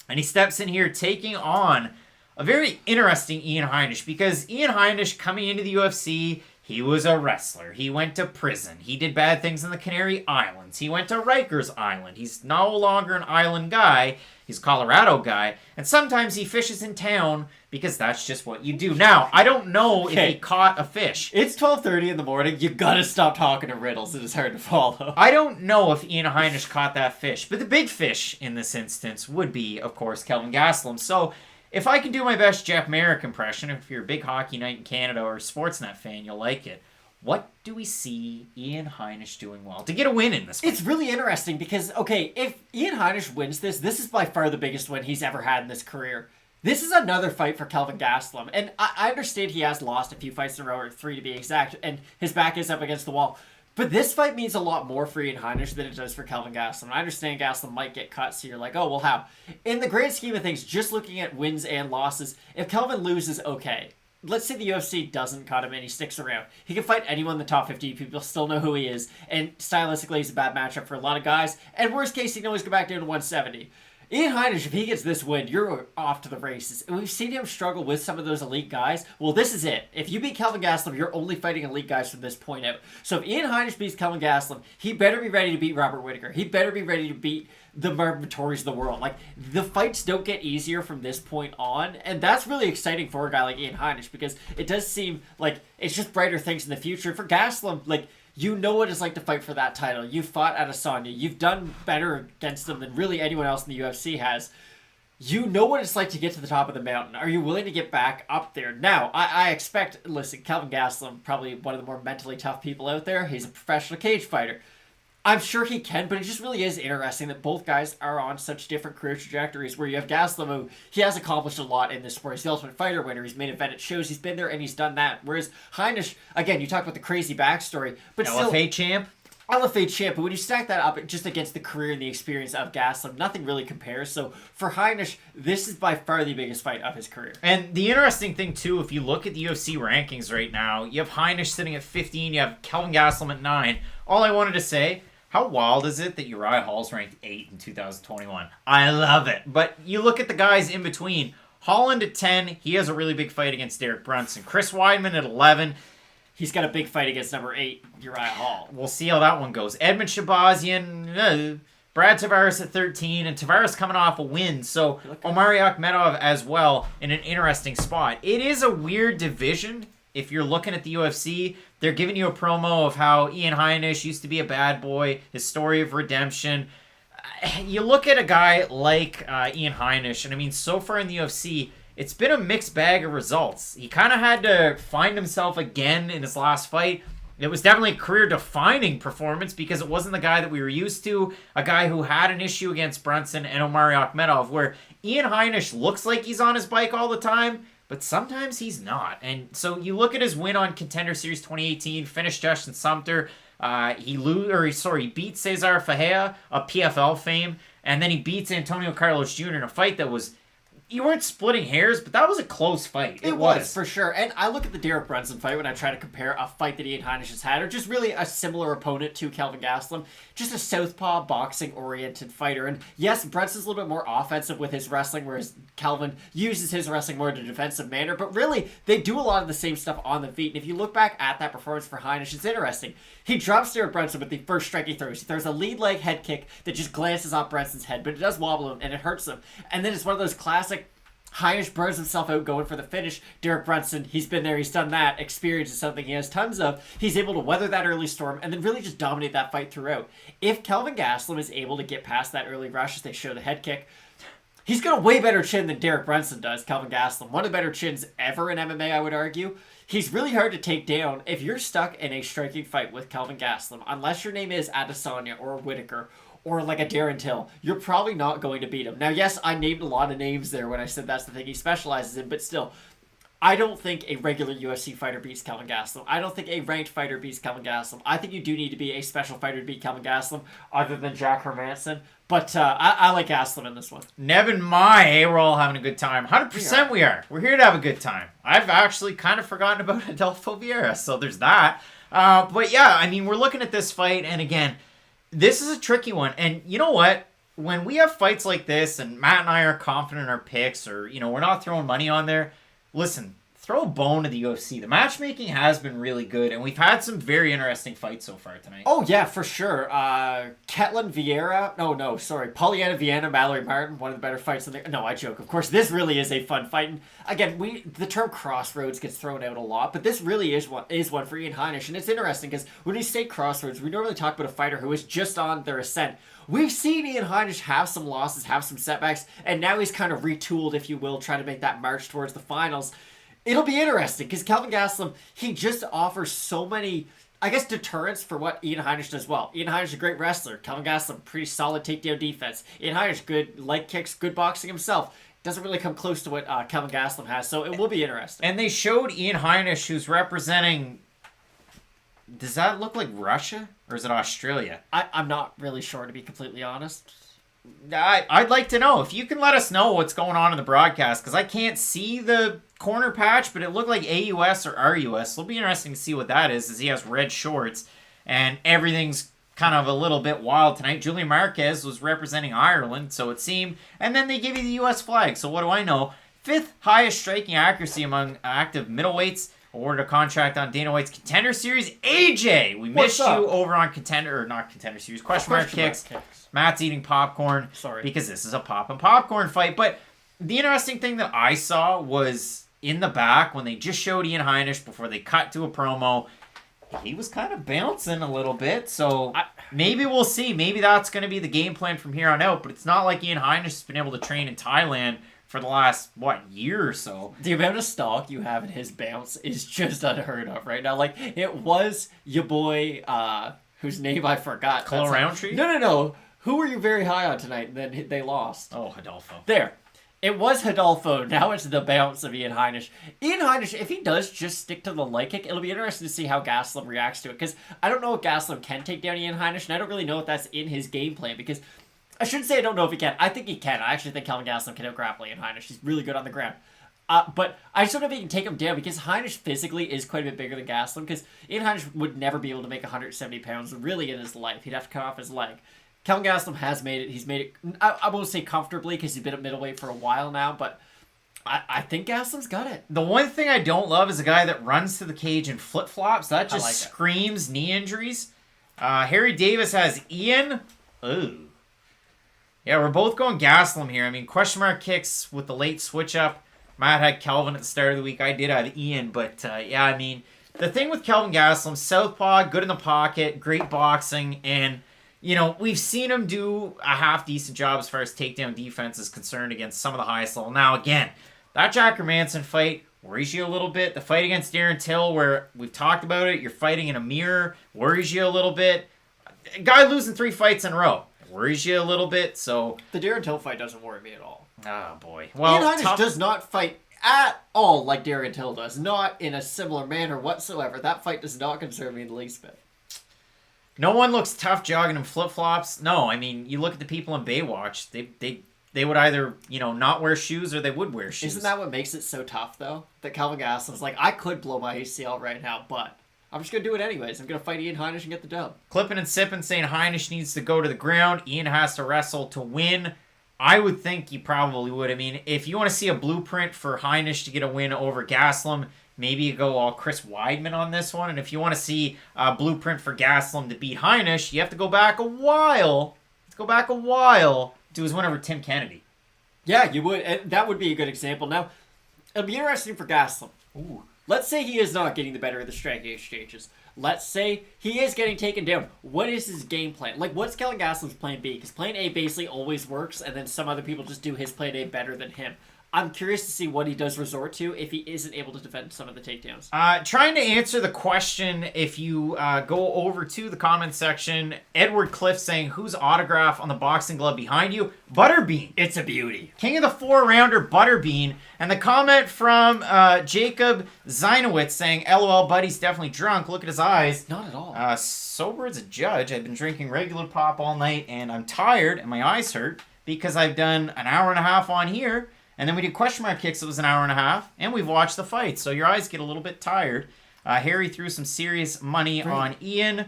And he steps in here taking on a very interesting Ian Heinisch, because Ian Heinisch coming into the UFC, he was a wrestler. He went to prison. He did bad things in the Canary Islands. He went to Rikers Island. He's no longer an island guy. He's a Colorado guy. And sometimes he fishes in town because that's just what you do. Now, I don't know if he caught a fish. It's 12:30 in the morning. You gotta stop talking to riddles. It is hard to follow. I don't know if Ian Heinisch caught that fish. But the big fish in this instance would be, of course, Kelvin Gastelum. So if I can do my best Jeff Merrick impression, if you're a big Hockey Night in Canada or a Sportsnet fan, you'll like it. What do we see Ian Heinisch doing well to get a win in this fight? It's really interesting because, okay, if Ian Heinisch wins this is by far the biggest win he's ever had in his career. This is another fight for Kelvin Gastelum. And I understand he has lost a few fights in a row, or 3 to be exact, and his back is up against the wall. But this fight means a lot more for Ian Heinisch than it does for Kelvin Gastelum. I understand Gastelum might get cut, so you're like, oh, well, how? In the grand scheme of things, just looking at wins and losses, if Kelvin loses, okay. Let's say the UFC doesn't cut him and he sticks around. He can fight anyone in the top 50. People still know who he is. And stylistically, he's a bad matchup for a lot of guys. And worst case, he can always go back down to 170. Ian Heinisch, if he gets this win, you're off to the races. And we've seen him struggle with some of those elite guys. Well, this is it. If you beat Kelvin Gastelum, you're only fighting elite guys from this point out. So if Ian Heinisch beats Kelvin Gastelum, he better be ready to beat Robert Whittaker. He better be ready to beat the Marvin Vettoris of the world. Like, the fights don't get easier from this point on. And that's really exciting for a guy like Ian Heinisch, because it does seem like it's just brighter things in the future. For Gastelum, like, you know what it's like to fight for that title. You've fought Adesanya. You've done better against them than really anyone else in the UFC has. You know what it's like to get to the top of the mountain. Are you willing to get back up there? Now, I expect, listen, Kelvin Gastelum, probably one of the more mentally tough people out there. He's a professional cage fighter. I'm sure he can, but it just really is interesting that both guys are on such different career trajectories, where you have Gastelum, who he has accomplished a lot in this sport. He's the Ultimate Fighter winner. He's main event at shows. He's been there and he's done that. Whereas Heinisch, again, you talk about the crazy backstory, but LFA champ. LFA champ, but when you stack that up just against the career and the experience of Gastelum, nothing really compares. So for Heinisch, this is by far the biggest fight of his career. And the interesting thing, too, if you look at the UFC rankings right now, you have Heinisch sitting at 15, you have Kelvin Gastelum at 9. All I wanted to say, how wild is it that Uriah Hall's ranked 8 in 2021? I love it. But you look at the guys in between. Holland at 10, he has a really big fight against Derek Brunson. Chris Weidman at 11. He's got a big fight against number 8, Uriah Hall. We'll see how that one goes. Edmund Shabazian, Brad Tavares at 13, and Tavares coming off a win. So Omari Akhmedov as well in an interesting spot. It is a weird division. If you're looking at the UFC, they're giving you a promo of how Ian Heinisch used to be a bad boy, his story of redemption. You look at a guy like Ian Heinisch, and I mean, so far in the UFC, it's been a mixed bag of results. He kind of had to find himself again in his last fight. It was definitely a career-defining performance because it wasn't the guy that we were used to, a guy who had an issue against Brunson and Omari Akhmedov, where Ian Heinisch looks like he's on his bike all the time, but sometimes he's not. And so you look at his win on Contender Series 2018, finished Justin Sumter. He beat Cesar Fajea, a PFL fame, and then he beats Antonio Carlos Jr. in a fight that was, you weren't splitting hairs, but that was a close fight. It was, for sure. And I look at the Derek Brunson fight when I try to compare a fight that Ian Heinisch has had, or just really a similar opponent to Kelvin Gastelum, just a southpaw boxing-oriented fighter. And yes, Brunson's a little bit more offensive with his wrestling, whereas Kelvin uses his wrestling more in a defensive manner. But really, they do a lot of the same stuff on the feet. And if you look back at that performance for Heinisch, it's interesting. He drops Derek Brunson with the first strike he throws. He throws a lead leg head kick that just glances off Brunson's head, but it does wobble him, and it hurts him. And then it's one of those classic Heinisch burns himself out going for the finish. Derek Brunson, he's been there, he's done that. Experience is something he has tons of. He's able to weather that early storm and then really just dominate that fight throughout. If Kelvin Gastelum is able to get past that early rush as they show the head kick, he's got a way better chin than Derek Brunson does, Kelvin Gastelum. One of the better chins ever in MMA, I would argue. He's really hard to take down if you're stuck in a striking fight with Kelvin Gastelum, unless your name is Adesanya or Whittaker or like a Darren Till, you're probably not going to beat him. Now, yes, I named a lot of names there when I said that's the thing he specializes in, but still, I don't think a regular UFC fighter beats Kelvin Gastelum. I don't think a ranked fighter beats Kelvin Gastelum. I think you do need to be a special fighter to beat Kelvin Gastelum, other than Jack Hermanson. But I like Gastelum in this one. Nevin Mai, we're all having a good time. 100% we are. We're here to have a good time. I've actually kind of forgotten about Adolfo Vieira, so there's that. But yeah, I mean, we're looking at this fight, and again, this is a tricky one. And you know what? when we have fights like this and Matt and I are confident in our picks or, we're not throwing money on there, listen, throw a bone to the UFC. The matchmaking has been really good, and we've had some very interesting fights so far tonight. Oh, yeah, for sure. Ketlin Vieira. No, sorry. Polyana Viana, Mallory Martin, one of the better fights in there. No, I joke. Of course, this really is a fun fight. And again, the term crossroads gets thrown out a lot, but this really is one for Ian Heinisch. And it's interesting because when we say crossroads, we normally talk about a fighter who is just on their ascent. We've seen Ian Heinisch have some losses, have some setbacks, and now he's kind of retooled, if you will, trying to make that march towards the finals. It'll be interesting because Kelvin Gastelum, he just offers so many, I guess, deterrents for what Ian Heinisch does well. Ian Heinisch is a great wrestler. Kelvin Gastelum, pretty solid takedown defense. Ian Heinisch, good leg kicks, good boxing himself. Doesn't really come close to what Kelvin Gastelum has, so it will be interesting. And they showed Ian Heinisch, who's representing... Does that look like Russia? Or is it Australia? I'm not really sure, to be completely honest. I'd like to know. If you can let us know what's going on in the broadcast, because I can't see the corner patch, but it looked like AUS or RUS. It'll be interesting to see what that is, as he has red shorts, and everything's kind of a little bit wild tonight. Julian Marquez was representing Ireland, so it seemed, and then they give you the US flag, so what do I know? 5th highest striking accuracy among active middleweights. Awarded a contract on Dana White's Contender Series. AJ, we missed you over on Contender, or not Contender Series, question mark kicks. Matt's eating popcorn. Sorry. Because this is a pop and popcorn fight. But the interesting thing that I saw was in the back when they just showed Ian Heinisch before they cut to a promo. He was kind of bouncing a little bit. So maybe we'll see. Maybe that's going to be the game plan from here on out. But it's not like Ian Heinisch has been able to train in Thailand for the last, year or so. The amount of stock you have in his bounce is just unheard of right now. Like, it was your boy, whose name I forgot. Cole Roundtree? No. Who were you very high on tonight, and then they lost? Oh, Hidalgo. There. It was Hidalgo. Now it's the bounce of Ian Heinisch. Ian Heinisch, if he does just stick to the leg kick, it'll be interesting to see how Gastelum reacts to it. Because I don't know if Gastelum can take down Ian Heinisch, and I don't really know if that's in his game plan. Because I shouldn't say I don't know if he can. I think he can. I actually think Kelvin Gastelum can out-grapple Ian Heinisch. He's really good on the ground. But I just don't know if he can take him down because Heinisch physically is quite a bit bigger than Gastelum because Ian Heinisch would never be able to make 170 pounds really in his life. He'd have to cut off his leg. Kelvin Gastelum has made it. He's made it, I won't say comfortably because he's been at middleweight for a while now, but I think Gastelum's got it. The one thing I don't love is a guy that runs to the cage in flip-flops. That just like screams knee injuries. Harry Davis has Ian. Ooh. Yeah, we're both going Gastelum here. I mean, question mark kicks with the late switch-up. Matt had Kelvin at the start of the week. I did have Ian, but yeah, I mean, the thing with Kelvin Gastelum, southpaw, good in the pocket, great boxing, and, we've seen him do a half-decent job as far as takedown defense is concerned against some of the highest level. Now, again, that Jack Hermanson fight worries you a little bit. The fight against Darren Till, where we've talked about it, you're fighting in a mirror, worries you a little bit. A guy losing 3 fights in a row worries you a little bit, so... The Darren Till fight doesn't worry me at all. Oh, boy. Well, Ian Heinisch does not fight at all like Darren Till does. Not in a similar manner whatsoever. That fight does not concern me in the least bit. No one looks tough jogging in flip-flops. No, I mean, you look at the people in Baywatch, they would either, not wear shoes or they would wear shoes. Isn't that what makes it so tough, though? That Kelvin Gastelum's like, I could blow my ACL right now, but I'm just going to do it anyways. I'm going to fight Ian Heinisch and get the dub. Clipping and sipping saying Heinisch needs to go to the ground. Ian has to wrestle to win. I would think you probably would. I mean, if you want to see a blueprint for Heinisch to get a win over Gastelum, maybe you go all Chris Weidman on this one. And if you want to see a blueprint for Gastelum to beat Heinisch, you have to go back a while. Let's go back a while to his win over Tim Kennedy. Yeah, you would. And that would be a good example. Now, it'll be interesting for Gastelum. Ooh. Let's say he is not getting the better of the striking exchanges. Let's say he is getting taken down. What is his game plan? Like, what's Kelvin Gastelum's plan B? Because plan A basically always works, and then some other people just do his plan A better than him. I'm curious to see what he does resort to if he isn't able to defend some of the takedowns. Trying to answer the question, if you go over to the comment section, Edward Cliff saying, whose autograph on the boxing glove behind you? Butterbean. It's a beauty. King of the 4-rounder, Butterbean. And the comment from Jacob Zinowitz saying, LOL, buddy's definitely drunk. Look at his eyes. Not at all. Sober as a judge. I've been drinking regular pop all night, and I'm tired, and my eyes hurt because I've done an hour and a half on here. And then we did question mark kicks. It was an hour and a half. And we've watched the fight. So your eyes get a little bit tired. Harry threw some serious money on Ian.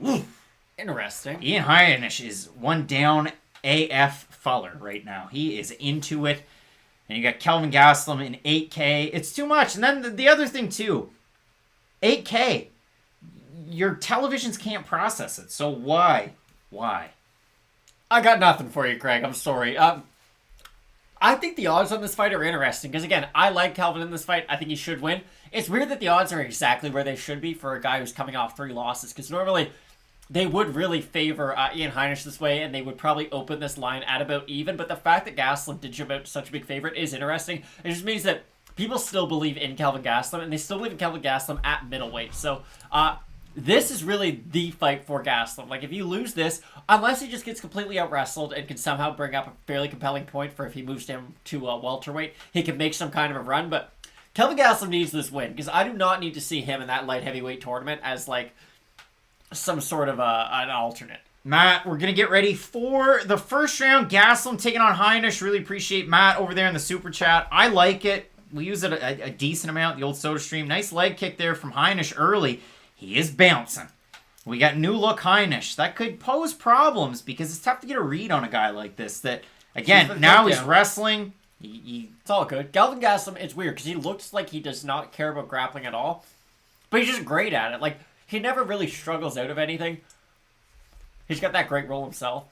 Oof. Interesting. Ian Heinisch is one down AF Fuller right now. He is into it. And you got Kelvin Gastelum in 8K. It's too much. And then the other thing, too. 8K. Your televisions can't process it. So why? Why? I got nothing for you, Craig. I'm sorry. I think the odds on this fight are interesting. Because, again, I like Kelvin in this fight. I think he should win. It's weird that the odds are exactly where they should be for a guy who's coming off 3 losses. Because normally they would really favor Ian Heinisch this way, and they would probably open this line at about even. But the fact that Gastelum did jump out such a big favorite is interesting. It just means that people still believe in Kelvin Gastelum, and they still believe in Kelvin Gastelum at middleweight. So this is really the fight for Gastelum. Like, if you lose this, unless he just gets completely out-wrestled and can somehow bring up a fairly compelling point for if he moves down to welterweight, he can make some kind of a run. But Kelvin Gastelum needs this win, because I do not need to see him in that light heavyweight tournament as, like, some sort of an alternate. Matt, we're going to get ready for the first round. Gastelum taking on Heinisch. Really appreciate Matt over there in the super chat. I like it. We use it a decent amount, the old soda stream. Nice leg kick there from Heinisch early. He is bouncing. We got new look Heinisch. That could pose problems because it's tough to get a read on a guy like this. That, again, now he's wrestling. It's all good. Kelvin Gastelum, it's weird because he looks like he does not care about grappling at all. But he's just great at it. Like, he never really struggles out of anything. He's got that great role himself.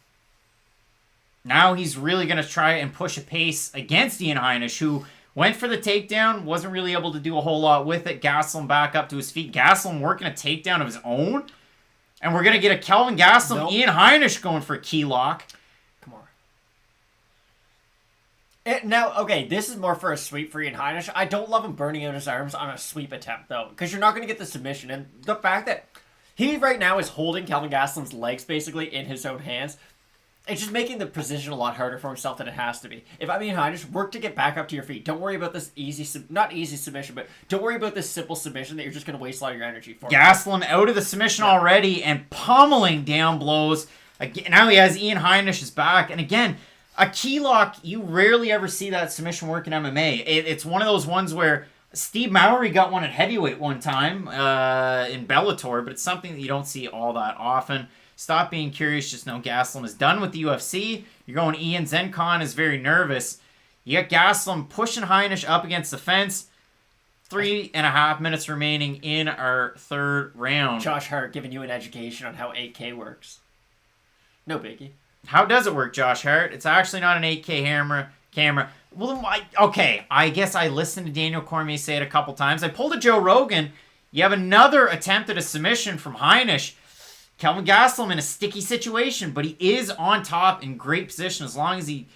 Now he's really going to try and push a pace against Ian Heinisch, who went for the takedown, wasn't really able to do a whole lot with it. Gastelum back up to his feet. Gastelum working a takedown of his own. And we're going to get a Kelvin Gastelum, Ian Heinisch going for a key lock. Come on. Now, okay, this is more for a sweep for Ian Heinisch. I don't love him burning out his arms on a sweep attempt, though, because you're not going to get the submission. And the fact that he right now is holding Kelvin Gastelum's legs basically in his own hands, it's just making the position a lot harder for himself than it has to be. If I'm Ian Heinisch, work to get back up to your feet. Don't worry about this not easy submission, but don't worry about this simple submission that you're just going to waste a lot of your energy for. Gastelum out of the submission already and pummeling down blows. Again, now he has Ian Heinisch's back. And again, a key lock, you rarely ever see that submission work in MMA. It's one of those ones where Steve Mowry got one at heavyweight one time in Bellator, but it's something that you don't see all that often. Stop being curious. Just know Gastelum is done with the UFC. You're going Ian. Zenkon is very nervous. You got Gastelum pushing Heinisch up against the fence. 3.5 minutes remaining in our third round. Josh Hart giving you an education on how 8K works. No biggie. How does it work, Josh Hart? It's actually not an 8K camera. Well, okay. I guess I listened to Daniel Cormier say it a couple times. I pulled a Joe Rogan. You have another attempt at a submission from Heinisch. Kelvin Gastelum in a sticky situation, but he is on top in great position as long as he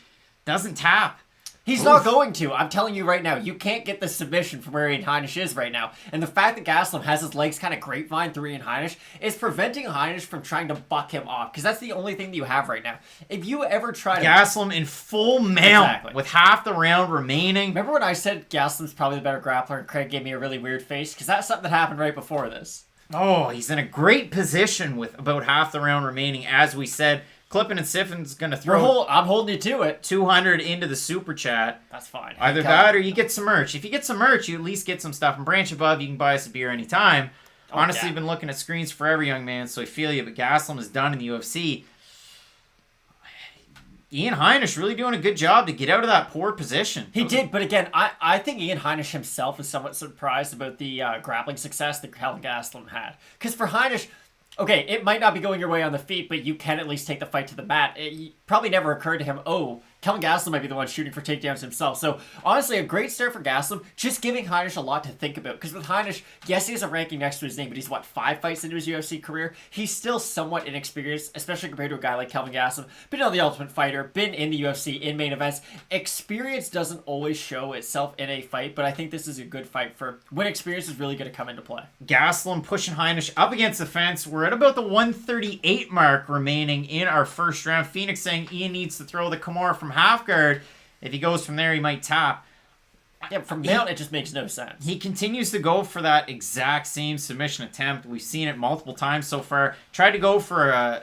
doesn't tap. He's not going to. I'm telling you right now. You can't get the submission from where Ian Heinisch is right now. And the fact that Gastelum has his legs kind of grapevine through Ian Heinisch is preventing Heinisch from trying to buck him off. Because that's the only thing that you have right now. If you ever try to... Gastelum in full mount with half the round remaining. Remember when I said Gastelum's probably the better grappler and Craig gave me a really weird face? Because that's something that happened right before this. Oh, he's in a great position with about half the round remaining. As we said, Clippin and Siffin's going to throw... I'm holding you to it. 200 into the super chat. That's fine. Either that or you get some merch. If you get some merch, you at least get some stuff. And Branch Above, you can buy us a beer anytime. Honestly, I've been looking at screens forever, young man, so I feel you. But Gastelum is done in the UFC. Ian Heinisch really doing a good job to get out of that poor position. He did, but again, I think Ian Heinisch himself is somewhat surprised about the grappling success that Kelvin Gastelum had. Because for Heinisch, okay, it might not be going your way on the feet, but you can at least take the fight to the mat. It probably never occurred to him, Kelvin Gastelum might be the one shooting for takedowns himself. So, honestly, a great start for Gastelum, just giving Heinisch a lot to think about. Because with Heinisch, yes, he has a ranking next to his name, but he's, 5 fights into his UFC career? He's still somewhat inexperienced, especially compared to a guy like Kelvin Gastelum. Been on The Ultimate Fighter, been in the UFC, in main events. Experience doesn't always show itself in a fight, but I think this is a good fight for when experience is really going to come into play. Gastelum pushing Heinisch up against the fence. We're at about the 138 mark remaining in our first round. Phoenix saying Ian needs to throw the Kimura from half guard. If he goes from there, he might tap. Yeah, from mount, it just makes no sense. He continues to go for that exact same submission attempt. We've seen it multiple times so far. Tried to go for an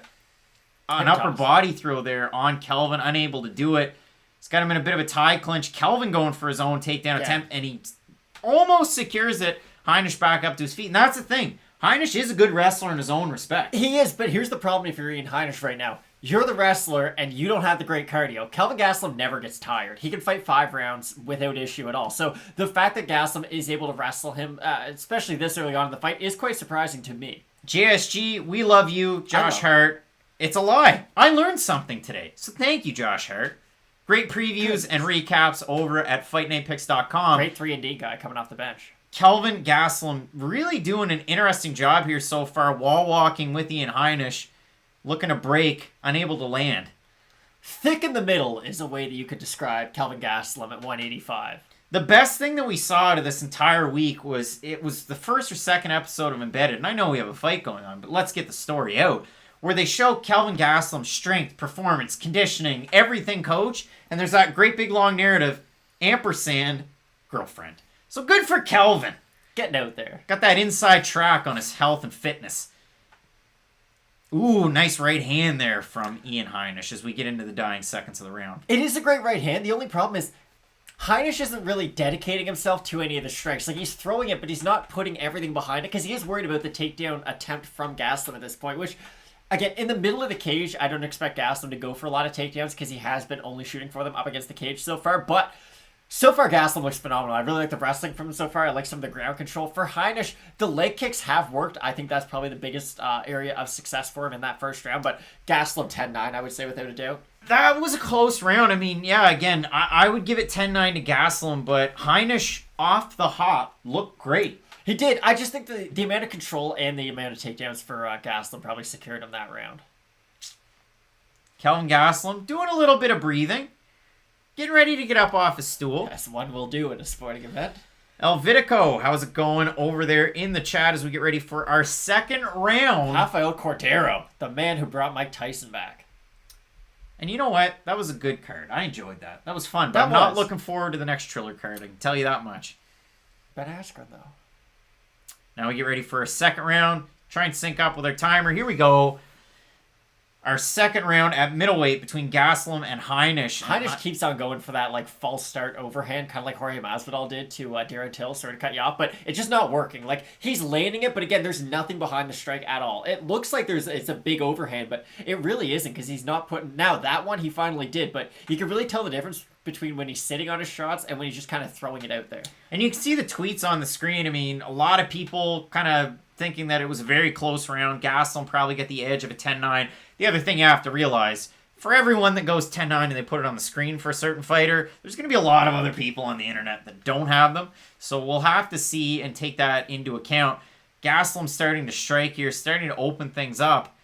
upper body throw there on Kelvin, unable to do it. He's got him in a bit of a tie clinch. Kelvin going for his own takedown attempt, and he almost secures it. Heinisch back up to his feet, and that's the thing. Heinisch is a good wrestler in his own respect. He is, but here's the problem if you're Ian Heinisch right now. you're the wrestler and you don't have the great cardio. Kelvin Gastelum never gets tired. He can fight 5 rounds without issue at all. So the fact that Gastelum is able to wrestle him, especially this early on in the fight, is quite surprising to me. JSG, we love you. Josh Hart, it's a lie. I learned something today. So thank you, Josh Hart. Great previews and recaps over at FightNightPicks.com. Great 3-and-D guy coming off the bench. Kelvin Gastelum really doing an interesting job here so far, wall walking with Ian Heinisch. Looking to break, unable to land. Thick in the middle is a way that you could describe Kelvin Gastelum at 185. The best thing that we saw out of this entire week was it was the first or second episode of Embedded, and I know we have a fight going on, but let's get the story out, where they show Kelvin Gastelum's strength, performance, conditioning, everything, coach, and there's that great big long narrative, ampersand, girlfriend. So good for Kelvin. Getting out there. Got that inside track on his health and fitness. Ooh, nice right hand there from Ian Heinisch as we get into the dying seconds of the round. It is a great right hand. The only problem is Heinisch isn't really dedicating himself to any of the strikes. Like, he's throwing it, but he's not putting everything behind it because he is worried about the takedown attempt from Gastelum at this point, which, again, in the middle of the cage, I don't expect Gastelum to go for a lot of takedowns because he has been only shooting for them up against the cage so far, but so far, Gastelum looks phenomenal. I really like the wrestling from him so far. I like some of the ground control. For Heinisch, the leg kicks have worked. I think that's probably the biggest area of success for him in that first round. But Gastelum 10-9, I would say, without a doubt. That was a close round. I mean, yeah, again, I would give it 10-9 to Gastelum, but Heinisch off the hop looked great. He did. I just think the amount of control and the amount of takedowns for Gastelum probably secured him that round. Kelvin Gastelum doing a little bit of breathing. Getting ready to get up off his stool. Yes, one will do at a sporting event. El Vitico, how's it going over there in the chat as we get ready for our second round? Rafael Cordero, the man who brought Mike Tyson back. And you know what? That was a good card. I enjoyed that. That was fun. But I'm not looking forward to the next Triller card. I can tell you that much. Ben Askren, though. Now we get ready for a second round. Try and sync up with our timer. Here we go. Our second round at middleweight between Gastelum and Heinisch. Heinisch keeps on going for that like false start overhand, kind of like Jorge Masvidal did to Darren Till, sorry to cut you off, but it's just not working. Like, he's landing it, but again, there's nothing behind the strike at all. It looks like it's a big overhand, but it really isn't because he's not putting... Now, that one he finally did, but you can really tell the difference between when he's sitting on his shots and when he's just kind of throwing it out there. And you can see the tweets on the screen. I mean, a lot of people kind of thinking that it was a very close round. Gastelum probably get the edge of a 10-9. The other thing you have to realize, for everyone that goes 10-9 and they put it on the screen for a certain fighter, there's going to be a lot of other people on the internet that don't have them. So we'll have to see and take that into account. Gastelum starting to strike here, starting to open things up.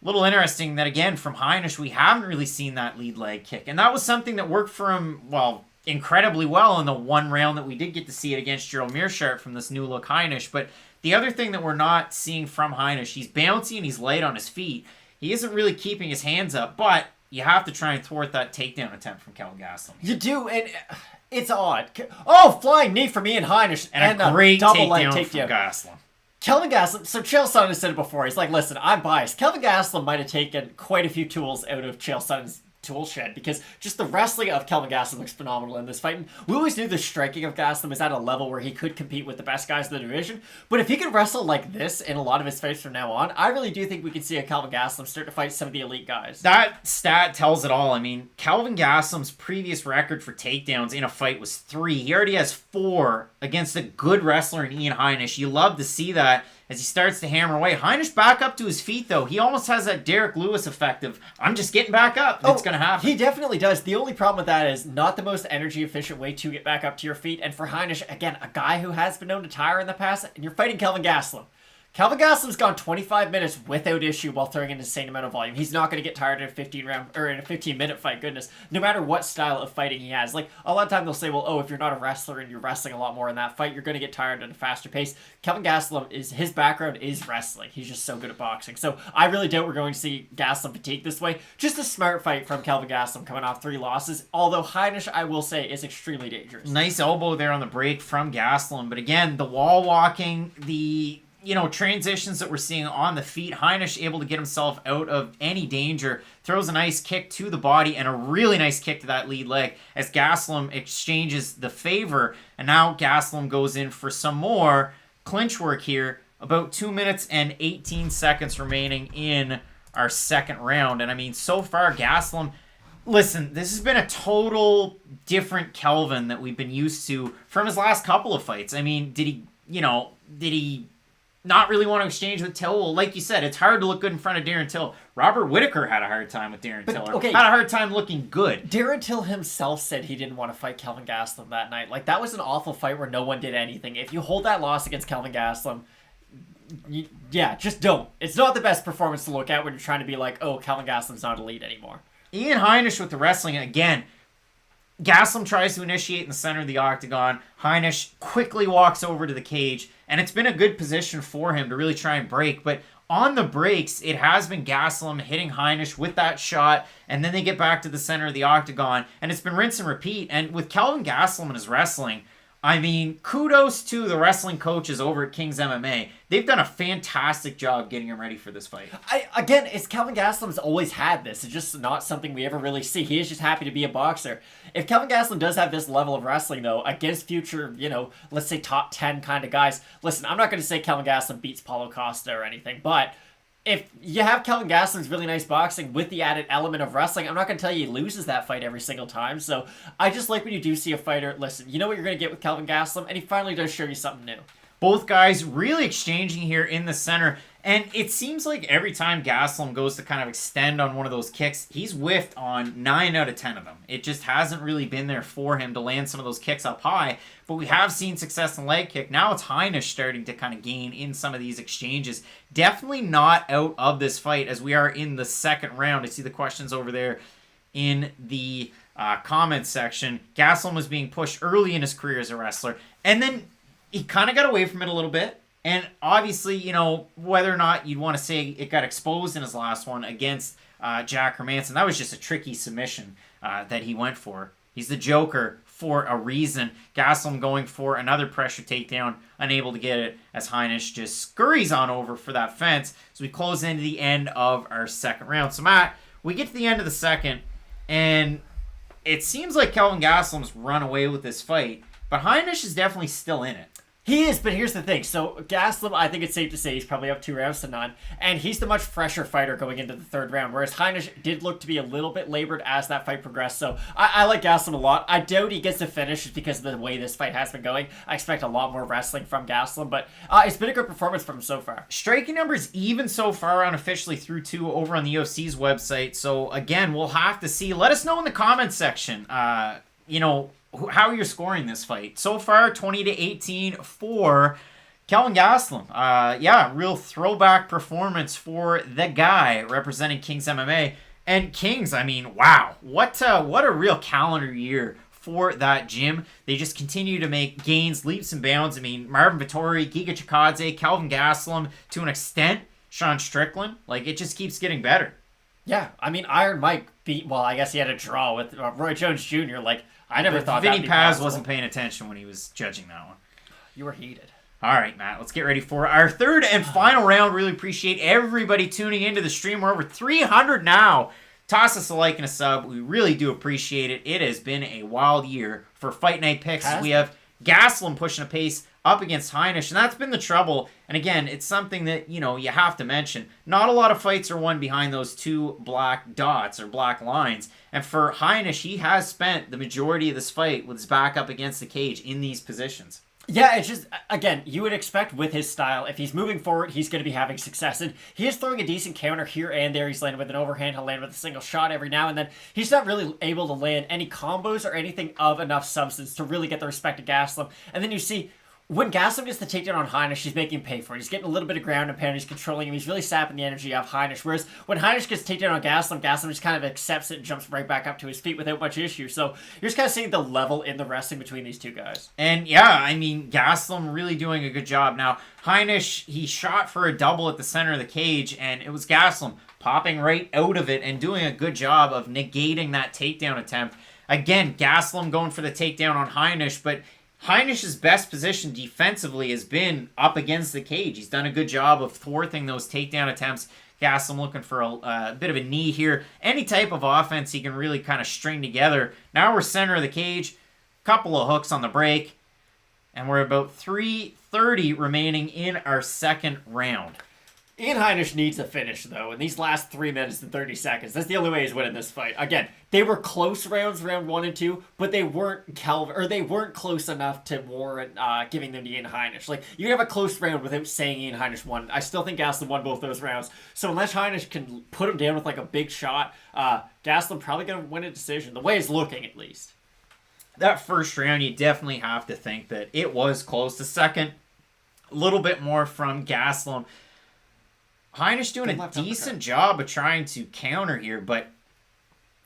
A little interesting that, again, from Heinisch, we haven't really seen that lead leg kick. And that was something that worked for him, well, incredibly well in the one round that we did get to see it against Gerald Meerschaert from this new look Heinisch. But the other thing that we're not seeing from Heinisch, he's bouncy and he's light on his feet. He isn't really keeping his hands up, but you have to try and thwart that takedown attempt from Kelvin Gastelum. You do, and it's odd. Oh, flying knee from Ian Heinisch. And a great takedown from Gastelum. Kelvin Gastelum, so Chael Sonnen has said it before. He's like, listen, I'm biased. Kelvin Gastelum might have taken quite a few tools out of Chael Sonnen's tool shed because just the wrestling of Kelvin Gastelum looks phenomenal in this fight. And we always knew the striking of Gastelum is at a level where he could compete with the best guys in the division. But if he could wrestle like this in a lot of his fights from now on, I really do think we could see a Kelvin Gastelum start to fight some of the elite guys. That stat tells it all. I mean, Kelvin Gastelum's previous record for takedowns in a fight was 3. He already has 4 against a good wrestler in Ian Heinisch. You love to see that as he starts to hammer away. Heinisch back up to his feet, though. He almost has that Derek Lewis effect of, I'm just getting back up. It's going to happen. He definitely does. The only problem with that is not the most energy-efficient way to get back up to your feet. And for Heinisch, again, a guy who has been known to tire in the past, and you're fighting Kelvin Gastelum. Kelvin Gastelum's gone 25 minutes without issue while throwing an insane amount of volume. He's not going to get tired in a 15-minute fight, goodness, no matter what style of fighting he has. Like, a lot of times they'll say, well, if you're not a wrestler and you're wrestling a lot more in that fight, you're going to get tired at a faster pace. Kelvin Gastelum, his background is wrestling. He's just so good at boxing. So I really doubt we're going to see Gastelum fatigue this way. Just a smart fight from Kelvin Gastelum coming off 3 losses, although Heinisch, I will say, is extremely dangerous. Nice elbow there on the break from Gastelum, but again, the wall walking, the transitions that we're seeing on the feet. Heinisch able to get himself out of any danger. Throws a nice kick to the body and a really nice kick to that lead leg as Gastelum exchanges the favor. And now Gastelum goes in for some more clinch work here. About 2 minutes and 18 seconds remaining in our second round. And I mean, so far, Gaslam, listen, this has been a total different Kelvin that we've been used to from his last couple of fights. I mean, did he not really want to exchange with Till? Well, like you said, it's hard to look good in front of Darren Till. Robert Whittaker had a hard time with Darren Till. Okay. Had a hard time looking good. Darren Till himself said he didn't want to fight Kelvin Gastelum that night. Like, that was an awful fight where no one did anything. If you hold that loss against Kelvin Gastelum, just don't. It's not the best performance to look at when you're trying to be like, oh, Kelvin Gastelum's not elite anymore. Ian Heinisch with the wrestling again. Gaslam tries to initiate in the center of the octagon. Heinisch quickly walks over to the cage, and it's been a good position for him to really try and break. But on the breaks, it has been Gaslam hitting Heinisch with that shot, and then they get back to the center of the octagon, and it's been rinse and repeat. And with Kelvin Gaslam and his wrestling, I mean, kudos to the wrestling coaches over at King's MMA. They've done a fantastic job getting him ready for this fight. It's Kelvin Gastelum's always had this. It's just not something we ever really see. He is just happy to be a boxer. If Kelvin Gastelum does have this level of wrestling, though, against future, let's say top 10 kind of guys, listen, I'm not going to say Kelvin Gastelum beats Paulo Costa or anything, but if you have Kelvin Gastelum's really nice boxing with the added element of wrestling, I'm not going to tell you he loses that fight every single time. So I just like when you do see a fighter, listen, you know what you're going to get with Kelvin Gastelum, and he finally does show you something new. Both guys really exchanging here in the center. And it seems like every time Gaslam goes to kind of extend on one of those kicks, he's whiffed on 9 out of 10 of them. It just hasn't really been there for him to land some of those kicks up high. But we have seen success in leg kick. Now it's Heinisch starting to kind of gain in some of these exchanges. Definitely not out of this fight as we are in the second round. I see the questions over there in the comments section. Gaslam was being pushed early in his career as a wrestler. And then he kind of got away from it a little bit. And obviously, whether or not you'd want to say it got exposed in his last one against Jack Hermanson, that was just a tricky submission that he went for. He's the Joker for a reason. Gaslam going for another pressure takedown, unable to get it as Heinisch just scurries on over for that fence. So we close into the end of our second round. So Matt, we get to the end of the second, and it seems like Kelvin Gaslam's run away with this fight, but Heinisch is definitely still in it. He is, but here's the thing. So Gaslam, I think it's safe to say he's probably up 2 rounds to none, and he's the much fresher fighter going into the third round, whereas Heinisch did look to be a little bit labored as that fight progressed. So I like Gaslam a lot. I doubt he gets to finish just because of the way this fight has been going. I expect a lot more wrestling from Gaslam, but it's been a good performance from him so far. Striking numbers even so far unofficially through 2 over on the UFC's website. So again, we'll have to see. Let us know in the comments section, how you're scoring this fight. So far, 20-18 for Kelvin Gaslam. Real throwback performance for the guy representing King's MMA. And Kings, I mean, wow. What a real calendar year for that gym. They just continue to make gains, leaps and bounds. I mean, Marvin Vettori, Giga Chikadze, Kelvin Gaslam, to an extent, Sean Strickland. Like, it just keeps getting better. Yeah, I mean, Iron Mike I guess he had a draw with Roy Jones Jr. Like, I never thought Vinny Paz wasn't paying attention when he was judging that one. You were heated. All right, Matt, let's get ready for our third and final round. Really appreciate everybody tuning into the stream. We're over 300 now. Toss us a like and a sub. We really do appreciate it. It has been a wild year for Fight Night Picks. We have Gaslam pushing a pace up against Heinisch, and that's been the trouble. And again, it's something that, you have to mention. Not a lot of fights are won behind those 2 black dots or black lines. And for Heinisch, he has spent the majority of this fight with his back up against the cage in these positions. Yeah, it's just, again, you would expect with his style, if he's moving forward, he's going to be having success. And he is throwing a decent counter here and there. He's landing with an overhand. He'll land with a single shot every now and then. He's not really able to land any combos or anything of enough substance to really get the respect of Gaslam. And then you see, when Gaslam gets the takedown on Heinisch, he's making him pay for it. He's getting a little bit of ground and pound. He's controlling him. He's really sapping the energy of Heinisch. Whereas when Heinisch gets takedown on Gaslam just kind of accepts it and jumps right back up to his feet without much issue. So you're just kind of seeing the level in the wrestling between these 2 guys. And yeah, I mean, Gaslam really doing a good job. Now, Heinisch, he shot for a double at the center of the cage, and it was Gaslam popping right out of it and doing a good job of negating that takedown attempt. Again, Gaslam going for the takedown on Heinisch, but Heinisch's best position defensively has been up against the cage. He's done a good job of thwarting those takedown attempts. Gaslam looking for a bit of a knee here. Any type of offense he can really kind of string together. Now we're center of the cage. Couple of hooks on the break. And we're about 3:30 remaining in our second round. Ian Heinisch needs a finish, though, in these last 3 minutes and 30 seconds. That's the only way he's winning this fight. Again, they were close rounds, round 1 and 2, but they weren't they weren't close enough to warrant giving them to Ian Heinisch. Like, you can have a close round without saying Ian Heinisch won. I still think Gaslin won both those rounds. So unless Heinisch can put him down with, like, a big shot, Gaslin probably going to win a decision. The way it's looking, at least. That first round, you definitely have to think that it was close. The second, a little bit more from Gaslin. Heinisch doing a decent job of trying to counter here, but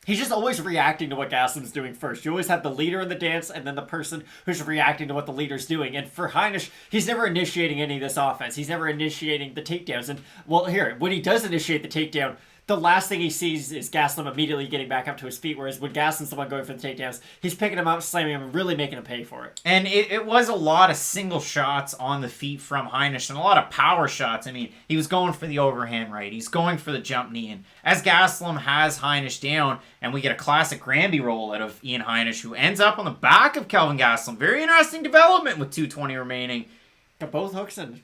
he's just always reacting to what Gaslin's doing first. You always have the leader in the dance and then the person who's reacting to what the leader's doing. And for Heinisch, he's never initiating any of this offense. He's never initiating the takedowns. And, well, here, when he does initiate the takedown, the last thing he sees is Gaslin immediately getting back up to his feet, whereas when Gaslin's the one going for the takedowns, he's picking him up, slamming him, and really making him pay for it. And it was a lot of single shots on the feet from Heinisch and a lot of power shots. I mean, he was going for the overhand right. He's going for the jump knee. And as Gaslin has Heinisch down, and we get a classic Granby roll out of Ian Heinisch, who ends up on the back of Kelvin Gaslin. Very interesting development with 2:20 remaining. Got both hooks in.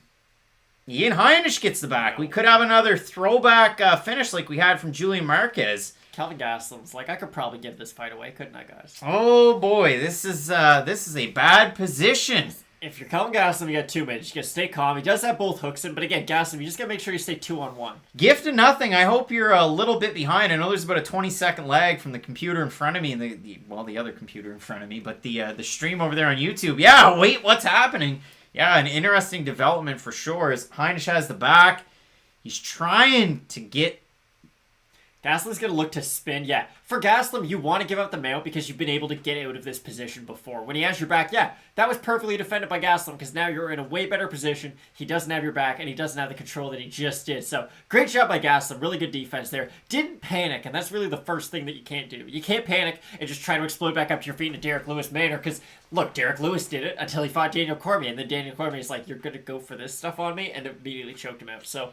Ian Heinisch gets the back. We could have another throwback finish like we had from Julian Marquez. Kelvin Gaslin's like, I could probably give this fight away, couldn't I, guys? Oh boy, this is a bad position. If you're Kelvin Gaslin, you got 2 minutes. You gotta stay calm. He does have both hooks in, but again, Gaslin, you just gotta make sure you stay 2-on-1. Gift of nothing. I hope you're a little bit behind. I know there's about a 20-second lag from the computer in front of me and the other computer in front of me, but the stream over there on YouTube. Yeah, wait, what's happening? Yeah, an interesting development for sure as Heinisch has the back. He's trying to get... Gaslin's going to look to spin. Yeah, for Gaslin, you want to give up the mount because you've been able to get out of this position before. When he has your back, yeah, that was perfectly defended by Gaslin because now you're in a way better position. He doesn't have your back, and he doesn't have the control that he just did. So, great job by Gaslin. Really good defense there. Didn't panic, and that's really the first thing that you can't do. You can't panic and just try to explode back up to your feet in a Derek Lewis manner because, look, Derek Lewis did it until he fought Daniel Cormier, and then Daniel Cormier is like, you're going to go for this stuff on me, and immediately choked him out. So,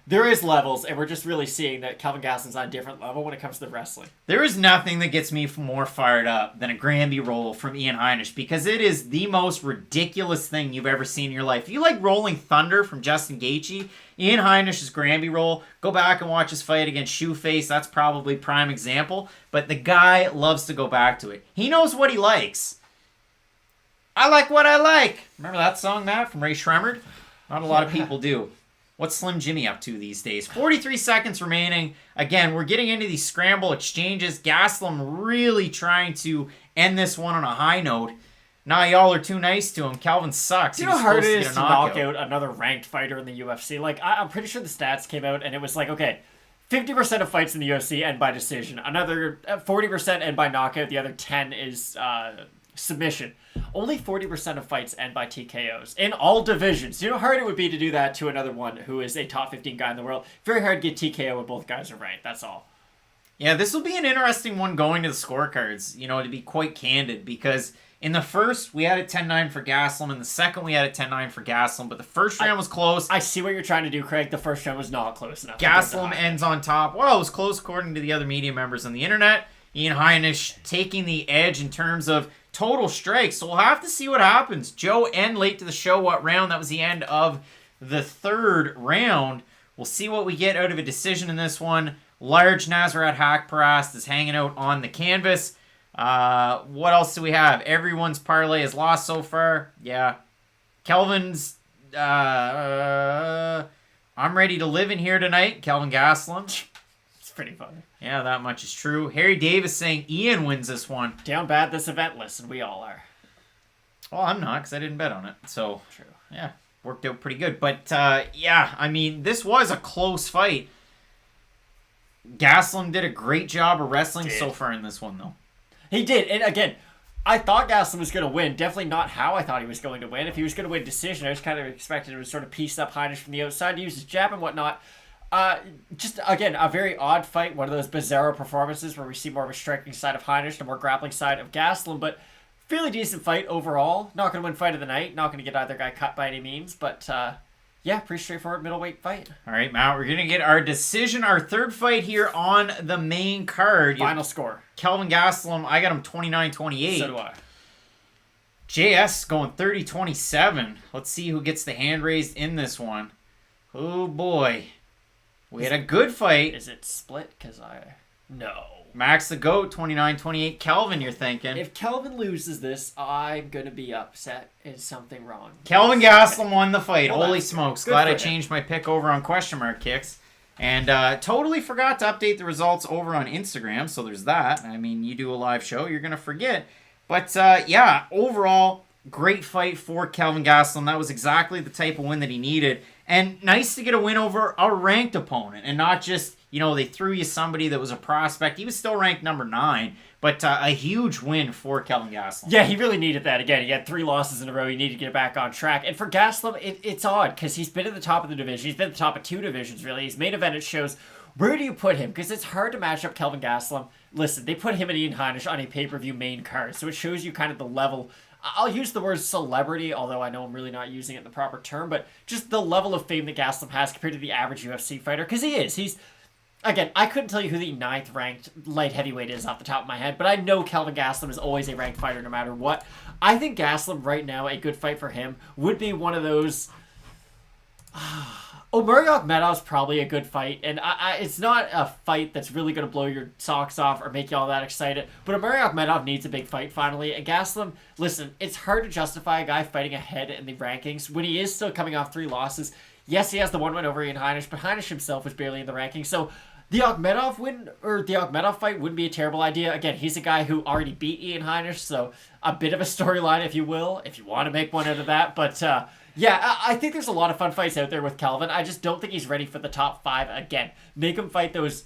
there is levels, and we're just really seeing that Kelvin Gaslin's on a different level when it comes to the wrestling. There is nothing that gets me more fired up than a Granby roll from Ian Heinisch because it is the most ridiculous thing you've ever seen in your life. If you like Rolling Thunder from Justin Gaethje, Ian Heinisch's Granby roll, go back and watch his fight against Shoeface. That's probably prime example, but the guy loves to go back to it. He knows what he likes. I like what I like. Remember that song, Matt, from Ray Shremmerd? Not a lot of people do. What's Slim Jimmy up to these days? 43 seconds remaining. Again, we're getting into these scramble exchanges. Gaslin really trying to end this one on a high note. Nah, y'all are too nice to him. Kelvin sucks. Do you know how hard it is to knock out another ranked fighter in the UFC? Like, I'm pretty sure the stats came out, and it was like, okay, 50% of fights in the UFC end by decision. Another 40% end by knockout. The other 10 is submission. Only 40% of fights end by TKOs in all divisions. Do you know how hard it would be to do that to another one who is a top 15 guy in the world? Very hard to get TKO when both guys are ranked. That's all. Yeah, this will be an interesting one going to the scorecards, to be quite candid, because in the first, we had it 10-9 for Gaslin. In the second, we had it 10-9 for Gaslin, but the first round was close. I see what you're trying to do, Craig. The first round was not close enough. Gaslin ends on top. Well, it was close according to the other media members on the internet. Ian Heinisch taking the edge in terms of total strikes. So we'll have to see what happens. Joe end late to the show. What round? That was the end of the third round. We'll see what we get out of a decision in this one. Large Nasrat Hakparast is hanging out on the canvas. What else do we have? Everyone's parlay is lost so far. Yeah. Kelvin's I'm ready to live in here tonight. Kelvin Gaslin. It's pretty funny. Yeah, that much is true. Harry Davis saying Ian wins this one. Down bad this event. Listen, we all are. Well, I'm not because I didn't bet on it. So, true. Yeah, worked out pretty good. But, yeah, I mean, this was a close fight. Gaslin did a great job of wrestling so far in this one, though. He did. And, again, I thought Gaslin was going to win. Definitely not how I thought he was going to win. If he was going to win decision, I was kind of expecting him to sort of piece up Heinisch from the outside, use his jab and whatnot. Just, again, a very odd fight. One of those bizarro performances where we see more of a striking side of Heinisch and a more grappling side of Gaslin. But fairly decent fight overall. Not going to win fight of the night. Not going to get either guy cut by any means. But, yeah, pretty straightforward middleweight fight. All right, Matt, we're going to get our decision, our third fight here on the main card. Final score. Kelvin Gaslin, I got him 29-28. So do I. JS going 30-27. Let's see who gets the hand raised in this one. Oh boy. We had a good fight. Is it split? No. Max the GOAT, 29-28. Kelvin, you're thinking. If Kelvin loses this, I'm going to be upset. Is something wrong? Kelvin Gastelum won the fight. Well, Holy smokes. good Glad for I him. changed my pick over on question mark kicks. And totally forgot to update the results over on Instagram, so there's that. I mean, you do a live show, you're going to forget. But yeah, overall, great fight for Kelvin Gastelum. That was exactly the type of win that he needed. And nice to get a win over a ranked opponent and not just, they threw you somebody that was a prospect. He was still ranked number 9, but a huge win for Kelvin Gastelum. Yeah, he really needed that. Again, he had 3 losses in a row. He needed to get back on track. And for Gastelum, it's odd because he's been at the top of the division. He's been at the top of 2 divisions, really. He's main event. It shows. Where do you put him? Because it's hard to match up Kelvin Gastelum. Listen, they put him and Ian Heinisch on a pay-per-view main card, so it shows you kind of the level. I'll use the word celebrity, although I know I'm really not using it in the proper term, but just the level of fame that Gastelum has compared to the average UFC fighter, because he is. Again, I couldn't tell you who the 9th ranked light heavyweight is off the top of my head, but I know Kelvin Gastelum is always a ranked fighter no matter what. I think Gastelum right now, a good fight for him, would be one of those... Omari Akhmedov's probably a good fight, and it's not a fight that's really going to blow your socks off or make you all that excited, but Omari Akhmedov needs a big fight finally, and Gastelum, listen, it's hard to justify a guy fighting ahead in the rankings when he is still coming off 3 losses. Yes, he has the 1 win over Ian Heinisch, but Heinisch himself was barely in the rankings, so the Akhmedov win, or the Akhmedov fight wouldn't be a terrible idea. Again, he's a guy who already beat Ian Heinisch, so a bit of a storyline, if you will, if you want to make one out of that, but yeah, I think there's a lot of fun fights out there with Kelvin. I just don't think he's ready for the top 5 again. Make him fight those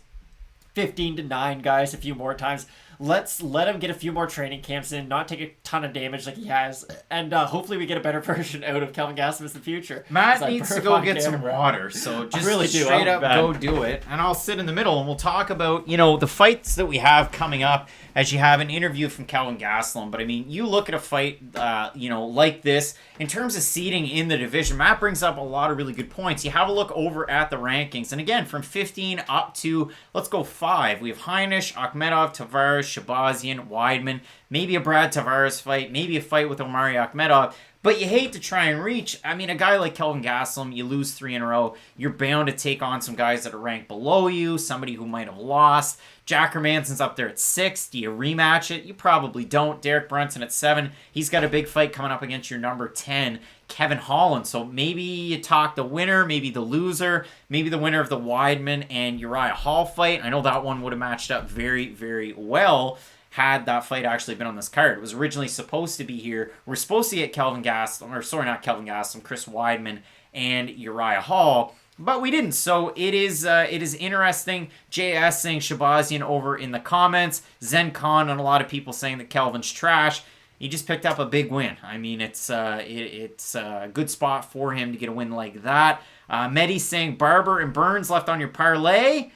15-9 guys a few more times. Let's let him get a few more training camps in, not take a ton of damage like he has, and hopefully we get a better version out of Kelvin Gastelum in the future. Matt needs to go get some water, so just really straight up go do it, and I'll sit in the middle and we'll talk about, the fights that we have coming up as you have an interview from Kelvin Gastelum. But I mean, you look at a fight, like this, in terms of seeding in the division, Matt brings up a lot of really good points. You have a look over at the rankings, and again, from 15 up to, let's go 5, we have Heinisch, Akhmedov, Tavares, Shabazian, Weidman, maybe a Brad Tavares fight, maybe a fight with Omari Akhmedov. But you hate to try and reach. I mean, a guy like Kelvin Gastelum, you lose 3 in a row, you're bound to take on some guys that are ranked below you, somebody who might have lost. Jack Hermansson's up there at 6. Do you rematch it? You probably don't. Derek Brunson at 7. He's got a big fight coming up against your number 10, Kevin Holland. So maybe you talk the winner, maybe the loser, maybe the winner of the Weidman and Uriah Hall fight. I know that one would have matched up very, very well had that fight actually been on this card. It was originally supposed to be here. We're supposed to get Kelvin Gastelum, or sorry, not Kelvin Gastelum, Chris Weidman and Uriah Hall, but we didn't. So it is interesting. JS saying Shabazian over in the comments. Zen Khan and a lot of people saying that Kelvin's trash. He just picked up a big win. I mean, it's a good spot for him to get a win like that. Mehdi saying Barber and Burns left on your parlay.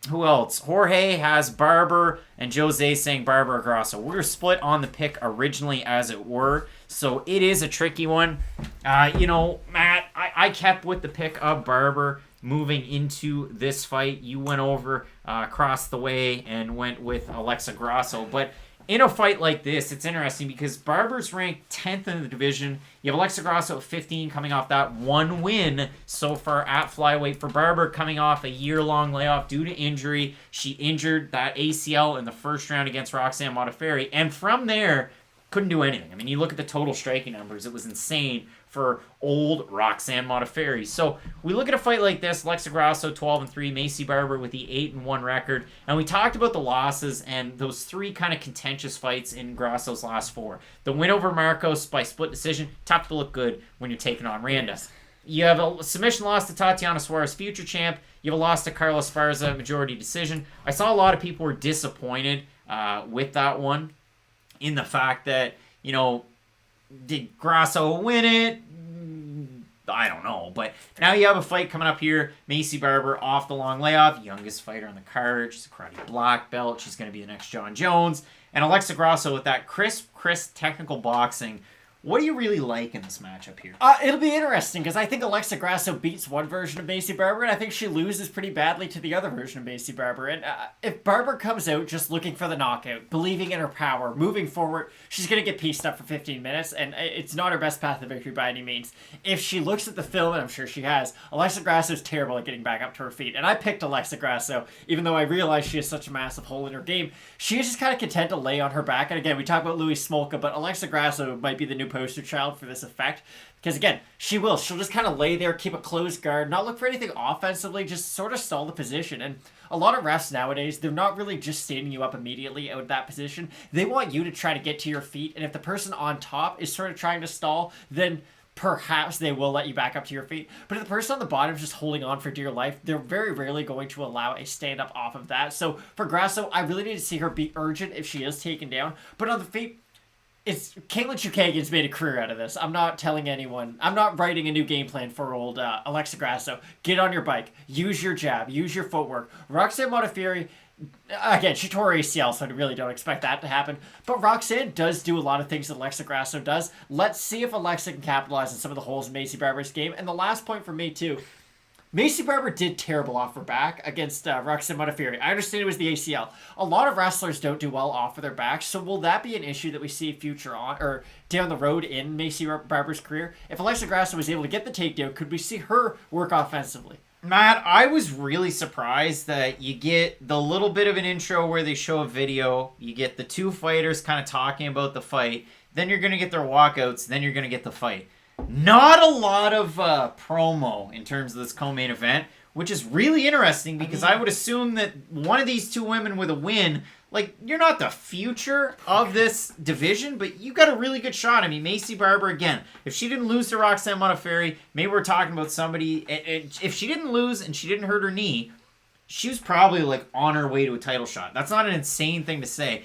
Who else? Jorge has Barber, and Jose saying Barber or Grasso. We're split on the pick originally, as it were, so it is a tricky one. Matt, I kept with the pick of Barber moving into this fight. You went over across the way and went with Alexa Grasso, but in a fight like this, it's interesting because Barber's ranked 10th in the division. You have Alexa Grasso at 15 coming off that 1 win so far at flyweight. For Barber, coming off a year-long layoff due to injury. She injured that ACL in the first round against Roxanne Modafferi. And from there, couldn't do anything. I mean, you look at the total striking numbers. It was insane for old Roxanne Modafferi. So we look at a fight like this, Alexa Grasso 12-3, Macy Barber with the 8-1 record, and we talked about the losses and those 3 kind of contentious fights in Grasso's last 4. The win over Marcos by split decision, tough to look good when you're taking on Randa. You have a submission loss to Tatiana Suarez, future champ. You have a loss to Carla Esparza, majority decision. I saw a lot of people were disappointed with that one in the fact that, did Grasso win it? I don't know. But now you have a fight coming up here. Macy Barber off the long layoff. Youngest fighter on the card. She's a karate black belt. She's going to be the next John Jones. And Alexa Grasso with that crisp technical boxing. What do you really like in this matchup here? It'll be interesting because I think Alexa Grasso beats one version of Maycee Barber, and I think she loses pretty badly to the other version of Maycee Barber. And if Barber comes out just looking for the knockout, believing in her power, moving forward, she's going to get pieced up for 15 minutes, and it's not her best path to victory by any means. If she looks at the film, and I'm sure she has, Alexa Grasso is terrible at getting back up to her feet. And I picked Alexa Grasso, even though I realize she has such a massive hole in her game. She is just kind of content to lay on her back. And again, we talk about Louis Smolka, but Alexa Grasso might be the new poster child for this effect. Because again, she'll just kind of lay there, keep a closed guard, not look for anything offensively, just sort of stall the position. And a lot of refs nowadays, they're not really just standing you up immediately out of that position. They want you to try to get to your feet. And if the person on top is sort of trying to stall, then perhaps they will let you back up to your feet. But if the person on the bottom is just holding on for dear life, they're very rarely going to allow a stand-up off of that. So for Grasso, I really need to see her be urgent if she is taken down. But on the feet, Caitlin Chukagian's made a career out of this. I'm not telling anyone. I'm not writing a new game plan for old Alexa Grasso. Get on your bike. Use your jab. Use your footwork. Roxanne Modafferi, again, she tore her ACL, so I really don't expect that to happen. But Roxanne does do a lot of things that Alexa Grasso does. Let's see if Alexa can capitalize on some of the holes in Maycee Barber's game. And the last point for me, too. Maycee Barber did terrible off her back against Roxanne Modafferi. I understand it was the ACL. A lot of wrestlers don't do well off of their backs, so will that be an issue that we see future on or down the road in Maycee Barber's career? If Alexa Grasso was able to get the takedown, could we see her work offensively? Matt, I was really surprised that you get the little bit of an intro where they show a video, you get the two fighters kind of talking about the fight, then you're going to get their walkouts, then you're going to get the fight. Not a lot of promo in terms of this co-main event, which is really interesting because I would assume that one of these two women with a win, like, you're not the future of this division, but you got a really good shot. I mean, Maycee Barber, again, if she didn't lose to Roxanne Modafferi, maybe we're talking about somebody, if she didn't lose and she didn't hurt her knee, she was probably, like, on her way to a title shot. That's not an insane thing to say.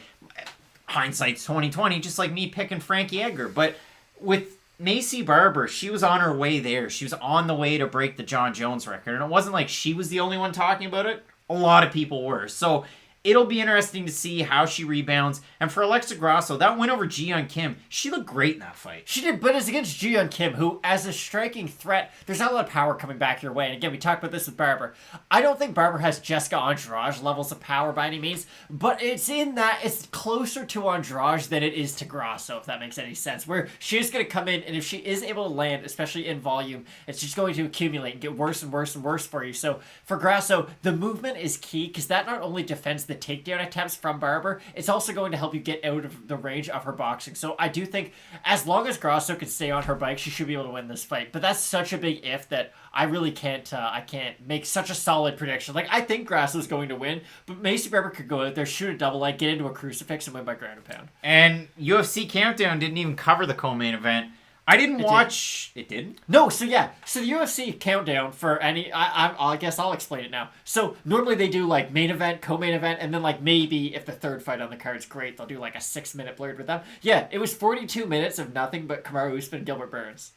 Hindsight's 2020, just like me picking Frankie Edgar. But with Maycee Barber, she was on her way there. She was on the way to break the John Jones record. And it wasn't like she was the only one talking about it. A lot of people were. So it'll be interesting to see how she rebounds. And for Alexa Grasso, that win over Ji-Yeon Kim, she looked great in that fight. She did, but it's against Ji-Yeon Kim, who, as a striking threat, there's not a lot of power coming back your way. And again, we talked about this with Barber. I don't think Barber has Jessica Andrade levels of power by any means, but it's in that it's closer to Andrade than it is to Grasso, if that makes any sense. Where she's going to come in, and if she is able to land, especially in volume, it's just going to accumulate and get worse and worse and worse for you. So for Grasso, the movement is key, because that not only defends the takedown attempts from Barber, it's also going to help you get out of the range of her boxing. So I do think as long as Grasso can stay on her bike, she should be able to win this fight. But that's such a big if that I really can't I can't make such a solid prediction. Like, I think Grasso's going to win, but Maycee Barber could go out there, shoot a double leg, get into a crucifix, and win by ground and pound. And UFC Countdown didn't even cover the co-main event. I didn't watch... It didn't? No, so yeah. So the UFC Countdown for any... I guess I'll explain it now. So normally they do like main event, co-main event, and then like maybe if the third fight on the card's great, they'll do like a 6-minute blurred with them. Yeah, it was 42 minutes of nothing but Kamaru Usman and Gilbert Burns.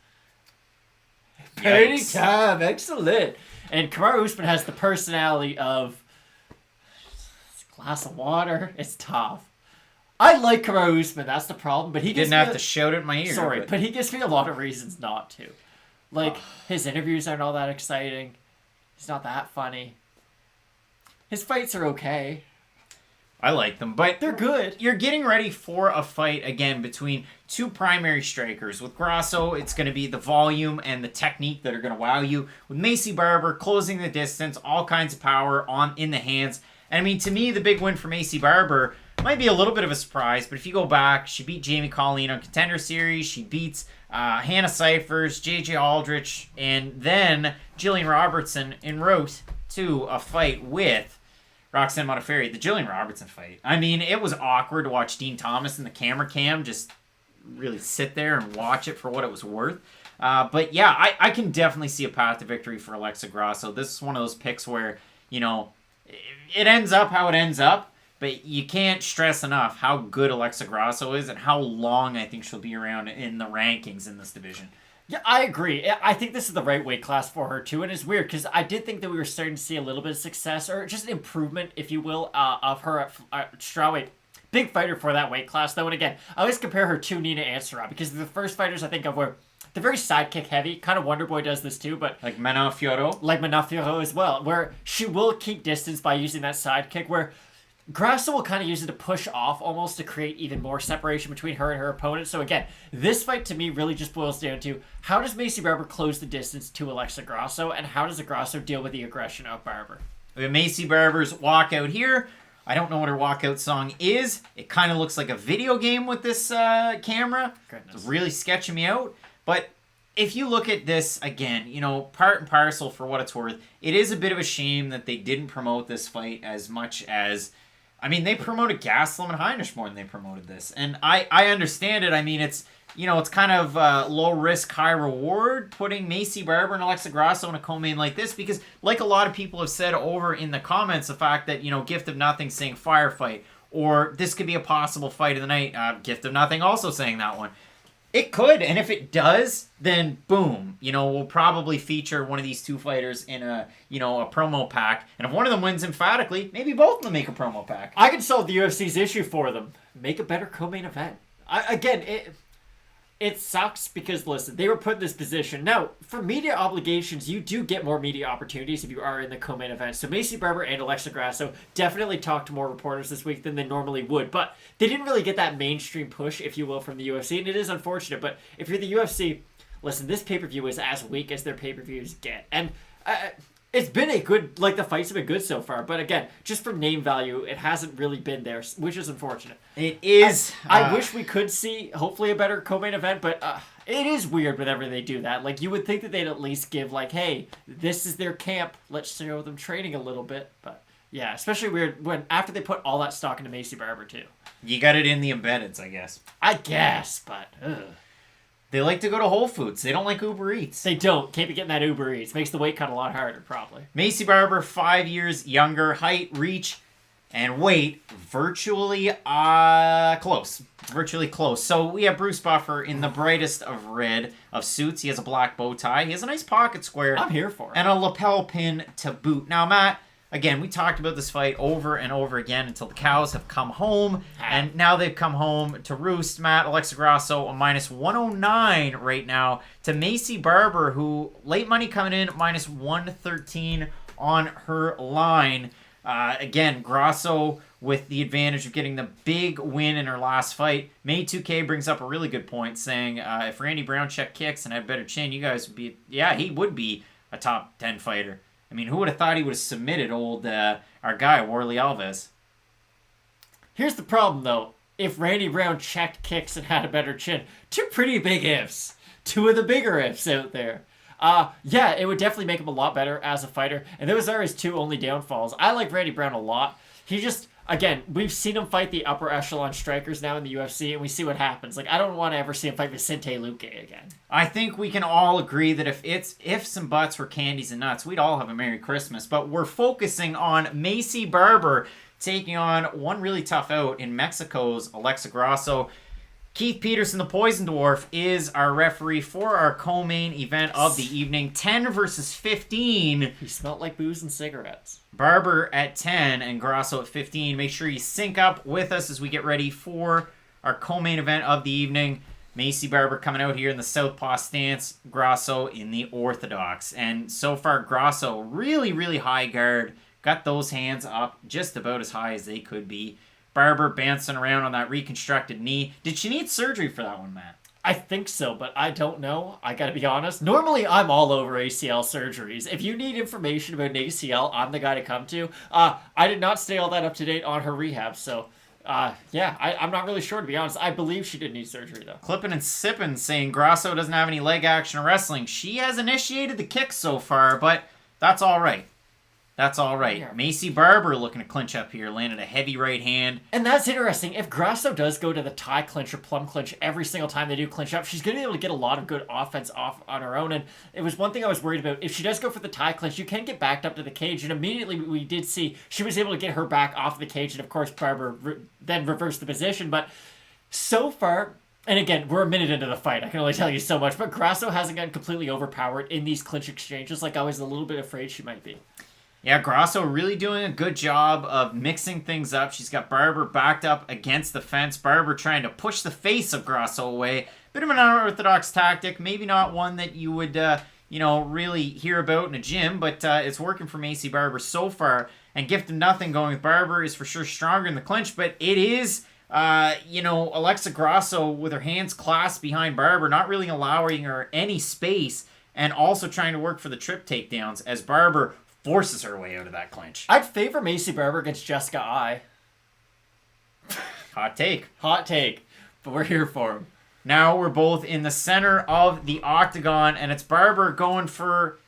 Party time, excellent. And Kamaru Usman has the personality of... It's a glass of water. It's tough. I like Kamaru Usman, that's the problem, but he didn't have to shout it in my ear. Sorry, but he gives me a lot of reasons not to. Like, his interviews aren't all that exciting. He's not that funny. His fights are okay. I like them, but they're good. You're getting ready for a fight, again, between two primary strikers. With Grasso, it's going to be the volume and the technique that are going to wow you. With Maycee Barber, closing the distance, all kinds of power in the hands. And I mean, to me, the big win for Maycee Barber might be a little bit of a surprise, but if you go back, she beat Jamie Colleen on Contender Series. She beats Hannah Cyphers, JJ Aldrich, and then Jillian Robertson en route to a fight with Roxanne Modafferi, the Jillian Robertson fight. I mean, it was awkward to watch Dean Thomas in the camera cam just really sit there and watch it for what it was worth. But yeah, I can definitely see a path to victory for Alexa Grasso. This is one of those picks where, you know, it ends up how it ends up. But you can't stress enough how good Alexa Grasso is and how long I think she'll be around in the rankings in this division. Yeah, I agree. I think this is the right weight class for her, too. And it's weird, because I did think that we were starting to see a little bit of success, or just improvement, if you will, of her at strawweight. Big fighter for that weight class, though. And again, I always compare her to Nina Ansaroff because the first fighters I think of were they're very sidekick heavy. Kind of Wonder Boy does this too, but Like Manon Fiorot? like Manafiero as well, where she will keep distance by using that sidekick, where Grasso will kind of use it to push off almost to create even more separation between her and her opponent. So again, this fight to me really just boils down to how does Maycee Barber close the distance to Alexa Grasso, and how does Grasso deal with the aggression of Barber? We have Maycee Barber's walkout here. I don't know what her walkout song is. It kind of looks like a video game with this camera. Goodness. It's really sketching me out. But if you look at this, again, part and parcel for what it's worth, it is a bit of a shame that they didn't promote this fight as much as... I mean, they promoted Gaslin and Heinisch more than they promoted this. And I understand it. I mean, it's kind of low risk, high reward putting Maycee Barber and Alexa Grasso in a co-main like this because, like a lot of people have said over in the comments, the fact that, Gift of Nothing saying firefight, or this could be a possible fight of the night. Gift of Nothing also saying that one. It could, and if it does, then boom. We'll probably feature one of these two fighters in a promo pack. And if one of them wins emphatically, maybe both of them make a promo pack. I can solve the UFC's issue for them. Make a better co-main event. It sucks because, listen, they were put in this position. Now, for media obligations, you do get more media opportunities if you are in the co-main event. So Maycee Barber and Alexa Grasso definitely talked to more reporters this week than they normally would. But they didn't really get that mainstream push, if you will, from the UFC. And it is unfortunate. But if you're the UFC, listen, this pay-per-view is as weak as their pay-per-views get. And it's been a good, the fights have been good so far. But again, just for name value, it hasn't really been there, which is unfortunate. It is. I wish we could see, hopefully, a better co-main event, but it is weird whenever they do that. You would think that they'd at least give, hey, this is their camp. Let's show them training a little bit. But, yeah, especially weird when after they put all that stock into Maycee Barber, too. You got it in the embeddeds, I guess. I guess, but... They like to go to Whole Foods. They don't like Uber Eats. They don't. Can't be getting that Uber Eats. Makes the weight cut a lot harder, probably. Maycee Barber, 5 years younger. Height, reach, and weight virtually close. Virtually close. So we have Bruce Buffer in the brightest of red of suits. He has a black bow tie. He has a nice pocket square. I'm here for it. And a lapel pin to boot. Now, Matt... Again, we talked about this fight over and over again until the cows have come home. And now they've come home to roost. Matt, Alexa Grasso, a minus 109 right now to Maycee Barber, who late money coming in, minus 113 on her line. Again, Grasso with the advantage of getting the big win in her last fight. May 2K brings up a really good point, saying if Randy Brown checked kicks and had better chin, you guys would be... Yeah, he would be a top 10 fighter. I mean, who would have thought he would have submitted our guy, Warley Alves? Here's the problem, though. If Randy Brown checked kicks and had a better chin, two pretty big ifs. Two of the bigger ifs out there. Yeah, it would definitely make him a lot better as a fighter. And those are his two only downfalls. I like Randy Brown a lot. He just... Again, we've seen him fight the upper echelon strikers now in the UFC, and we see what happens. I don't want to ever see him fight Vicente Luque again. I think we can all agree that if ifs and buts were candies and nuts, we'd all have a Merry Christmas. But we're focusing on Maycee Barber taking on one really tough out in Mexico's Alexa Grasso. Keith Peterson, the Poison Dwarf, is our referee for our co-main event of the evening. 10 versus 15. He smelled like booze and cigarettes. Barber at 10 and Grasso at 15. Make sure you sync up with us as we get ready for our co-main event of the evening. Maycee Barber coming out here in the southpaw stance. Grasso in the orthodox. And so far, Grasso really, really high guard. Got those hands up just about as high as they could be. Barber bouncing around on that reconstructed knee. Did she need surgery for that one, Matt? I think so, but I don't know. I gotta be honest. Normally, I'm all over ACL surgeries. If you need information about an ACL, I'm the guy to come to. I did not stay all that up to date on her rehab, so yeah, I'm not really sure, to be honest. I believe she did need surgery, though. Clipping and sipping, saying Grasso doesn't have any leg action or wrestling. She has initiated the kick so far, but that's all right. That's all right. Yeah. Maycee Barber looking to clinch up here, landed a heavy right hand. And that's interesting. If Grasso does go to the tie clinch or plum clinch every single time they do clinch up, she's going to be able to get a lot of good offense off on her own. And it was one thing I was worried about. If she does go for the tie clinch, you can get backed up to the cage. And immediately we did see she was able to get her back off the cage. And of course, Barber then reversed the position. But so far... And again, we're a minute into the fight. I can only tell you so much. But Grasso hasn't gotten completely overpowered in these clinch exchanges like I was a little bit afraid she might be. Yeah, Grasso really doing a good job of mixing things up. She's got Barber backed up against the fence. Barber trying to push the face of Grasso away. Bit of an unorthodox tactic. Maybe not one that you would, really hear about in a gym, but it's working for Maycee Barber so far. And gift of nothing going with Barber is for sure stronger in the clinch, but it is, Alexa Grasso with her hands clasped behind Barber, not really allowing her any space, and also trying to work for the trip takedowns as Barber forces her way out of that clinch. I'd favor Maycee Barber against Jessica Eye. Hot take. Hot take. But we're here for him. Now we're both in the center of the octagon, and it's Barber going for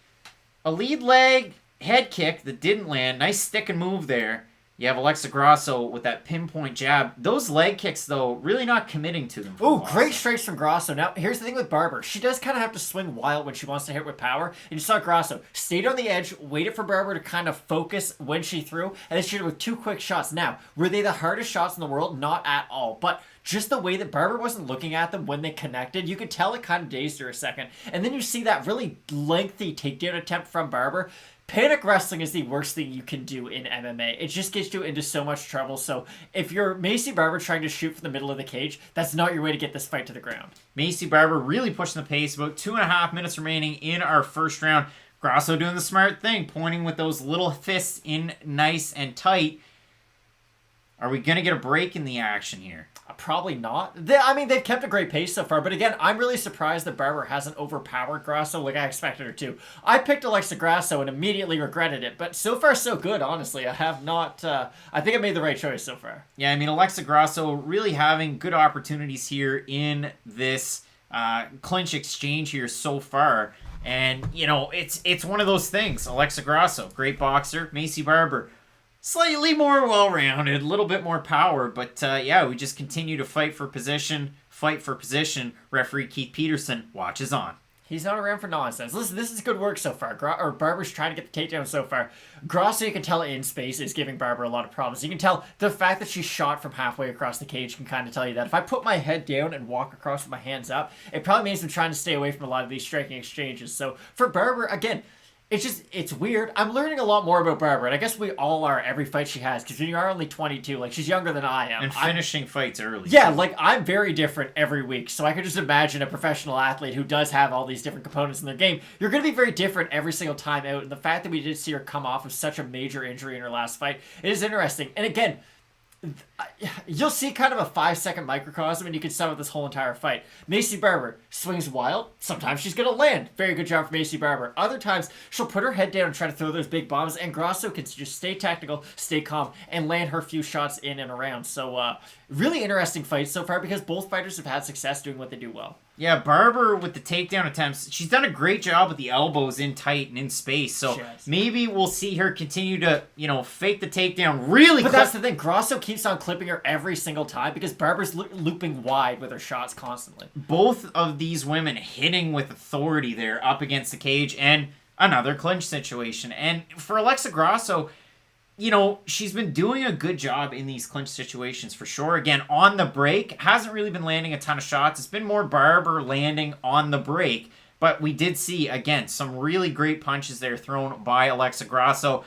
a lead leg head kick that didn't land. Nice stick and move there. You have Alexa Grasso with that pinpoint jab. Those leg kicks, though, really not committing to them. Oh, great strikes from Grasso. Now, here's the thing with Barber. She does kind of have to swing wild when she wants to hit with power. And you saw Grasso stayed on the edge, waited for Barber to kind of focus when she threw, and then she did it with 2 quick shots. Now, were they the hardest shots in the world? Not at all. But just the way that Barber wasn't looking at them when they connected, you could tell it kind of dazed her a second. And then you see that really lengthy takedown attempt from Barber. Panic wrestling is the worst thing you can do in MMA. It just gets you into so much trouble. So if you're Maycee Barber trying to shoot from the middle of the cage, that's not your way to get this fight to the ground. Maycee Barber really pushing the pace. About 2.5 minutes remaining in our first round. Grasso doing the smart thing, pointing with those little fists in nice and tight. Are we going to get a break in the action here? Probably not. They've kept a great pace so far, but again, I'm really surprised that Barber hasn't overpowered Grasso like I expected her to. I picked Alexa Grasso and immediately regretted it, but so far so good, honestly. I have not, I think I made the right choice so far. Yeah, Alexa Grasso really having good opportunities here in this clinch exchange here so far. And, it's one of those things. Alexa Grasso, great boxer. Maycee Barber, slightly more well-rounded, a little bit more power, but we just continue to fight for position. Referee Keith Peterson watches on. He's not around for nonsense. Listen, this is good work so far. Barber's trying to get the takedown so far. Grasso, you can tell in space, is giving Barber a lot of problems. You can tell the fact that she shot from halfway across the cage can kind of tell you that. If I put my head down and walk across with my hands up, it probably means I'm trying to stay away from a lot of these striking exchanges. So for Barber, again, it's weird. I'm learning a lot more about Barber, and I guess we all are every fight she has, because when you are only 22, she's younger than I am. And finishing fights early. Yeah, I'm very different every week, so I could just imagine a professional athlete who does have all these different components in their game. You're going to be very different every single time out, and the fact that we did see her come off of such a major injury in her last fight, it is interesting. And again, you'll see kind of a 5-second microcosm, and you can sum up this whole entire fight. Maycee Barber swings wild. Sometimes she's going to land. Very good job for Maycee Barber. Other times, she'll put her head down and try to throw those big bombs, and Grasso can just stay tactical, stay calm, and land her few shots in and around. So, really interesting fight so far, because both fighters have had success doing what they do well. Yeah, Barber with the takedown attempts, she's done a great job with the elbows in tight and in space. So maybe we'll see her continue to, fake the takedown really quick. But that's the thing. Grasso keeps on clipping her every single time because Barber's looping wide with her shots constantly. Both of these women hitting with authority there up against the cage, and another clinch situation. And for Alexa Grasso, she's been doing a good job in these clinch situations for sure. Again, on the break, hasn't really been landing a ton of shots. It's been more Barber landing on the break. But we did see, again, some really great punches there thrown by Alexa Grasso.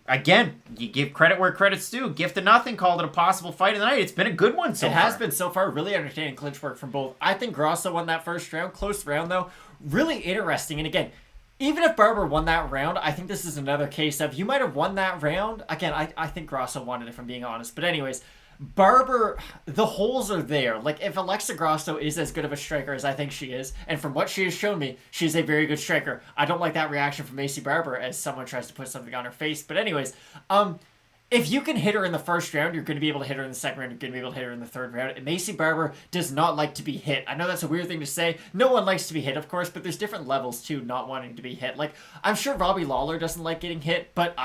Again, you give credit where credit's due. Gift of nothing called it a possible fight of the night. It's been a good one so far. It has been so far. Really entertaining clinch work from both. I think Grasso won that first round. Close round, though. Really interesting. And again, even if Barber won that round, I think this is another case of you might have won that round. Again, I think Grasso won it, if I'm being honest. But anyways, Barber, the holes are there. If Alexa Grasso is as good of a striker as I think she is, and from what she has shown me, she's a very good striker. I don't like that reaction from Maycee Barber as someone tries to put something on her face. But anyways, if you can hit her in the first round, you're going to be able to hit her in the second round, you're going to be able to hit her in the third round. And Maycee Barber does not like to be hit. I know that's a weird thing to say. No one likes to be hit, of course, but there's different levels to not wanting to be hit. I'm sure Robbie Lawler doesn't like getting hit, but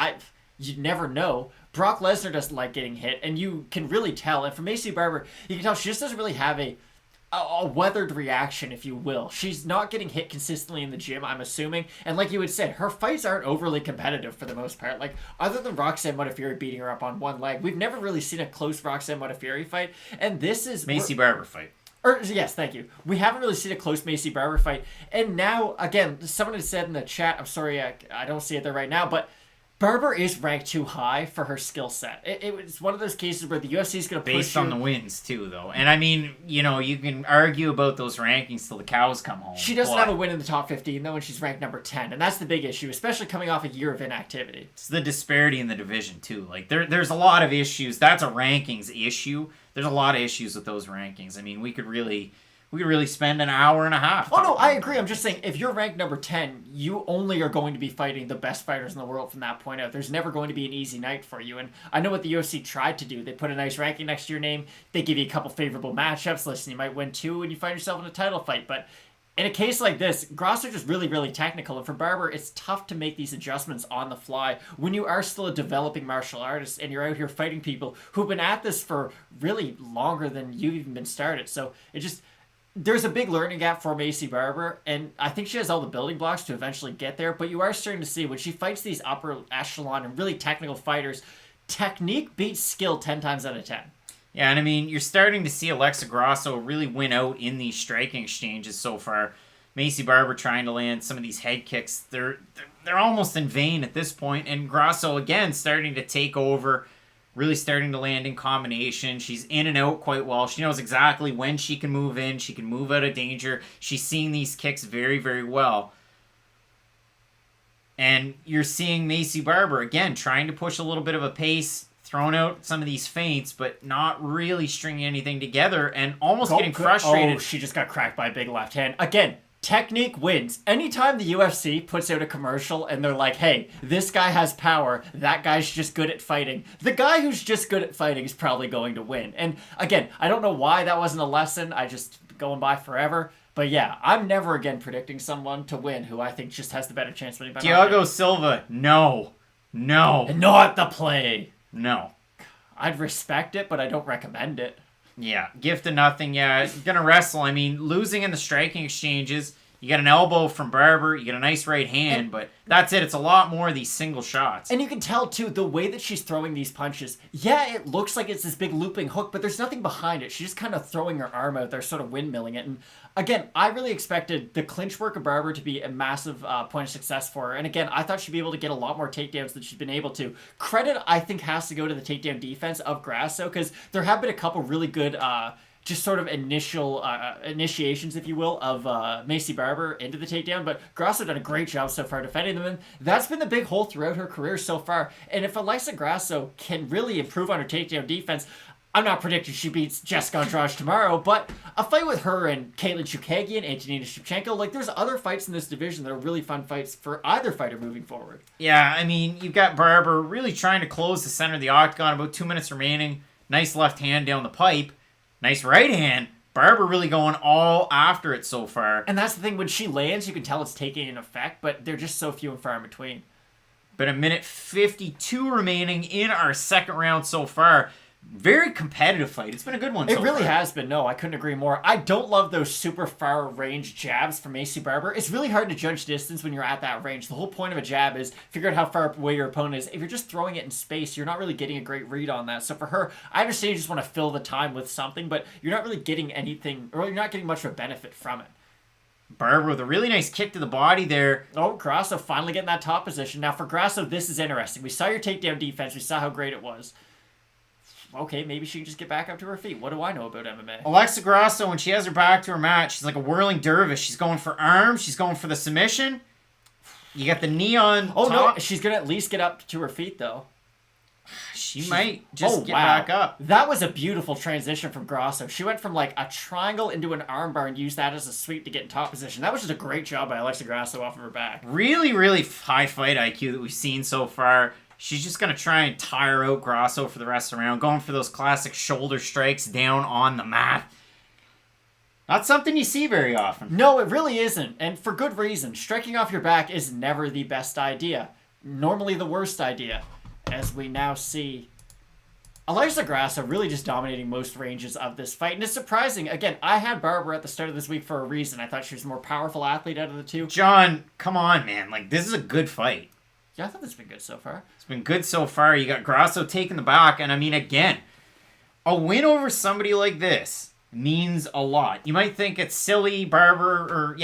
you never know. Brock Lesnar doesn't like getting hit, and you can really tell. And for Maycee Barber, you can tell she just doesn't really have a weathered reaction, if you will. She's not getting hit consistently in the gym, I'm assuming. And like you had said, her fights aren't overly competitive for the most part. Other than Roxanne Modafferi beating her up on one leg, we've never really seen a close Roxanne Modafferi fight. And this is Maycee Barber fight. Yes, thank you. We haven't really seen a close Maycee Barber fight. And now, again, someone had said in the chat, I'm sorry, I don't see it there right now, but Barber is ranked too high for her skill set. It was one of those cases where the UFC is going to push based on the wins too, though. And I mean, you know, you can argue about those rankings till the cows come home. She doesn't have a win in the top 15 though, and she's ranked number 10, and that's the big issue, especially coming off a year of inactivity. It's the disparity in the division too. Like there's a lot of issues. That's a rankings issue. There's a lot of issues with those rankings. I mean, we could really spend an hour and a half. Oh, no, I agree. I'm just saying, if you're ranked number 10, you only are going to be fighting the best fighters in the world from that point out. There's never going to be an easy night for you. And I know what the UFC tried to do. They put a nice ranking next to your name. They give you a couple favorable matchups. Listen, you might win 2 and you find yourself in a title fight. But in a case like this, Grasso is really, really technical. And for Barber, it's tough to make these adjustments on the fly when you are still a developing martial artist and you're out here fighting people who've been at this for really longer than you've even been started. So it just... There's a big learning gap for Maycee Barber, and I think she has all the building blocks to eventually get there, but you are starting to see when she fights these upper echelon and really technical fighters, technique beats skill 10 times out of 10. Yeah, and I mean, you're starting to see Alexa Grasso really win out in these striking exchanges so far. Maycee Barber trying to land some of these head kicks, they're almost in vain at this point, and Grasso, again, starting to take over, really starting to land in combination. She's in and out quite well. She knows exactly when she can move in. She can move out of danger. She's seeing these kicks very, very well. And you're seeing Maycee Barber, again, trying to push a little bit of a pace, throwing out some of these feints, but not really stringing anything together and almost getting frustrated. Oh, she just got cracked by a big left hand. Again, technique wins. Anytime the UFC puts out a commercial and they're like, hey, this guy has power, that guy's just good at fighting, the guy who's just good at fighting is probably going to win. And again, I don't know why that wasn't a lesson. I just going by forever. But yeah, I'm never again predicting someone to win who I think just has the better chance of winning. Thiago Silva, no. Not the play. No. I'd respect it, but I don't recommend it. Yeah, gift of nothing. Yeah, gonna wrestle. I mean, losing in the striking exchanges. You get an elbow from Barber. You get a nice right hand, but that's it. It's a lot more of these single shots. And you can tell, too, the way that she's throwing these punches. Yeah, it looks like it's this big looping hook, but there's nothing behind it. She's just kind of throwing her arm out there, sort of windmilling it. And again, I really expected the clinch work of Barber to be a massive point of success for her. And again, I thought she'd be able to get a lot more takedowns than she's been able to. Credit, I think, has to go to the takedown defense of Grasso, because there have been a couple really good... just sort of initial initiations, if you will, of Maycee Barber into the takedown. But Grasso done a great job so far defending them. And that's been the big hole throughout her career so far. And if Alexa Grasso can really improve on her takedown defense, I'm not predicting she beats Jessica Andrade tomorrow, but a fight with her and Caitlin Chukagian, Antonina Shevchenko, like there's other fights in this division that are really fun fights for either fighter moving forward. Yeah, I mean, you've got Barber really trying to close the center of the octagon, about 2 minutes remaining. Nice left hand down the pipe. Nice right hand. Barber really going all after it so far. And that's the thing, when she lands, you can tell it's taking an effect, but they're just so few and far in between. But a minute 52 remaining in our second round so far. Very competitive fight. It's been a good one so far. It really has been. No, I couldn't agree more. I don't love those super far range jabs from Maycee Barber. It's really hard to judge distance when you're at that range. The whole point of a jab is figure out how far away your opponent is. If you're just throwing it in space, you're not really getting a great read on that. So for her, I understand you just want to fill the time with something, but you're not really getting anything, or you're not getting much of a benefit from it. Barber with a really nice kick to the body there. Oh, Grasso finally getting that top position. Now for Grasso, this is interesting. We saw your takedown defense. We saw how great it was. Okay, maybe she can just get back up to her feet. What do I know about MMA? Alexa Grasso, when she has her back to her mat, she's like a whirling dervish. She's going for arms. She's going for the submission. You got the knee on top. No, she's going to at least get up to her feet, though. She might just get back up. That was a beautiful transition from Grasso. She went from like a triangle into an armbar and used that as a sweep to get in top position. That was just a great job by Alexa Grasso off of her back. Really, really high fight IQ that we've seen so far. She's just going to try and tire out Grasso for the rest of the round, going for those classic shoulder strikes down on the mat. Not something you see very often. No, it really isn't, and for good reason. Striking off your back is never the best idea. Normally the worst idea, as we now see Alexa Grasso really just dominating most ranges of this fight. And it's surprising. Again, I had Barber at the start of this week for a reason. I thought she was the more powerful athlete out of the two. John, come on, man. Like, this is a good fight. Yeah, I thought this has been good so far. It's been good so far. You got Grasso taking the back. And, I mean, again, a win over somebody like this means a lot. You might think it's silly, Barber, or,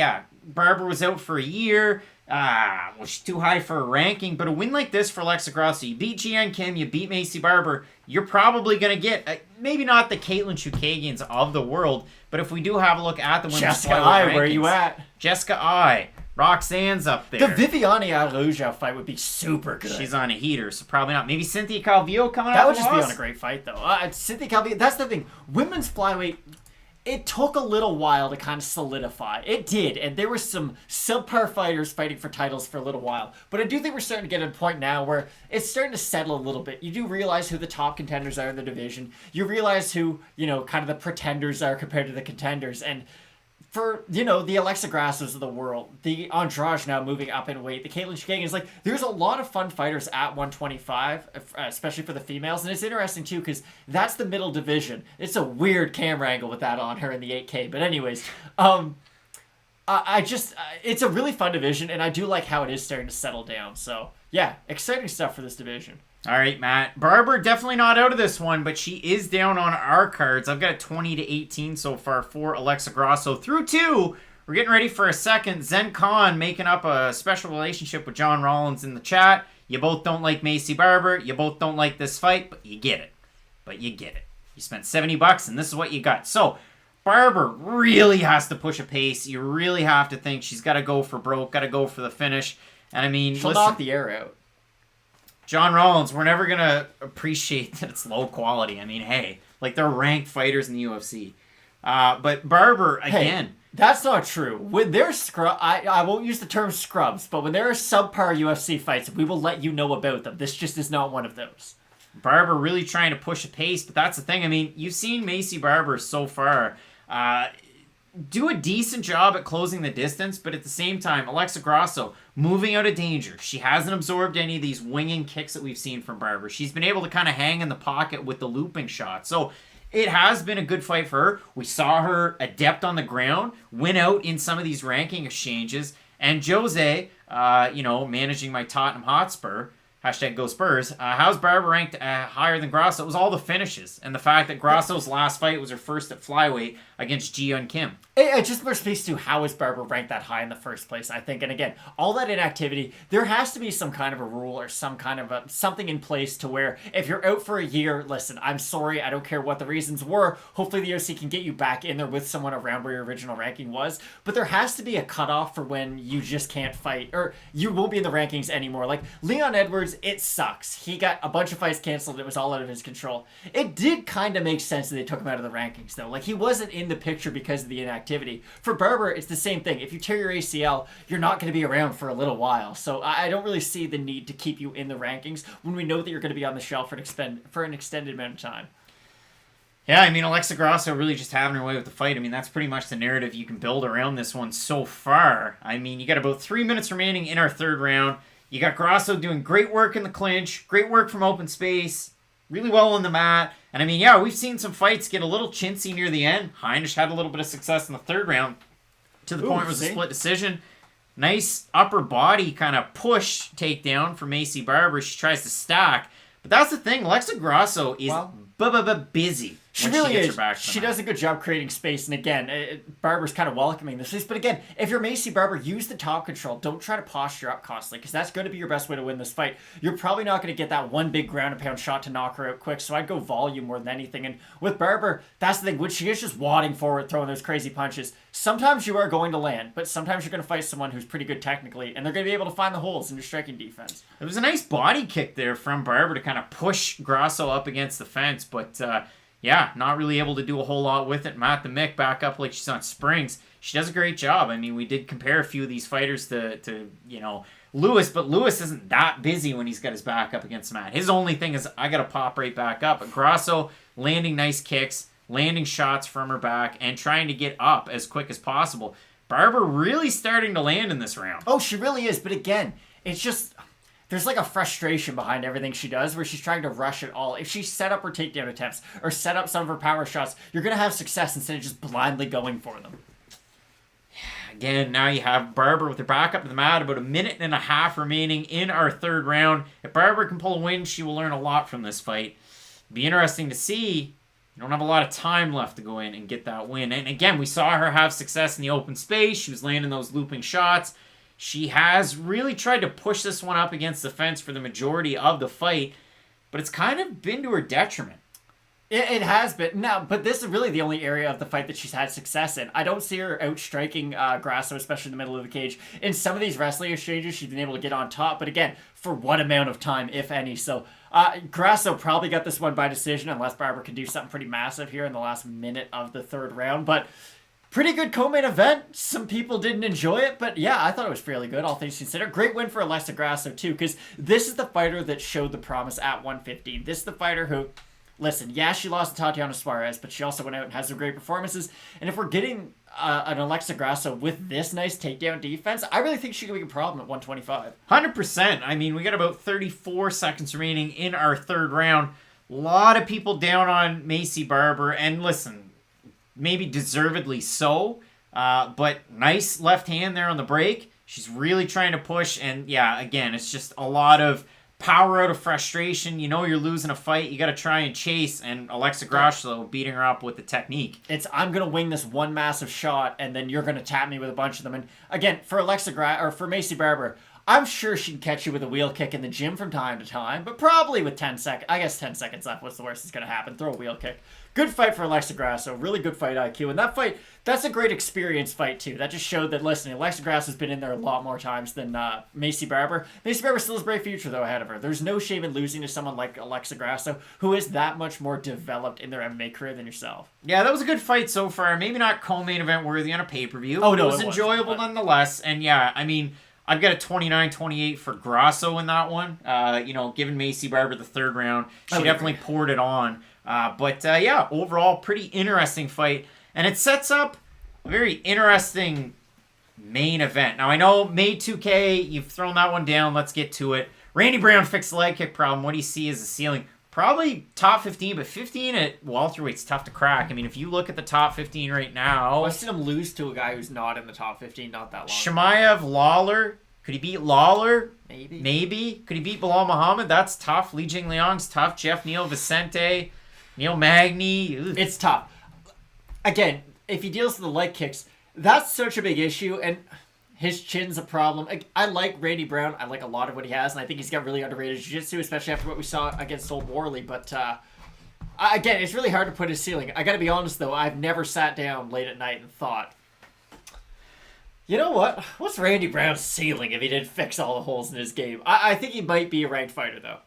Barber was out for a year. Well, she's too high for a ranking. But a win like this for Alexa Grasso, you beat Jian Kim, you beat Macy Barber, you're probably going to get, maybe not the Caitlin Chukagians of the world, but if we do have a look at the women's Jessica flyweight I, rankings, where you at? Jessica I. Roxanne's up there. The Viviane Araujo fight would be super good. She's on a heater, so probably not. Maybe Cynthia Calvillo coming That up. would just be on a great fight, though. Cynthia Calvillo, that's the thing. Women's flyweight, it took a little while to kind of solidify. It did, and there were some subpar fighters fighting for titles for a little while. But I do think we're starting to get to a point now where it's starting to settle a little bit. You do realize who the top contenders are in the division. You realize who, kind of the pretenders are compared to the contenders. And for, the Alexa Grassos of the world, the Andrade now moving up in weight, the Caitlin Chukagians, there's a lot of fun fighters at 125, especially for the females. And it's interesting, too, because that's the middle division. It's a weird camera angle with that on her in the 8K. But anyways, it's a really fun division, and I do like how it is starting to settle down. So, yeah, exciting stuff for this division. All right, Matt. Barber definitely not out of this one, but she is down on our cards. I've got 20-18 so far for Alexa Grasso. Through 2, we're getting ready for a second. Zen Khan making up a special relationship with John Rollins in the chat. You both don't like Macy Barber. You both don't like this fight, but you get it. You spent $70, and this is what you got. So, Barber really has to push a pace. You really have to think she's got to go for broke, got to go for the finish. And I mean, she'll knock the air out. John Rollins, we're never going to appreciate that it's low quality. I mean, hey, they're ranked fighters in the UFC. But Barber, again. Hey, that's not true. When they're I won't use the term scrubs, but when there are subpar UFC fights, we will let you know about them. This just is not one of those. Barber really trying to push a pace, but that's the thing. I mean, you've seen Macy Barber so far do a decent job at closing the distance, but at the same time, Alexa Grasso moving out of danger. She hasn't absorbed any of these winging kicks that we've seen from Barber. She's been able to kind of hang in the pocket with the looping shot. So it has been a good fight for her. We saw her adept on the ground, win out in some of these ranking exchanges, and Jose, managing my Tottenham Hotspur, #Go Spurs. How's Barber ranked higher than Grasso? It was all the finishes and the fact that Grasso's last fight was her first at flyweight against Ji-Yeon Kim. It just more speaks to how is Barber ranked that high in the first place, I think. And again, all that inactivity, there has to be some kind of a rule or some kind of something in place to where if you're out for a year, listen, I'm sorry, I don't care what the reasons were. Hopefully the UFC can get you back in there with someone around where your original ranking was. But there has to be a cutoff for when you just can't fight or you won't be in the rankings anymore. Like Leon Edwards, it sucks. He got a bunch of fights canceled. It was all out of his control. It did kind of make sense that they took him out of the rankings, though. He wasn't in the picture because of the inactivity. For Barber, it's the same thing. If you tear your ACL, you're not going to be around for a little while. So I don't really see the need to keep you in the rankings when we know that you're going to be on the shelf for an extended amount of time. Yeah, I mean, Alexa Grasso really just having her way with the fight. I mean, that's pretty much the narrative you can build around this one so far. I mean, you got about 3 minutes remaining in our third round. You got Grasso doing great work in the clinch, great work from open space, really well on the mat. And I mean, yeah, we've seen some fights get a little chintzy near the end. Heinisch had a little bit of success in the third round to the point it was a split decision. Nice upper body kind of push takedown for Macy Barber. She tries to stack. But that's the thing. Alexa Grasso is busy. She really is. She does a good job creating space. And again, Barber's kind of welcoming this. But again, if you're Macy Barber, use the top control. Don't try to posture up constantly because that's going to be your best way to win this fight. You're probably not going to get that one big ground and pound shot to knock her out quick. So I'd go volume more than anything. And with Barber, that's the thing. When she is just wadding forward, throwing those crazy punches, sometimes you are going to land. But sometimes you're going to fight someone who's pretty good technically. And they're going to be able to find the holes in your striking defense. It was a nice body kick there from Barber to kind of push Grasso up against the fence. But yeah, not really able to do a whole lot with it. Matt the Mick back up like she's on springs. She does a great job. I mean, we did compare a few of these fighters to Lewis, but Lewis isn't that busy when he's got his back up against Matt. His only thing is, I got to pop right back up. But Grasso landing nice kicks, landing shots from her back, and trying to get up as quick as possible. Barber really starting to land in this round. Oh, she really is. But again, it's just... There's a frustration behind everything she does where she's trying to rush it all. If she set up her takedown attempts or set up some of her power shots, you're going to have success instead of just blindly going for them. Again, now you have Barber with her back up to the mat, about 1.5 minutes remaining in our third round. If Barber can pull a win, she will learn a lot from this fight. Be interesting to see You don't have a lot of time left to go in and get that win. And again, we saw her have success in the open space. She was landing those looping shots. She has really tried to push this one up against the fence for the majority of the fight, but it's kind of been to her detriment. It has been. No, but this is really the only area of the fight that she's had success in. I don't see her outstriking Grasso, especially in the middle of the cage. In some of these wrestling exchanges, she's been able to get on top, but again, for what amount of time, if any? So Grasso probably got this one by decision, unless Barber can do something pretty massive here in the last minute of the third round. But pretty good co-main event. Some people didn't enjoy it, but yeah, I thought it was fairly good, all things considered. Great win for Alexa Grasso, too, because this is the fighter that showed the promise at 115. This is the fighter who... Listen, yeah, she lost to Tatiana Suarez, but she also went out and had some great performances. And if we're getting an Alexa Grasso with this nice takedown defense, I really think she could be a problem at 125. 100%. I mean, we got about 34 seconds remaining in our third round. A lot of people down on Maycee Barber, and listen, maybe deservedly so, but nice left hand there on the break. She's really trying to push, and yeah, again, it's just a lot of power out of frustration. You know you're losing a fight. You got to try and chase. And Alexa Grasso beating her up with the technique. It's, I'm going to wing this one massive shot, and then you're going to tap me with a bunch of them. And again, for for Maycee Barber, I'm sure she'd catch you with a wheel kick in the gym from time to time, but probably with 10 seconds. I guess 10 seconds left. What's the worst that's going to happen? Throw a wheel kick. Good fight for Alexa Grasso. Really good fight IQ. And that fight, that's a great experience fight, too. That just showed that, listen, Alexa Grasso's been in there a lot more times than Maycee Barber. Maycee Barber still has a bright future, though, ahead of her. There's no shame in losing to someone like Alexa Grasso, who is that much more developed in their MMA career than yourself. Yeah, that was a good fight so far. Maybe not co-main event worthy on a pay-per-view. Oh, no, it was enjoyable nonetheless. And yeah, I mean, I've got a 29-28 for Grasso in that one. Giving Maycee Barber the third round. She definitely poured it on. Yeah, overall, pretty interesting fight. And it sets up a very interesting main event. Now, I know May 2K, you've thrown that one down. Let's get to it. Randy Brown fixed the leg kick problem. What do you see as the ceiling? Probably top 15, but 15 at welterweight's tough to crack. I mean, if you look at the top 15 right now... I've seen him lose to a guy who's not in the top 15 not that long. Chimaev, Lawler. Could he beat Lawler? Maybe. Could he beat Bilal Muhammad? That's tough. Li Jingliang's tough. Jeff Neal, Vicente, Neil Magny. Ugh. It's tough. Again, if he deals with the leg kicks, that's such a big issue, and his chin's a problem. I like Randy Brown. I like a lot of what he has, and I think he's got really underrated jiu-jitsu, especially after what we saw against Old Worley. But, again, it's really hard to put his ceiling. I got to be honest, though. I've never sat down late at night and thought, you know what? What's Randy Brown's ceiling if he didn't fix all the holes in his game? I think he might be a ranked fighter, though.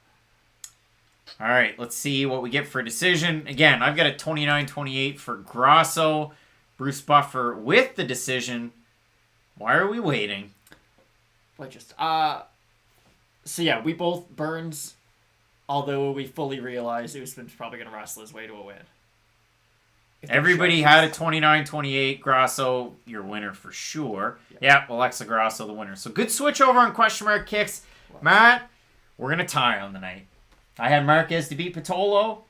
All right, let's see what we get for a decision. Again, I've got a 29-28 for Grasso. Bruce Buffer with the decision. Why are we waiting? So yeah, we both Burns, although we fully realize Usman's probably going to wrestle his way to a win. Everybody had a 29-28. Grasso, your winner for sure. Yeah, Alexa Grasso, the winner. So good switch over on question mark kicks. Matt, we're going to tie on the night. I had Marquez to beat Pitolo.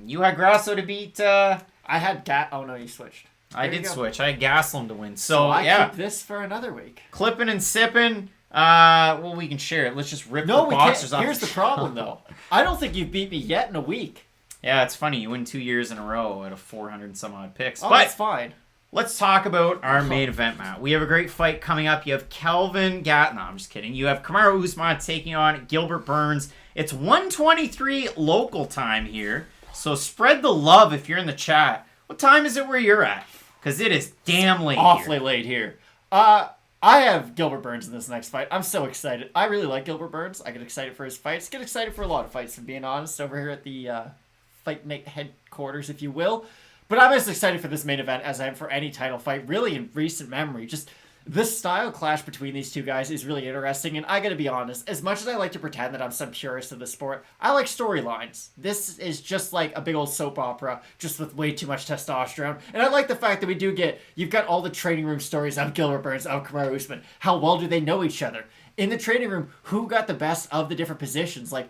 You had Grasso to beat... I had Oh, no, you switched. I did switch. I had Gaslin to win. So I keep this for another week. Clipping and sipping. Well, we can share it. Let's just rip the boxers off. Here's the problem, though. I don't think you've beat me yet in a week. Yeah, it's funny. You win 2 years in a row at a 400 and some odd picks. Oh, that's fine. Let's talk about our main event, Matt. We have a great fight coming up. You have Kelvin No, I'm just kidding. You have Kamaru Usman taking on Gilbert Burns. It's 1:23 local time here. So spread the love if you're in the chat. What time is it where you're at? Because it is damn late Awfully late here. I have Gilbert Burns in this next fight. I'm so excited. I really like Gilbert Burns. I get excited for his fights. Get excited for a lot of fights, if being honest, over here at the Fight Night headquarters, if you will. But I'm as excited for this main event as I am for any title fight, really, in recent memory. Just this style clash between these two guys is really interesting, and I gotta be honest, as much as I like to pretend that I'm some purist of the sport, I like storylines. This is just like a big old soap opera, just with way too much testosterone. And I like the fact that you've got all the training room stories of Gilbert Burns, of Kamaru Usman. How well do they know each other? In the training room, who got the best of the different positions? Like,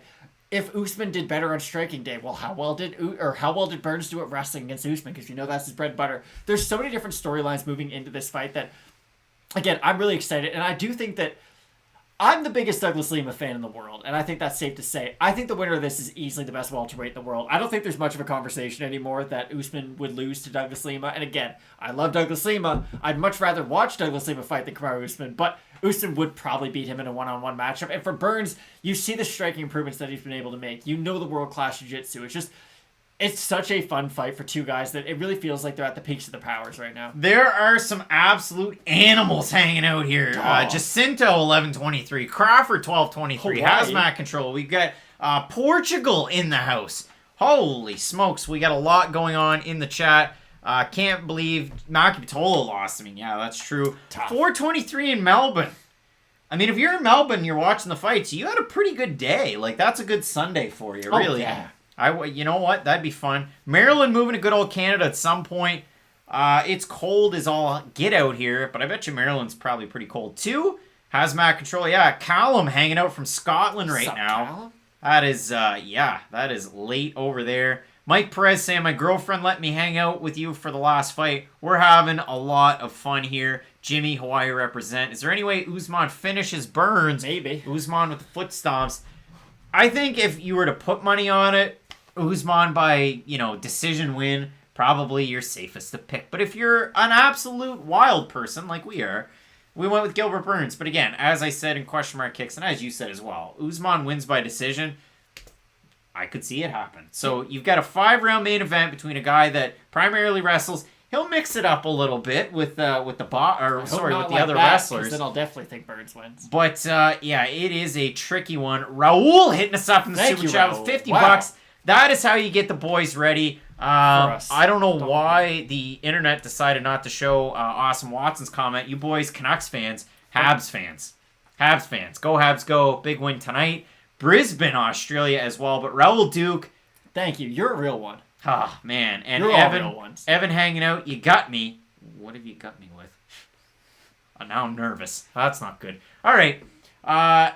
if Usman did better on striking day, well, how well did Burns do at wrestling against Usman? Because that's his bread and butter. There's so many different storylines moving into this fight that, again, I'm really excited. And I do think that I'm the biggest Douglas Lima fan in the world, and I think that's safe to say. I think the winner of this is easily the best welterweight in the world. I don't think there's much of a conversation anymore that Usman would lose to Douglas Lima. And again, I love Douglas Lima. I'd much rather watch Douglas Lima fight than Kamaru Usman, but Usman would probably beat him in a one-on-one matchup. And for Burns, you see the striking improvements that he's been able to make. You know the world-class jiu-jitsu. It's such a fun fight for two guys that it really feels like they're at the peaks of their powers right now. There are some absolute animals hanging out here. Jacinto, 11-23. Crawford, 12-23. Hazmat Control. We've got Portugal in the house. Holy smokes. We got a lot going on in the chat. Can't believe Maki Pitolo lost. I mean, yeah, that's true. Tough. 4-23 in Melbourne. I mean, if you're in Melbourne, you're watching the fights, you had a pretty good day. Like, that's a good Sunday for you, really. Yeah. You know what? That'd be fun. Maryland moving to good old Canada at some point. It's cold as all get out here, but I bet you Maryland's probably pretty cold too. Hazmat Control, yeah. Callum hanging out from Scotland right now. Callum? That is, that is late over there. Mike Perez saying, my girlfriend let me hang out with you for the last fight. We're having a lot of fun here. Jimmy, Hawaii represent. Is there any way Usman finishes Burns? Maybe. Usman with the foot stomps. I think if you were to put money on it, Usman by, decision win, probably your safest to pick. But if you're an absolute wild person like we are, we went with Gilbert Burns. But again, as I said in question mark kicks, and as you said as well, Usman wins by decision. I could see it happen. So you've got a 5-round main event between a guy that primarily wrestles. He'll mix it up a little bit with the other wrestlers. Then I'll definitely think Burns wins. But it is a tricky one. Raul hitting us up in the super chat with $50. That is how you get the boys ready. I don't know why the internet decided not to show Awesome Watson's comment. You boys, Canucks fans, Habs fans. Habs fans. Go Habs, go. Big win tonight. Brisbane, Australia as well. But Raul Duke. Thank you. You're a real one. Ah, man. And You're all real ones. Evan hanging out. You got me. What have you got me with? Now I'm nervous. That's not good. All right.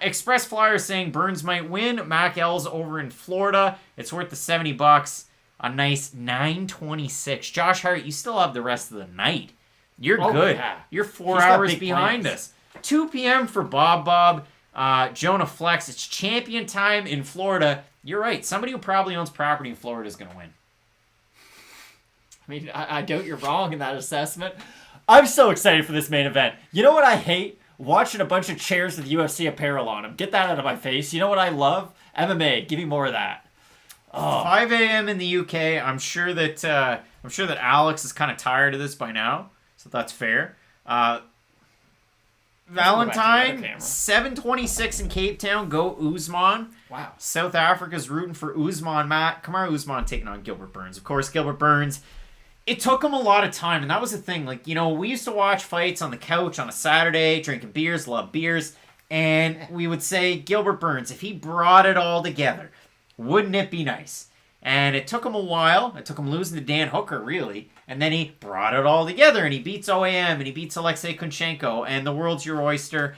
Express Flyer saying Burns might win. Mac L's over in Florida. It's worth the $70. A nice 9:26. Josh Hart, you still have the rest of the night. You're good. Yeah. You're 4 hours behind us. 2 p.m. for Bob. Jonah Flex. It's champion time in Florida. You're right. Somebody who probably owns property in Florida is going to win. I mean, I doubt you're wrong in that assessment. I'm so excited for this main event. You know what I hate? Watching a bunch of chairs with UFC apparel on them. Get that out of my face. You know what I love? MMA. Give me more of that. Oh. 5 a.m. in the UK. I'm sure that Alex is kind of tired of this by now, so that's fair. Valentine, 7:26 in Cape Town. Go Usman. Wow. South Africa's rooting for Usman. Kamaru Usman taking on Gilbert Burns. Of course, Gilbert Burns. It took him a lot of time, and that was the thing. Like, we used to watch fights on the couch on a Saturday, drinking beers, love beers, and we would say, Gilbert Burns, if he brought it all together, wouldn't it be nice? And it took him a while. It took him losing to Dan Hooker, really, and then he brought it all together, and he beats OAM, and he beats Alexei Kunchenko, and the world's your oyster.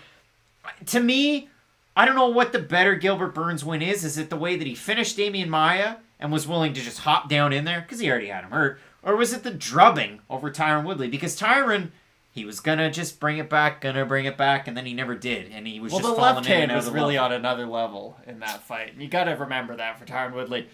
To me, I don't know what the better Gilbert Burns win is. Is it the way that he finished Damian Maia and was willing to just hop down in there, because he already had him hurt, or was it the drubbing over Tyron Woodley? Because Tyron, he was going to just bring it back, and then he never did. And he was just falling in and out of the left hand was really on another level in that fight. You got to remember that for Tyron Woodley.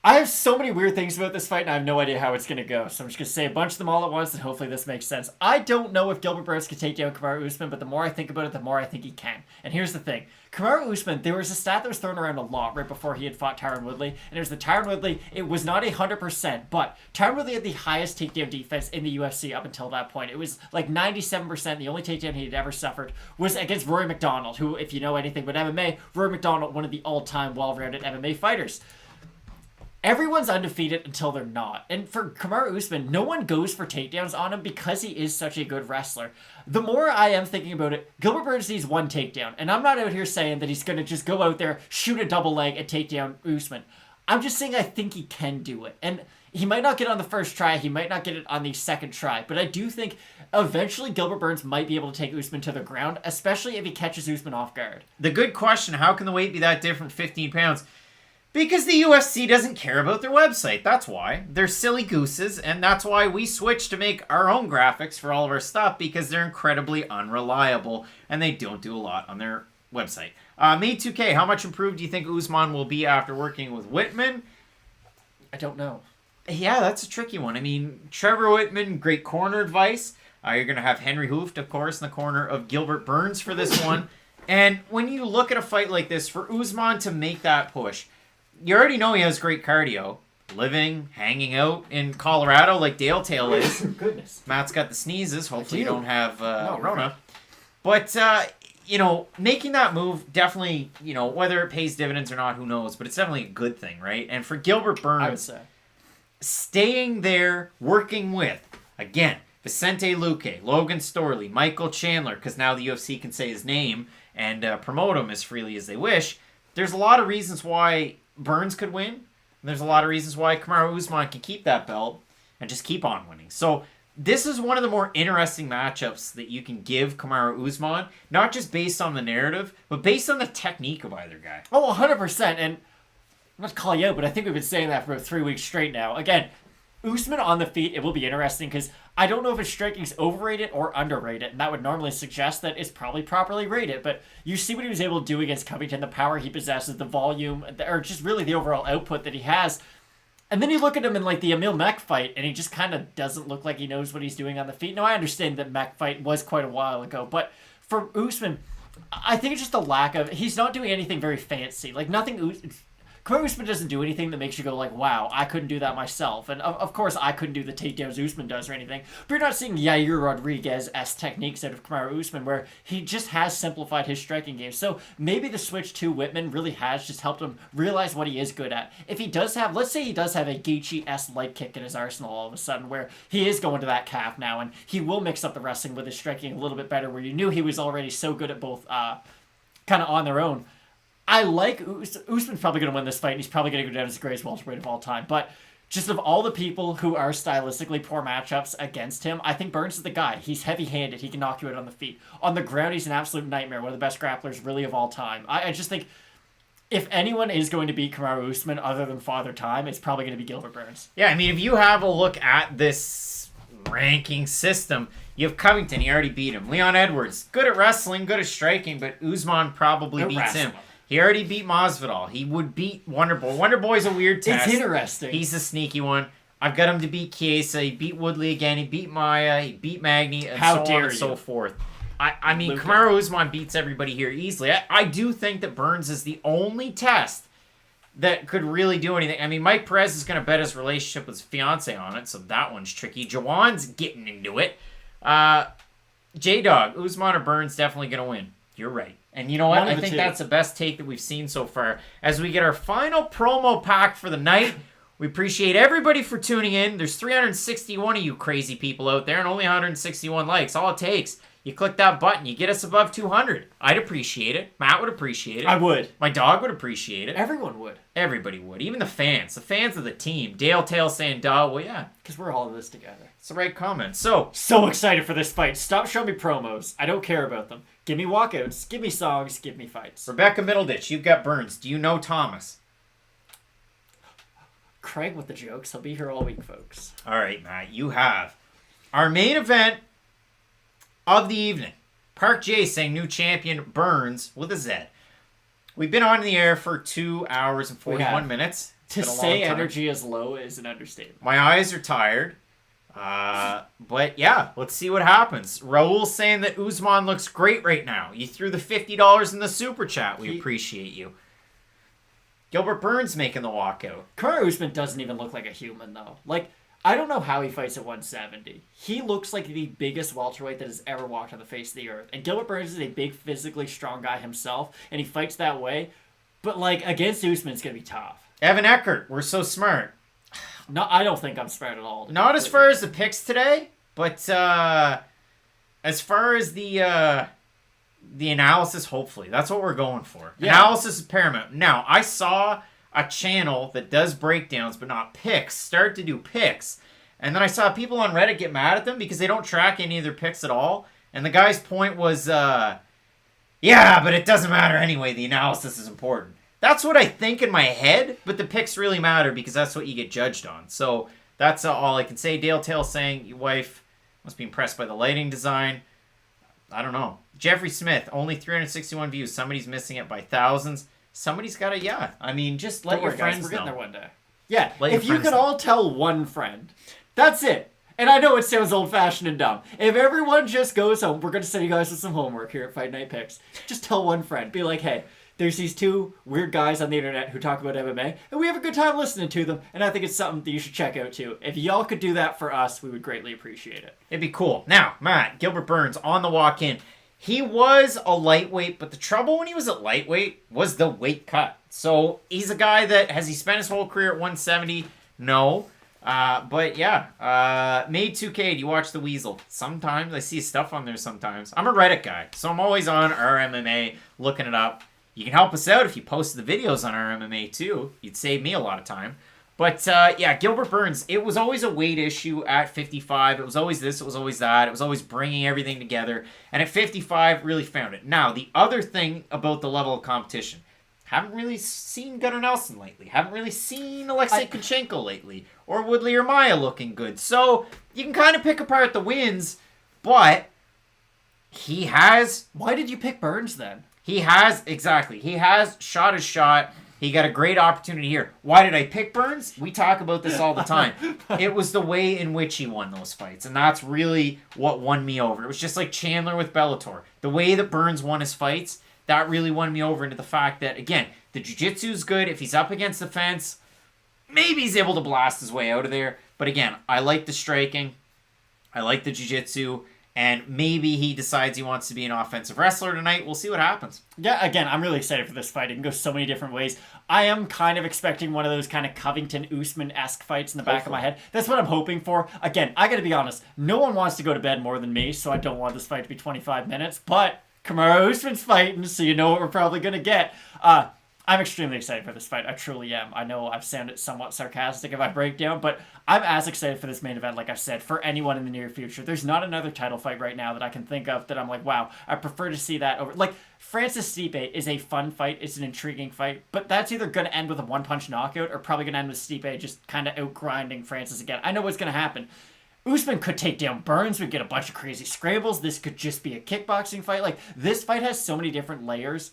I have so many weird things about this fight, and I have no idea how it's going to go. So I'm just going to say a bunch of them all at once, and hopefully this makes sense. I don't know if Gilbert Burns can take down Kamaru Usman, but the more I think about it, the more I think he can. And here's the thing. Kamaru Usman, there was a stat that was thrown around a lot right before he had fought Tyron Woodley, and it was that Tyron Woodley, it was not 100%, but Tyron Woodley had the highest takedown defense in the UFC up until that point. It was like 97%. The only takedown he had ever suffered was against Rory McDonald, who, if you know anything about MMA, Rory McDonald, one of the all-time well-rounded MMA fighters. Everyone's undefeated until they're not. And for Kamaru Usman, no one goes for takedowns on him because he is such a good wrestler. The more I am thinking about it, Gilbert Burns needs one takedown. And I'm not out here saying that he's going to just go out there, shoot a double leg, and take down Usman. I'm just saying I think he can do it. And he might not get it on the first try, he might not get it on the second try, but I do think eventually Gilbert Burns might be able to take Usman to the ground, especially if he catches Usman off guard. The good question, how can the weight be that different, 15 pounds? Because the UFC doesn't care about their website. That's why. They're silly gooses, and that's why we switched to make our own graphics for all of our stuff, because they're incredibly unreliable, and they don't do a lot on their website. Made 2K, how much improved do you think Usman will be after working with Whitman? I don't know. Yeah, that's a tricky one. I mean, Trevor Whitman, great corner advice. You're going to have Henry Hooft, of course, in the corner of Gilbert Burns for this one. And when you look at a fight like this, for Usman to make that push, you already know he has great cardio. Living, hanging out in Colorado like Dale Tail is. Goodness. Matt's got the sneezes. Hopefully you do. don't have No, Rona. But, making that move definitely, whether it pays dividends or not, who knows. But it's definitely a good thing, right? And for Gilbert Burns, I would say. Staying there, working with, again, Vicente Luque, Logan Storley, Michael Chandler, because now the UFC can say his name and promote him as freely as they wish. There's a lot of reasons why Burns could win. And there's a lot of reasons why Kamaru Usman can keep that belt and just keep on winning. So this is one of the more interesting matchups that you can give Kamaru Usman, not just based on the narrative, but based on the technique of either guy. Oh, 100%. And I'm not to call you out, but I think we've been saying that for about 3 weeks straight now. Again, Usman on the feet, it will be interesting because I don't know if his striking is overrated or underrated, and that would normally suggest that it's probably properly rated. But you see what he was able to do against Covington, the power he possesses, the volume, or just really the overall output that he has. And then you look at him in like the Emil Mech fight, and he just kind of doesn't look like he knows what he's doing on the feet. Now, I understand that Mech fight was quite a while ago, but for Usman, I think it's just a lack of... He's not doing anything very fancy. Like, nothing... Kamaru Usman doesn't do anything that makes you go like, wow, I couldn't do that myself. And of course, I couldn't do the takedowns Usman does or anything. But you're not seeing Yair Rodriguez-esque techniques out of Kamaru Usman where he just has simplified his striking game. So maybe the switch to Whitman really has just helped him realize what he is good at. If he does have, let's say he does have a Gaethje-esque light kick in his arsenal all of a sudden where he is going to that calf now and he will mix up the wrestling with his striking a little bit better where you knew he was already so good at both kind of on their own. I like Usman's probably going to win this fight, and he's probably going to go down as the greatest welterweight of all time. But just of all the people who are stylistically poor matchups against him, I think Burns is the guy. He's heavy-handed. He can knock you out on the feet. On the ground, he's an absolute nightmare. One of the best grapplers really of all time. I just think if anyone is going to beat Kamaru Usman other than Father Time, it's probably going to be Gilbert Burns. Yeah, I mean, if you have a look at this ranking system, you have Covington. He already beat him. Leon Edwards, good at wrestling, good at striking, but Usman probably beats him. He already beat Masvidal. He would beat Wonderboy. Wonderboy's a weird test. It's interesting. He's a sneaky one. I've got him to beat Chiesa. He beat Woodley again. He beat Maya. He beat Magny, and so on and so forth. I mean, Kamaru Usman beats everybody here easily. I do think that Burns is the only test that could really do anything. I mean, Mike Perez is going to bet his relationship with his fiance on it, so that one's tricky. Jawan's getting into it. J-Dog, Usman or Burns definitely going to win. You're right. And you know what? I think that's the best take that we've seen so far. As we get our final promo pack for the night, we appreciate everybody for tuning in. There's 361 of you crazy people out there and only 161 likes. All it takes, you click that button, you get us above 200. I'd appreciate it. Matt would appreciate it. I would. My dog would appreciate it. Everyone would. Everybody would. Even the fans of the team. Dale Tail saying, duh, well, yeah. Because we're all in this together. It's the right comment. So excited for this fight. Stop showing me promos. I don't care about them. Give me walkouts. Give me songs. Give me fights. Rebecca Middleditch, you've got Burns. Do you know Thomas? Craig with the jokes. He'll be here all week, folks. All right, Matt. You have our main event of the evening. Park J saying new champion Burns with a Z. We've been on the air for 2 hours and 41 minutes. To say energy is low is an understatement. My eyes are tired. But yeah, let's see what happens. Raul saying that Usman looks great right now. You threw the $50 in the super chat. We appreciate you. Gilbert Burns making the walkout. Kamaru Usman doesn't even look like a human, though. Like, I don't know how he fights at 170. He looks like the biggest welterweight that has ever walked on the face of the earth. And Gilbert Burns is a big, physically strong guy himself, and he fights that way. But, like, against Usman, it's going to be tough. Evan Eckert, we're so smart. No, I don't think I'm smart at all. Not as far as the picks today, but as far as the analysis, hopefully. That's what we're going for. Yeah. Analysis is paramount. Now, I saw a channel that does breakdowns but not picks start to do picks. And then I saw people on Reddit get mad at them because they don't track any of their picks at all. And the guy's point was, yeah, but it doesn't matter anyway. The analysis is important. That's what I think in my head, but the picks really matter because that's what you get judged on. So that's all I can say. Dale Tail saying, your wife must be impressed by the lighting design. I don't know. Jeffrey Smith, only 361 views. Somebody's missing it by thousands. Somebody's got to, I mean, just let your friends we're getting know. there one day. Yeah, Let your if you friends could know. all tell one friend, that's it. And I know it sounds old-fashioned and dumb. If everyone just goes home, we're going to send you guys with some homework here at Fight Night Picks. Just tell one friend. Be like, hey, there's these two weird guys on the internet who talk about MMA, and we have a good time listening to them, and I think it's something that you should check out too. If y'all could do that for us, we would greatly appreciate it. It'd be cool. Now, Matt, Gilbert Burns on the walk-in. He was a lightweight, but the trouble when he was at lightweight was the weight cut. So he's a guy that, has he spent his whole career at 170? No. But yeah, made 2K. Do you watch the Weasel? Sometimes. I see stuff on there sometimes. I'm a Reddit guy, so I'm always on our MMA, looking it up. You can help us out if you post the videos on our MMA too. You'd save me a lot of time. But yeah, Gilbert Burns, it was always a weight issue at 55. It was always this, it was always that. It was always bringing everything together. And at 55, really found it. Now, the other thing about the level of competition, haven't really seen Gunnar Nelson lately. Haven't really seen Alexei Kunchenko lately. Or Woodley or Maya looking good. So, you can kind of pick apart the wins, but he has... Why did you pick Burns then? He has shot his shot. He got a great opportunity here. Why did I pick Burns? We talk about this all the time. It was the way in which he won those fights, and that's really what won me over. It was just like Chandler with Bellator. The way that Burns won his fights, that really won me over into the fact that, again, the jiu-jitsu is good. If he's up against the fence, maybe he's able to blast his way out of there. But again, I like the striking. I like the jiu-jitsu. And maybe he decides he wants to be an offensive wrestler tonight. We'll see what happens. Yeah, again, I'm really excited for this fight. It can go so many different ways. I am kind of expecting one of those kind of Covington-Usman-esque fights in the back of my head. That's what I'm hoping for. Again, I gotta be honest. No one wants to go to bed more than me, so I don't want this fight to be 25 minutes. But Kamaru Usman's fighting, so you know what we're probably gonna get. I'm extremely excited for this fight. I truly am. I know I've sounded somewhat sarcastic if I break down, but I'm as excited for this main event, like I've said, for anyone in the near future. There's not another title fight right now that I can think of that I'm like, wow, I prefer to see that over. Like, Francis-Stipe is a fun fight. It's an intriguing fight, but that's either going to end with a one-punch knockout or probably going to end with Stipe just kind of out-grinding Francis again. I know what's going to happen. Usman could take down Burns. We'd get a bunch of crazy scrambles. This could just be a kickboxing fight. Like, this fight has so many different layers.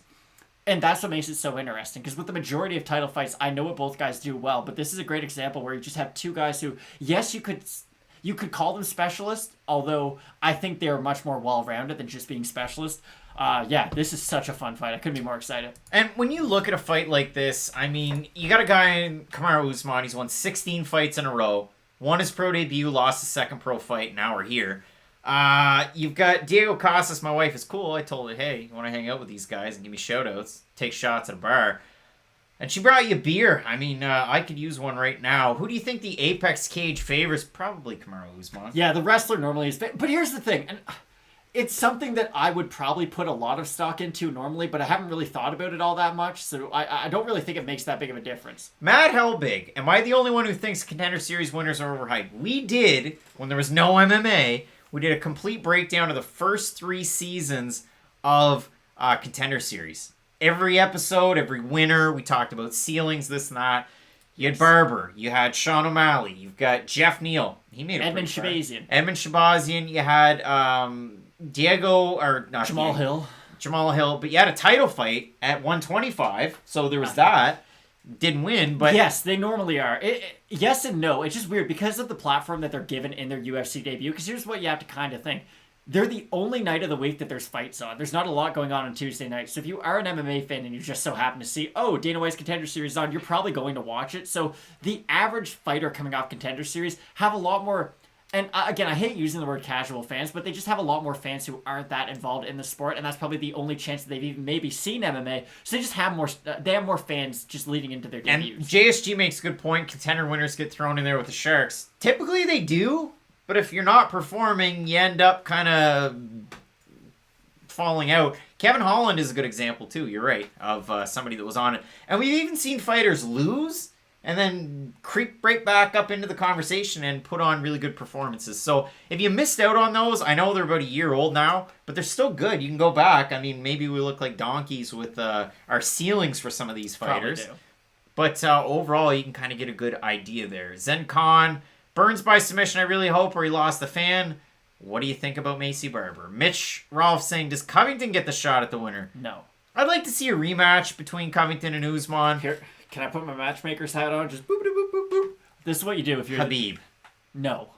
And that's what makes it so interesting, because with the majority of title fights, I know what both guys do well, but this is a great example where you just have two guys who, yes, you could call them specialists, although I think they're much more well-rounded than just being specialists. Yeah, this is such a fun fight. I couldn't be more excited. And when you look at a fight like this, I mean, you got a guy in Kamaru Usman, he's won 16 fights in a row, won his pro debut, lost his second pro fight, now we're here. You've got Diego Casas. My wife is cool. I told her, hey, you want to hang out with these guys and give me shout-outs, take shots at a bar. And she brought you beer. I mean, I could use one right now. Who do you think the Apex Cage favors? Probably Kamaru Usman. Yeah, the wrestler normally is... But here's the thing, and it's something that I would probably put a lot of stock into normally, but I haven't really thought about it all that much, so I don't really think it makes that big of a difference. Matt Helbig. Am I the only one who thinks Contender Series winners are overhyped? We did, when there was no MMA... We did a complete breakdown of the first 3 seasons of Contender Series. Every episode, every winner, we talked about ceilings, this and that. You had Barber. You had Sean O'Malley. You've got Jeff Neal. He made a Edmund Shabazian. Edmund Shabazian. You had Jamal Hill. But you had a title fight at 125, so there was that. Didn't win, but... Yes, they normally are. Yes and no. It's just weird because of the platform that they're given in their UFC debut, because here's what you have to kind of think. They're the only night of the week that there's fights on. There's not a lot going on Tuesday night. So if you are an MMA fan and you just so happen to see, oh, Dana White's Contender Series on, you're probably going to watch it. So the average fighter coming off Contender Series have a lot more... And again, I hate using the word casual fans, but they just have a lot more fans who aren't that involved in the sport, and that's probably the only chance that they've even maybe seen MMA. So they just have more. They have more fans just leading into their debuts. And JSG makes a good point. Contender winners get thrown in there with the Sharks. Typically, they do, but if you're not performing, you end up kind of falling out. Kevin Holland is a good example too. You're right, of somebody that was on it, and we've even seen fighters lose and then creep right back up into the conversation and put on really good performances. So if you missed out on those, I know they're about a year old now, but they're still good. You can go back. I mean, maybe we look like donkeys with our ceilings for some of these fighters. But overall, you can kind of get a good idea there. Zen Khan, Burns by submission, I really hope, or he lost the fan. What do you think about Macy Barber? Mitch Rolfe saying, does Covington get the shot at the winner? No. I'd like to see a rematch between Covington and Usman. Here, can I put my matchmaker's hat on? Just boop, boop, boop, boop, boop. This is what you do if you're... Khabib. No.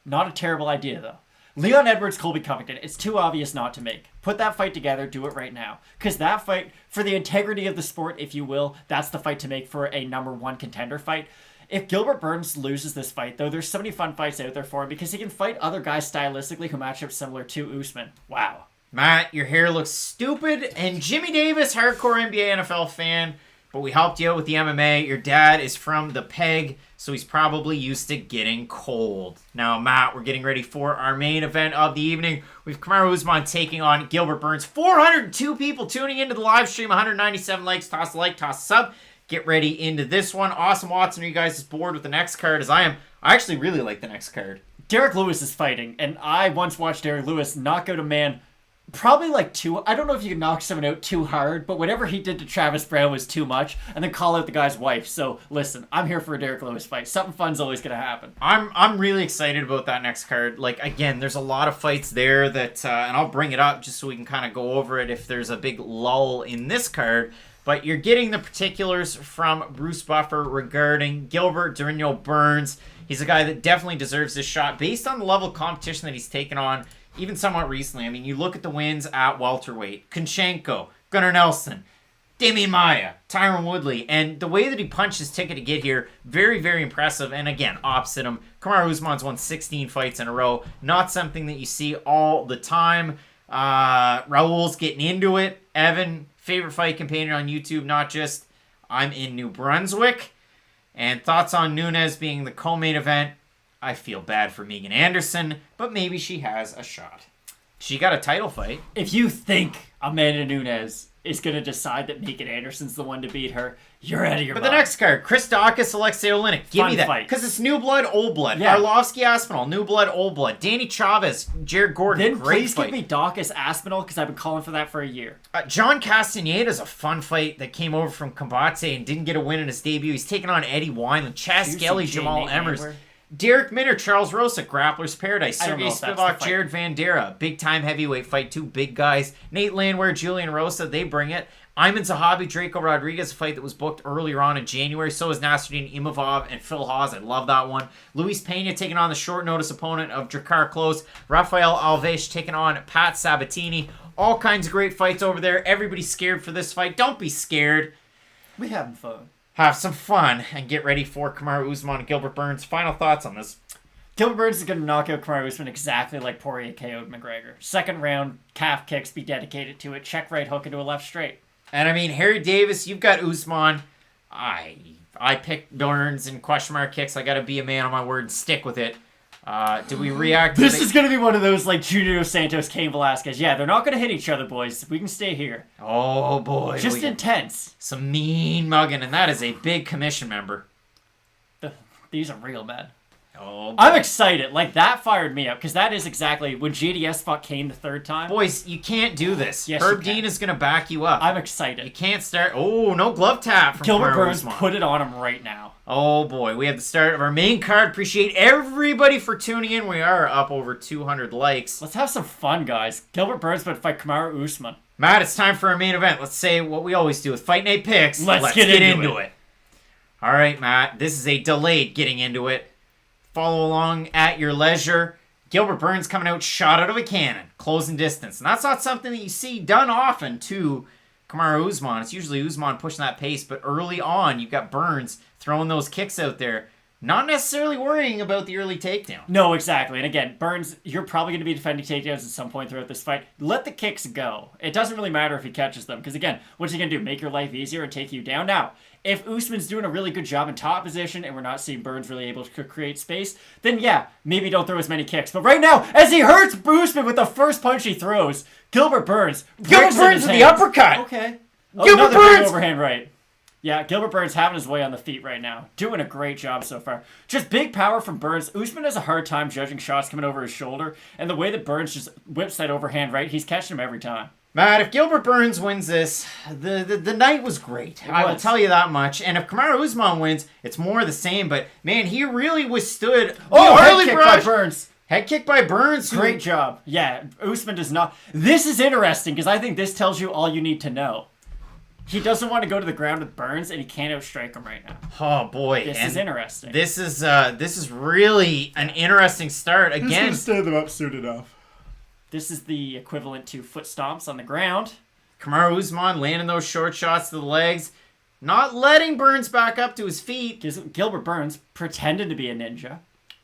Not a terrible idea, though. Leon Edwards, Colby Covington. It's too obvious not to make. Put that fight together. Do it right now. Because that fight, for the integrity of the sport, if you will, that's the fight to make for a number one contender fight. If Gilbert Burns loses this fight, though, there's so many fun fights out there for him because he can fight other guys stylistically who match up similar to Usman. Wow. Matt, your hair looks stupid. And Jimmy Davis, hardcore NBA NFL fan, but we helped you out with the MMA. Your dad is from the Peg, so he's probably used to getting cold. Now, Matt, we're getting ready for our main event of the evening. We've Kamaru Usman taking on Gilbert Burns. 402 people tuning into the live stream. 197 likes. Toss a like, toss a sub. Get ready into this one. Awesome Watson, are you guys as bored with the next card as I am? I actually really like the next card. Derek Lewis is fighting, and I once watched Derek Lewis knock out a man probably like I don't know if you can knock someone out too hard, but whatever he did to Travis Brown was too much, and then call out the guy's wife. So listen, I'm here for a Derek Lewis fight. Something fun's always going to happen. I'm really excited about that next card. Like, again, there's a lot of fights there that, and I'll bring it up just so we can kind of go over it if there's a big lull in this card. But you're getting the particulars from Bruce Buffer regarding Gilbert Burns. He's a guy that definitely deserves this shot based on the level of competition that he's taken on, even somewhat recently. I mean, you look at the wins at welterweight. Kunchenko, Gunnar Nelson, Damian Maia, Tyron Woodley, and the way that he punched his ticket to get here, very, very impressive. And again, opposite him, Kamaru Usman's won 16 fights in a row. Not something that you see all the time. Raul's getting into it. Evan, favorite fight companion on YouTube, not just I'm in New Brunswick. And thoughts on Nunes being the co-main event. I feel bad for Megan Anderson, but maybe she has a shot. She got a title fight. If you think Amanda Nunes is going to decide that Megan Anderson's the one to beat her, you're out of your mind. But the next card, Chris Dawkins, Alexei Oleinik. Give Fun me that. fight. Because it's new blood, old blood. Yeah. Arlovsky Aspinall, new blood, old blood. Danny Chavez, Jared Gordon. Then great please fight. give me Dawkins Aspinall because I've been calling for that for a year. John Castaneda's a fun fight that came over from Combate and didn't get a win in his debut. He's taking on Eddie Wineland, Chaz Skelly, Jamal Emmers. Derek Minner, Charles Rosa, Grappler's Paradise, Sergey Spivak, Jared Vandera. Big-time heavyweight fight, two big guys. Nate Landwehr, Julian Rosa, they bring it. Ayman Zahabi, Draco Rodriguez, a fight that was booked earlier on in January. So is Nasruddin Imavov and Phil Hawes. I love that one. Luis Pena taking on the short-notice opponent of Drakkar Klose. Rafael Alves taking on Pat Sabatini. All kinds of great fights over there. Everybody's scared for this fight. Don't be scared. We having fun. Have some fun and get ready for Kamaru Usman and Gilbert Burns. Final thoughts on this? Gilbert Burns is going to knock out Kamaru Usman exactly like Poirier KO'd McGregor. Second round, calf kicks, be dedicated to it. Check right hook into a left straight. And I mean, Harry Davis, you've got Usman. I picked Burns and question mark kicks. I got to be a man on my word and stick with it. Do we react? This is going to be one of those like Junior Dos Santos, Cain Velasquez. Yeah, they're not going to hit each other, boys. We can stay here. Oh, boy. Just intense. Some mean mugging, and that is a big commission member. These are real, man. Oh, boy. I'm excited. Like, that fired me up, because that is exactly when JDS fought Kane the third time. Boys, you can't do this. Yes, Herb you can. Dean is going to back you up. I'm excited. You can't start. Oh, no glove tap from Gilbert Kamaru Burns, Usman. put it on him right now. Oh boy, we have the start of our main card. Appreciate everybody for tuning in. We are up over 200 likes. Let's have some fun, guys. Gilbert Burns would fight Kamaru Usman. Matt, it's time for our main event. Let's say what we always do with Fight Night Picks. Let's get into it. All right, Matt, this is a delayed getting into it. Follow along at your leisure. Gilbert Burns coming out shot out of a cannon, closing distance. And that's not something that you see done often to Kamaru Usman. It's usually Usman pushing that pace, but early on, you've got Burns throwing those kicks out there, not necessarily worrying about the early takedown. No, exactly. And again, Burns, you're probably going to be defending takedowns at some point throughout this fight. Let the kicks go. It doesn't really matter if he catches them, because again, what's he going to do? Make your life easier and take you down? Now, if Usman's doing a really good job in top position and we're not seeing Burns really able to create space, then yeah, maybe don't throw as many kicks. But right now, as he hurts Usman with the first punch he throws, Gilbert Burns with hands. the uppercut. Okay. Gilbert Another big Burns! overhand right. Yeah, Gilbert Burns having his way on the feet right now. Doing a great job so far. Just big power from Burns. Usman has a hard time judging shots coming over his shoulder, and the way that Burns just whips that overhand right, he's catching him every time. Matt, if Gilbert Burns wins this, the night was great. I will tell you that much. And if Kamaru Usman wins, it's more of the same. But, man, he really withstood... Head early kick barrage. by Burns. Head kick by Burns. Great job. Yeah, Usman does not. This is interesting because I think this tells you all you need to know. He doesn't want to go to the ground with Burns, and he can't outstrike him right now. Oh boy, This is interesting. This is really an interesting start. Again, Who's gonna stand them up soon enough? This is the equivalent to foot stomps on the ground. Kamaru Usman landing those short shots to the legs, not letting Burns back up to his feet. Gilbert Burns pretended to be a ninja.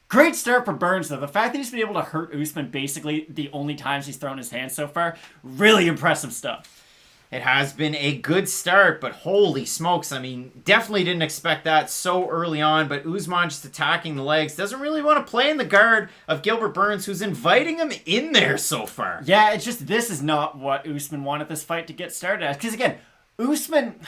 Great start for Burns, though. The fact that he's been able to hurt Usman basically the only times he's thrown his hands so far, really impressive stuff. It has been a good start, but holy smokes. I mean, definitely didn't expect that so early on, but Usman just attacking the legs. Doesn't really want to play in the guard of Gilbert Burns, who's inviting him in there so far. Yeah, it's just this is not what Usman wanted this fight to get started as. Because, again, Usman,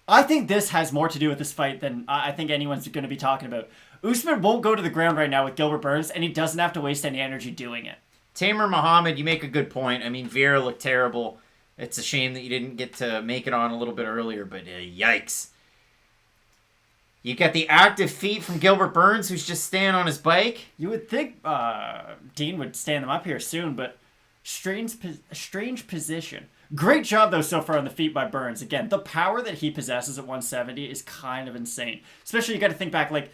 I think this has more to do with this fight than I think anyone's going to be talking about. Usman won't go to the ground right now with Gilbert Burns, and he doesn't have to waste any energy doing it. Tamer Muhammad, you make a good point. I mean, Vieira looked terrible. It's a shame that you didn't get to make it on a little bit earlier, but yikes. You got the active feet from Gilbert Burns, who's just staying on his bike. You would think Dean would stand them up here soon, but strange position. Great job, though, so far on the feet by Burns. Again, the power that he possesses at 170 is kind of insane. Especially, you got to think back, like,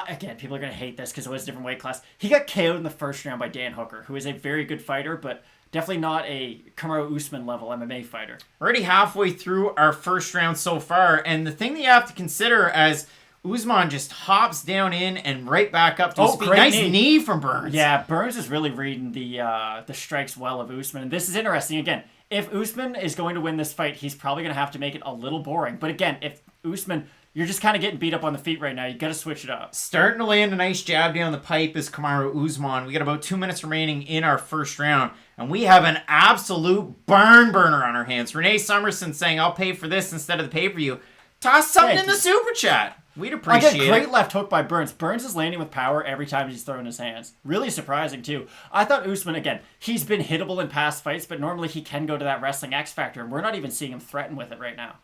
again, people are going to hate this because it was a different weight class. He got KO'd in the first round by Dan Hooker, who is a very good fighter, but definitely not a Kamaru Usman level MMA fighter. We're already halfway through our first round so far, and the thing that you have to consider as Usman just hops down in and right back up to his feet. Nice knee from Burns. Yeah, Burns is really reading the strikes well of Usman, and this is interesting. Again, if Usman is going to win this fight, he's probably going to have to make it a little boring. But again, if Usman, you're just kind of getting beat up on the feet right now. You got to switch it up. Starting to land a nice jab down the pipe is Kamaru Usman. We got about 2 minutes remaining in our first round, and we have an absolute barn burner on our hands. Renee Summerson saying, "I'll pay for this instead of the pay-per-view." Toss something in the super chat. We'd appreciate it. Great left hook by Burns. Burns is landing with power every time he's throwing his hands. Really surprising, too. I thought Usman, again, he's been hittable in past fights, but normally he can go to that wrestling X factor, and we're not even seeing him threaten with it right now.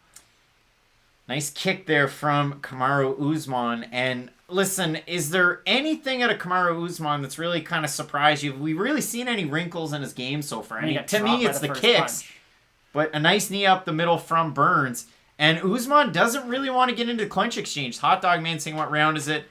Nice kick there from Kamaru Usman. And listen, is there anything out of Kamaru Usman that's really kind of surprised you? Have we really seen any wrinkles in his game so far? I mean, to me, it's the kicks. But a nice knee up the middle from Burns. And Usman doesn't really want to get into the clinch exchange. Hot Dog Man saying, what round is it?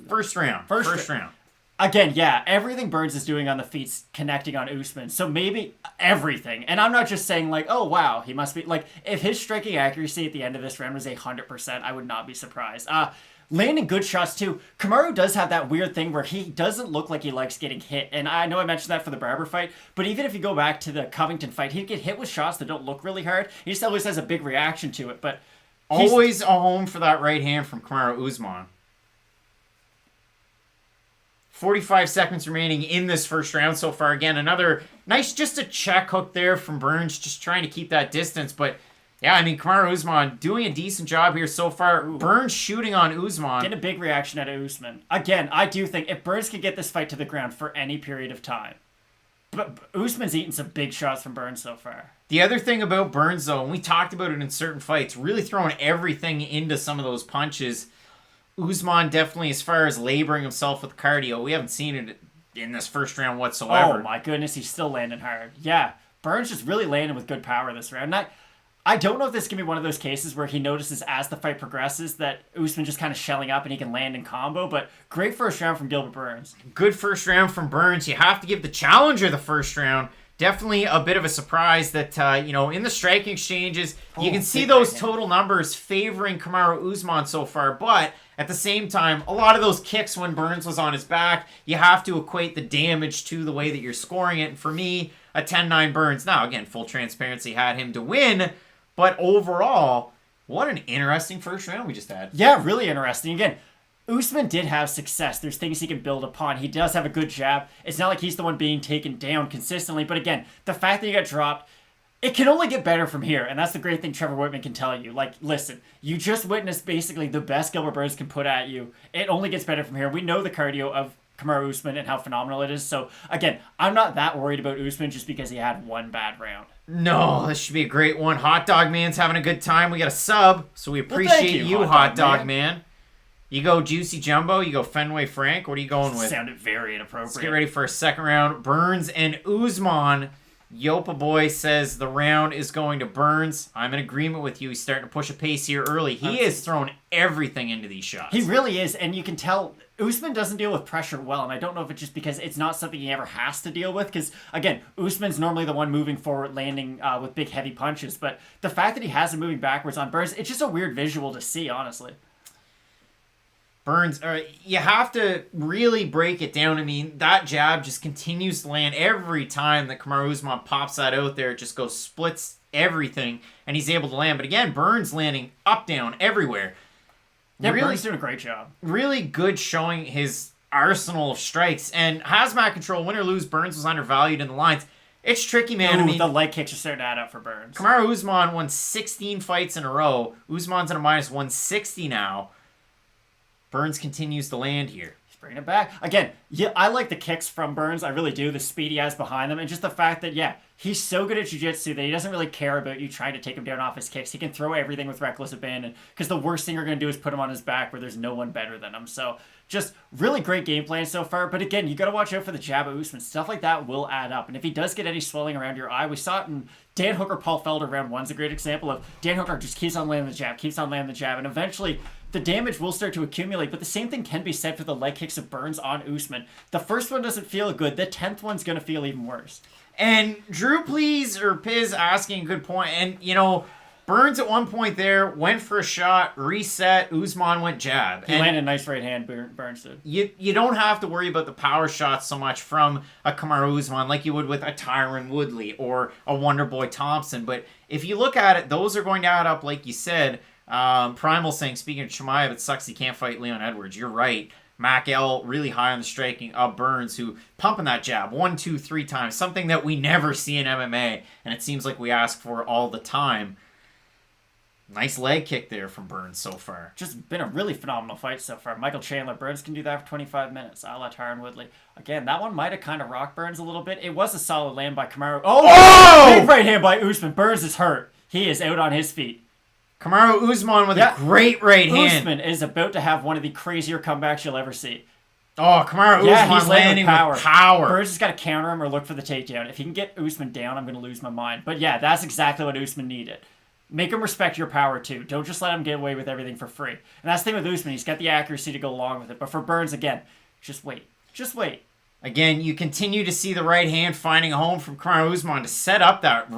First round. First round. Again, yeah, everything Burns is doing on the feet's connecting on Usman. So maybe everything. And I'm not just saying, like, oh, wow, he must be... Like, if his striking accuracy at the end of this round was 100%, I would not be surprised. Landing good shots, too. Kamaru does have that weird thing where he doesn't look like he likes getting hit. And I know I mentioned that for the Barber fight, but even if you go back to the Covington fight, he'd get hit with shots that don't look really hard. He just always has a big reaction to it. But always a home for that right hand from Kamaru Usman. 45 seconds remaining in this first round so far. Again, another nice, just a check hook there from Burns, just trying to keep that distance. But yeah, I mean, Kamaru Usman doing a decent job here so far. Ooh. Burns shooting on Usman. Get a big reaction out of Usman. Again, I do think if Burns can get this fight to the ground for any period of time, but Usman's eaten some big shots from Burns so far. The other thing about Burns, though, and we talked about it in certain fights, really throwing everything into some of those punches. Usman definitely, as far as laboring himself with cardio, we haven't seen it in this first round whatsoever. Oh my goodness, he's still landing hard. Yeah, Burns just really landing with good power this round. I don't know if this can be one of those cases where he notices as the fight progresses that Usman just kind of shelling up and he can land in combo, but great first round from Gilbert Burns. Good first round from Burns. You have to give the challenger the first round. Definitely a bit of a surprise that, in the striking exchanges, you can see those total numbers favoring Kamaru Usman so far, but at the same time, a lot of those kicks when Burns was on his back, you have to equate the damage to the way that you're scoring it. And for me, a 10-9 Burns. Now, again, full transparency had him to win, but overall, what an interesting first round we just had. Yeah, really interesting. Again, Usman did have success. There's things he can build upon. He does have a good jab. It's not like he's the one being taken down consistently. But again, the fact that he got dropped, it can only get better from here. And that's the great thing Trevor Whitman can tell you. Like, listen, you just witnessed basically the best Gilbert Burns can put at you. It only gets better from here. We know the cardio of Kamaru Usman and how phenomenal it is. So, again, I'm not that worried about Usman just because he had one bad round. No, this should be a great one. Hot Dog Man's having a good time. We got a sub, so we appreciate you, Hot Dog Man. You go Juicy Jumbo, you go Fenway Frank. What are you going with? Sounded very inappropriate. Let's get ready for a second round. Burns and Usman. Yopa Boy says the round is going to Burns. I'm in agreement with you. He's starting to push a pace here early. He is throwing everything into these shots. He really is, and you can tell Usman doesn't deal with pressure well, and I don't know if it's just because it's not something he ever has to deal with, because, again, Usman's normally the one moving forward, landing with big, heavy punches, but the fact that he has him moving backwards on Burns, it's just a weird visual to see, honestly. Burns, you have to really break it down. I mean, that jab just continues to land every time that Kamaru Usman pops that out there. It just goes, splits everything, and he's able to land. But again, Burns landing up, down, everywhere. Yeah, really, Burns doing a great job. Really good showing his arsenal of strikes. And hazmat control, win or lose, Burns was undervalued in the lines. It's tricky, man. Ooh, I mean, the leg kicks are starting to add up for Burns. Kamaru Usman won 16 fights in a row. Usman's at a minus 160 now. Burns continues to land here. He's bringing it back. Again, yeah, I like the kicks from Burns. I really do. The speed he has behind them. And just the fact that, yeah, he's so good at jiu-jitsu that he doesn't really care about you trying to take him down off his kicks. He can throw everything with reckless abandon because the worst thing you're going to do is put him on his back where there's no one better than him. So just really great game plan so far. But again, you got to watch out for the jab of Usman. Stuff like that will add up. And if he does get any swelling around your eye, we saw it in Dan Hooker, Paul Felder round one's a great example of Dan Hooker just keeps on landing the jab, keeps on landing the jab, and eventually the damage will start to accumulate, but the same thing can be said for the leg kicks of Burns on Usman. The first one doesn't feel good. The 10th one's going to feel even worse. And Drew Please or Piz asking a good point. And, you know, Burns at one point there went for a shot, reset, Usman went jab. He landed a nice right hand, Burns did. You don't have to worry about the power shots so much from a Kamaru Usman like you would with a Tyron Woodley or a Wonderboy Thompson. But if you look at it, those are going to add up, like you said. Primal saying, speaking of Chimaev, it sucks he can't fight Leon Edwards. You're right. Mac L really high on the striking of Burns, who pumping that jab 1, 2, 3 times, something that we never see in MMA, and it seems like we ask for all the time. Nice leg kick there from Burns so far. Just been a really phenomenal fight so far. Michael Chandler, Burns can do that for 25 minutes. A la Tyron Woodley. Again, that one might have kind of rocked Burns a little bit. It was a solid land by Kamaru. Oh! Big right hand by Usman. Burns is hurt. He is out on his feet. Kamaru Usman with a great right hand. Usman is about to have one of the crazier comebacks you'll ever see. Oh, Kamaru Usman landing with power. Burns has got to counter him or look for the takedown. If he can get Usman down, I'm going to lose my mind. But yeah, that's exactly what Usman needed. Make him respect your power too. Don't just let him get away with everything for free. And that's the thing with Usman. He's got the accuracy to go along with it. But for Burns, again, just wait. Just wait. Again, you continue to see the right hand finding a home from Kamaru Usman to set up that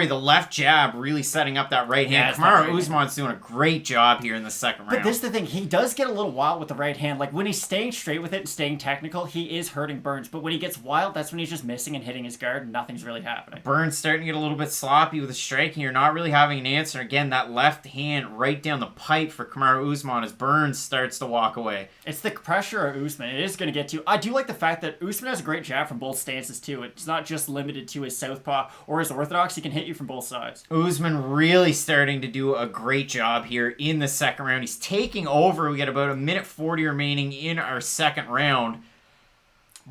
the left jab really setting up that right hand. Kamaru Usman's doing a great job here in the second round. But this is the thing. He does get a little wild with the right hand. Like, when he's staying straight with it and staying technical, he is hurting Burns. But when he gets wild, that's when he's just missing and hitting his guard and nothing's really happening. Burns starting to get a little bit sloppy with the striking. You're not really having an answer. Again, that left hand right down the pipe for Kamaru Usman as Burns starts to walk away. It's the pressure of Usman. It is going to get to you. I do like the fact that Usman has a great jab from both stances, too. It's not just limited to his southpaw or his orthodox. He can hit you from both sides. Usman really starting to do a great job here in the second round. He's taking over. We got about a minute 40 remaining in our second round.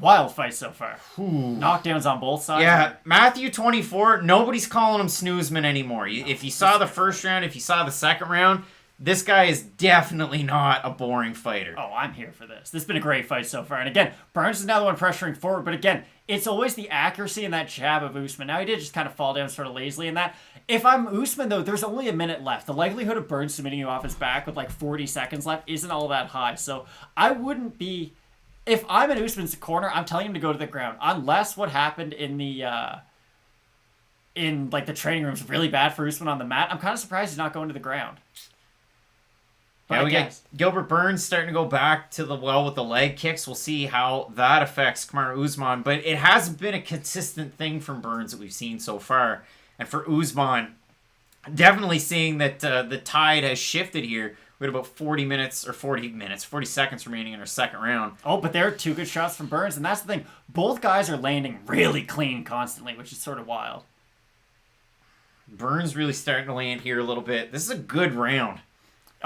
Wild fight so far. Ooh. Knockdowns on both sides. Yeah, Matthew 24, nobody's calling him Snoozman anymore. If you saw the first round, if you saw the second round, this guy is definitely not a boring fighter. Oh, I'm here for this. This has been a great fight so far. And again, Burns is now the one pressuring forward. But again, it's always the accuracy in that jab of Usman. Now, he did just kind of fall down sort of lazily in that. If I'm Usman, though, there's only a minute left. The likelihood of Burns submitting you off his back with like 40 seconds left isn't all that high. So I wouldn't be... If I'm in Usman's corner, I'm telling him to go to the ground. Unless what happened in the... in like the training room is really bad for Usman on the mat. I'm kind of surprised he's not going to the ground. Yeah, we got Gilbert Burns starting to go back to the well with the leg kicks. We'll see how that affects Kamaru Usman. But it hasn't been a consistent thing from Burns that we've seen so far. And for Usman, definitely seeing that the tide has shifted here. We had about 40 seconds remaining in our second round. Oh, but there are two good shots from Burns. And that's the thing. Both guys are landing really clean constantly, which is sort of wild. Burns really starting to land here a little bit. This is a good round.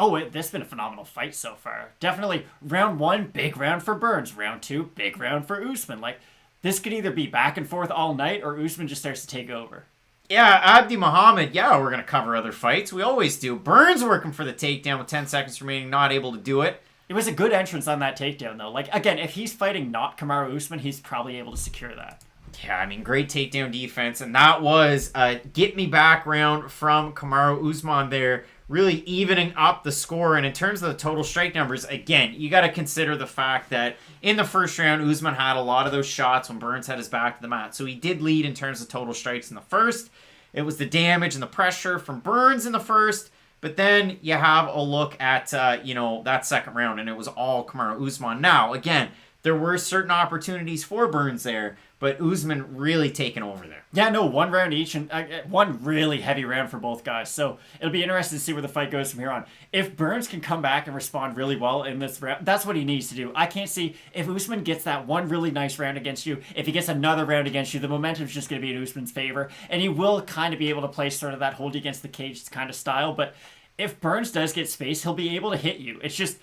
Oh, this has been a phenomenal fight so far. Definitely round one, big round for Burns. Round two, big round for Usman. Like, this could either be back and forth all night or Usman just starts to take over. Yeah, Abdi Muhammad, we're going to cover other fights. We always do. Burns working for the takedown with 10 seconds remaining, not able to do it. It was a good entrance on that takedown, though. Like, again, if he's fighting not Kamaru Usman, he's probably able to secure that. Yeah, I mean, great takedown defense. And that was a get-me-back round from Kamaru Usman there, really evening up the score. And in terms of the total strike numbers, again, you got to consider the fact that in the first round, Usman had a lot of those shots when Burns had his back to the mat. So he did lead in terms of total strikes in the first. It was the damage and the pressure from Burns in the first. But then you have a look at, that second round, and it was all Kamaru Usman. Now, again, there were certain opportunities for Burns there, but Usman really taking over there. Yeah, no, one round each, and one really heavy round for both guys. So it'll be interesting to see where the fight goes from here on. If Burns can come back and respond really well in this round, that's what he needs to do. I can't see if Usman gets that one really nice round against you, if he gets another round against you, the momentum's just going to be in Usman's favor, and he will kind of be able to play sort of that hold you against the cage kind of style. But if Burns does get space, he'll be able to hit you. It's just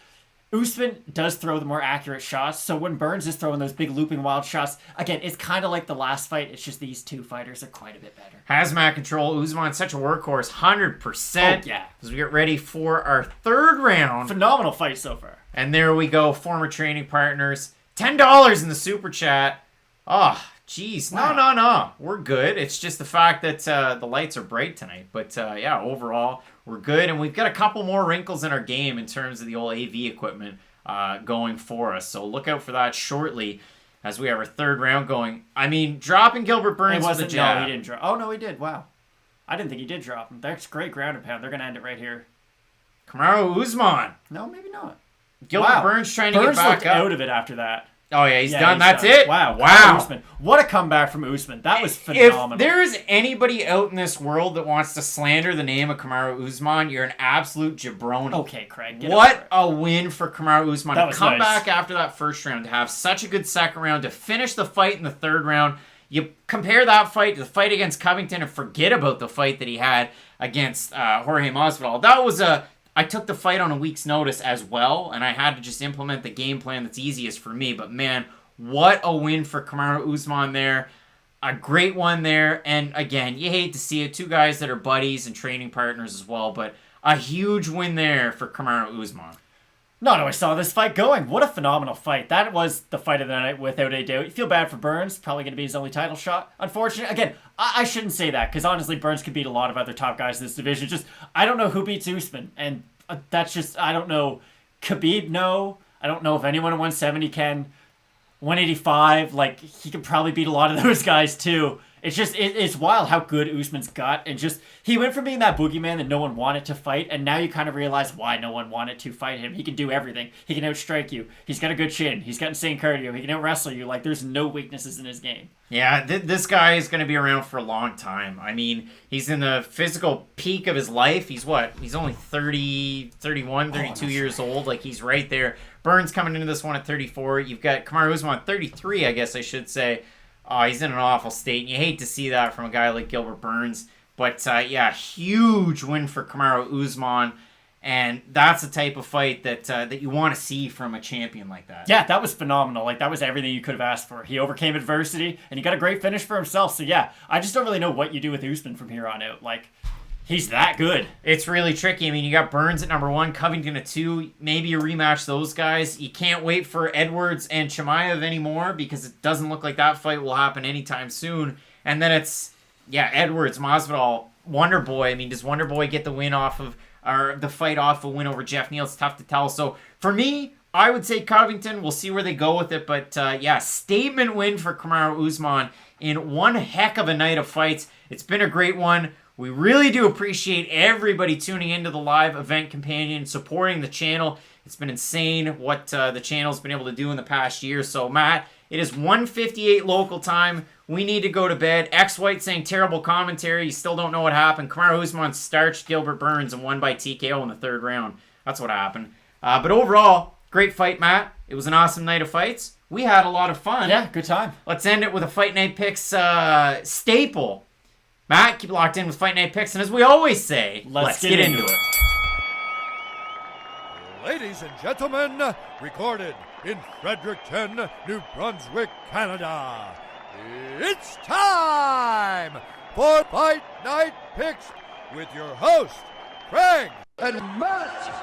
Usman does throw the more accurate shots, so when Burns is throwing those big looping wild shots, again, it's kind of like the last fight. It's just these two fighters are quite a bit better. Hazmat control, Usman's such a workhorse, 100%. Oh, yeah. As we get ready for our third round. Phenomenal fight so far. And there we go, former training partners. $10 in the super chat. Oh, jeez. Wow. No. We're good. It's just the fact that the lights are bright tonight. But, overall, we're good. And we've got a couple more wrinkles in our game in terms of the old AV equipment going for us. So look out for that shortly as we have our third round going. I mean, dropping Gilbert Burns with the jab. No, he didn't drop. Oh, no, he did. Wow. I didn't think he did drop him. That's great ground and pound. They're going to end it right here. Kamaru Usman. No, maybe not. Gilbert Burns trying to Burns get back looked up. out of it after that. Oh, yeah, he's done. That's it? Wow. Usman. What a comeback from Usman. That was phenomenal. If there's anybody out in this world that wants to slander the name of Kamaru Usman, you're an absolute jabroni. Okay, Craig. What a win for Kamaru Usman. That To was come nice. back after that first round, to have such a good second round, to finish the fight in the third round. You compare that fight to the fight against Covington and forget about the fight that he had against Jorge Masvidal. That was I took the fight on a week's notice as well, and I had to just implement the game plan that's easiest for me. But man, what a win for Kamaru Usman there. A great one there. And again, you hate to see it. Two guys that are buddies and training partners as well. But a huge win there for Kamaru Usman. No, I saw this fight going. What a phenomenal fight. That was the fight of the night without a doubt. You feel bad for Burns. Probably going to be his only title shot. Unfortunately, again, I shouldn't say that because honestly, Burns could beat a lot of other top guys in this division. Just, I don't know who beats Usman. And that's just, I don't know. Khabib, no. I don't know if anyone at 170 can. 185, like, he could probably beat a lot of those guys too. It's just, it's wild how good Usman's got. And just, he went from being that boogeyman that no one wanted to fight, and now you kind of realize why no one wanted to fight him. He can do everything. He can outstrike you. He's got a good chin. He's got insane cardio. He can out-wrestle you. Like, there's no weaknesses in his game. Yeah, this guy is going to be around for a long time. I mean, he's in the physical peak of his life. He's what? He's only 30, 31, 32 years old. Like, he's right there. Burns coming into this one at 34. You've got Kamaru Usman at 33, I guess I should say. Oh, he's in an awful state, and you hate to see that from a guy like Gilbert Burns. But, huge win for Kamaru Usman. And that's the type of fight that you want to see from a champion like that. Yeah, that was phenomenal. Like, that was everything you could have asked for. He overcame adversity, and he got a great finish for himself. So, yeah, I just don't really know what you do with Usman from here on out. Like, he's that good. It's really tricky. I mean, you got Burns at number 1, Covington at 2. Maybe you rematch those guys. You can't wait for Edwards and Chimaev anymore because it doesn't look like that fight will happen anytime soon. And then it's, Edwards, Masvidal, Wonder Boy. I mean, does Wonder Boy get the win off of, or the fight off a win over Jeff Neal? It's tough to tell. So for me, I would say Covington. We'll see where they go with it. But statement win for Kamaru Usman in one heck of a night of fights. It's been a great one. We really do appreciate everybody tuning into the live event companion, supporting the channel. It's been insane what the channel's been able to do in the past year. So, Matt, it is 1:58 local time. We need to go to bed. X-White saying terrible commentary. You still don't know what happened. Kamaru Usman starched Gilbert Burns and won by TKO in the third round. That's what happened. But overall, great fight, Matt. It was an awesome night of fights. We had a lot of fun. Yeah, good time. Let's end it with a Fight Night Picks staple. Matt, keep locked in with Fight Night Picks, and as we always say, let's get into it. Ladies and gentlemen, recorded in Fredericton, New Brunswick, Canada, it's time for Fight Night Picks with your host, Craig and Matt.